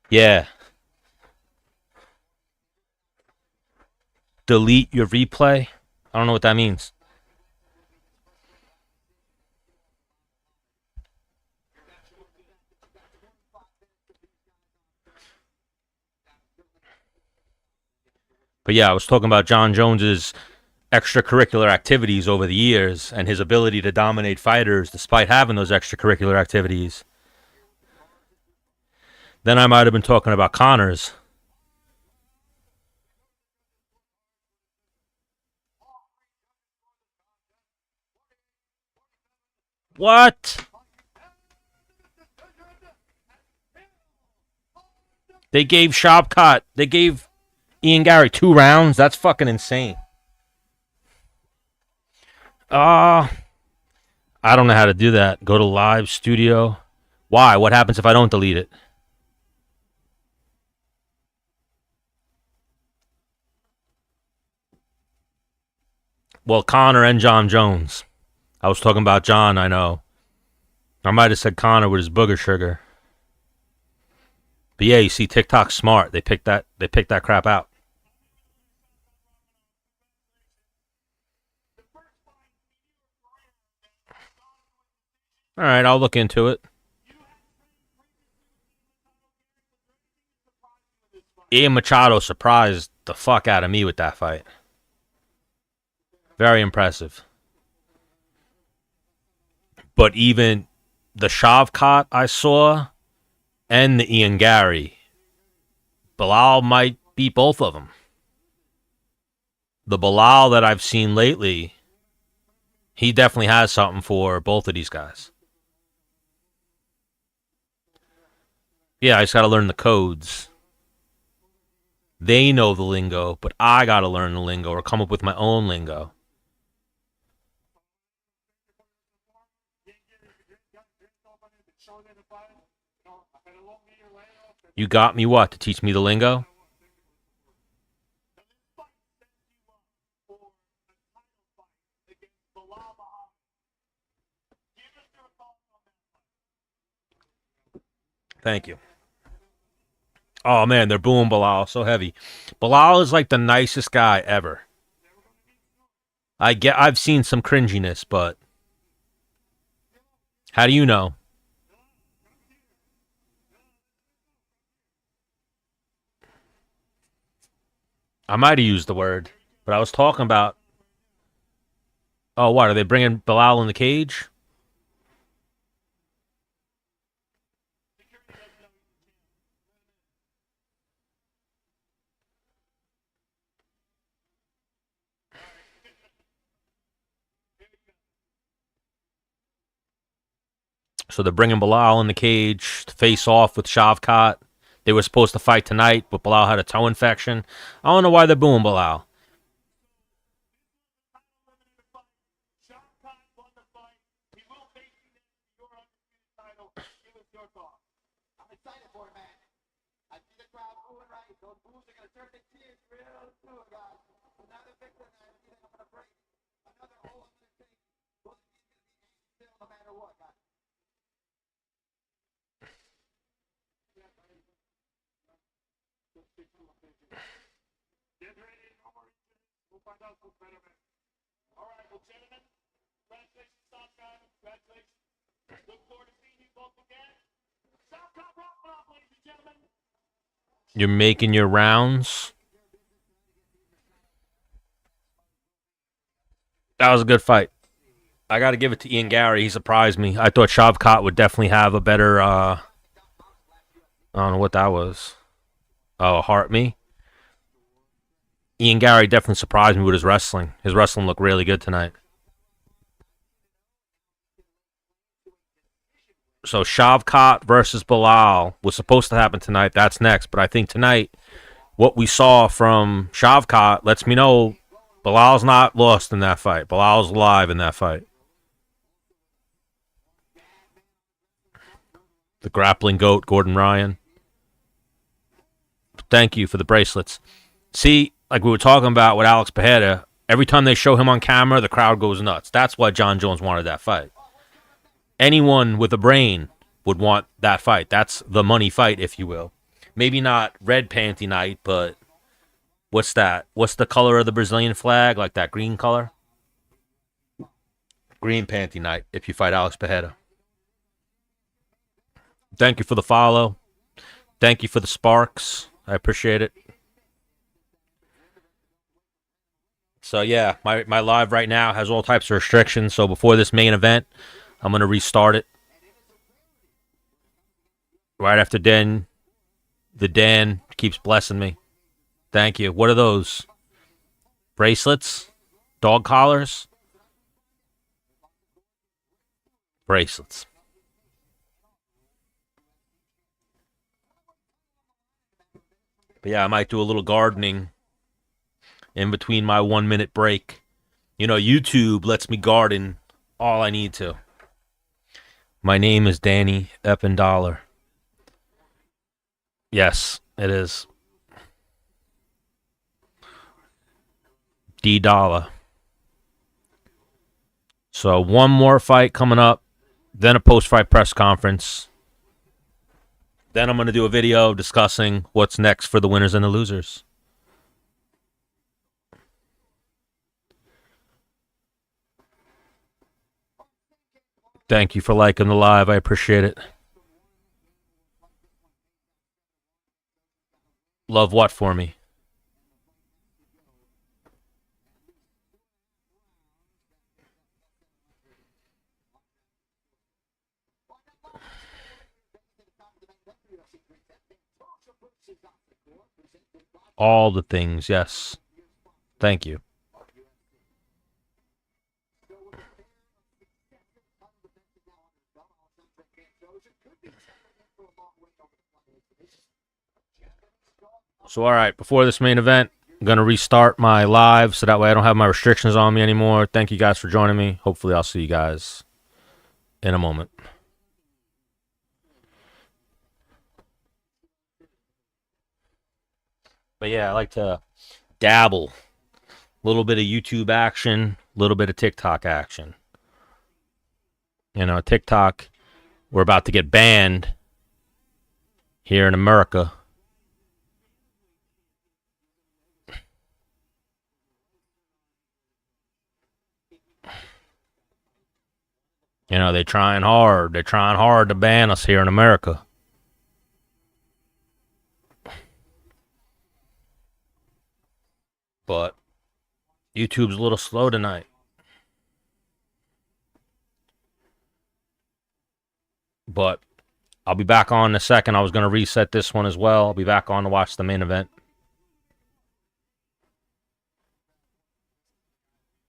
Yeah. Delete your replay. I don't know what that means. But yeah, I was talking about John Jones's extracurricular activities over the years and his ability to dominate fighters despite having those extracurricular activities. Then I might have been talking about Connor's. What? They gave Shavkat, they gave Ian Gary 2 rounds? That's fucking insane. Uh, I don't know how to do that. Go to live studio. Why? What happens if I don't delete it? Well, Connor and John Jones. I was talking about John, I know. I might have said Connor with his booger sugar. But yeah, you see, TikTok's smart. They picked that crap out. All right, I'll look into it. Ian Machado surprised the fuck out of me with that fight. Very impressive. But even the Shavkat I saw and the Ian Gary, Bilal might beat both of them. The Bilal that I've seen lately, he definitely has something for both of these guys. Yeah, I just got to learn the codes. They know the lingo, but I got to learn the lingo or come up with my own lingo. You got me what? To teach me the lingo? Thank you. Oh man, they're booing Bilal so heavy. Bilal is like the nicest guy ever. I've seen some cringiness, but how do you know? I might have used the word, but I was talking about. Oh, what are they bringing Bilal in the cage? So they're bringing Bilal in the cage to face off with Shavkat. They were supposed to fight tonight, but Bilal had a toe infection. I don't know why they're booing Bilal. I'm excited for it, man. I see the crowd moving right. Those boos are going to turn to tears real soon, guys. Another victor that I think I'm going to break. Another hole I'm going to take. Both of these going to be still no matter what, guys. Get ready. We'll find out who's better, man. All right, well, gentlemen, congratulations, South Guy. Congratulations. Look forward to seeing you both again. South Guy Rock Off, ladies and gentlemen. You're making your rounds. That was a good fight. I got to give it to Ian Gary. He surprised me. I thought Shavkat would definitely have a better, I don't know what that was. Oh, Heart Me. Ian Gary definitely surprised me with his wrestling. His wrestling looked really good tonight. So Shavkat versus Bilal was supposed to happen tonight. That's next. But I think tonight, what we saw from Shavkat lets me know Bilal's not lost in that fight. Bilal's alive in that fight. The grappling goat, Gordon Ryan. Thank you for the bracelets. See, like we were talking about with Alex Pereira, every time they show him on camera, the crowd goes nuts. That's why John Jones wanted that fight. Anyone with a brain would want that fight. That's the money fight, if you will. Maybe not red panty night, but what's that? What's the color of the Brazilian flag? Like that green color? Green panty night if you fight Alex Pereira. Thank you for the follow. Thank you for the sparks. I appreciate it. So, yeah, my live right now has all types of restrictions. So, before this main event, I'm going to restart it. Right after Dan. The Dan keeps blessing me. Thank you. What are those? Bracelets? Dog collars? Bracelets. But yeah, I might do a little gardening in between my 1 minute break. You know, YouTube lets me garden all I need to. My name is Danny Eppendaler. Yes, it is. D Dollar. So one more fight coming up, then a post-fight press conference. Then I'm going to do a video discussing what's next for the winners and the losers. Thank you for liking the live. I appreciate it. Love what for me? All the things, yes. Thank you. So, all right, before this main event, I'm going to restart my live so that way I don't have my restrictions on me anymore. Thank you guys for joining me. Hopefully, I'll see you guys in a moment. But yeah, I like to dabble. A little bit of YouTube action, a little bit of TikTok action. You know, TikTok, we're about to get banned here in America. You know, they're trying hard. They're trying hard to ban us here in America. But YouTube's a little slow tonight. But I'll be back on in a second. I was going to reset this one as well. I'll be back on to watch the main event.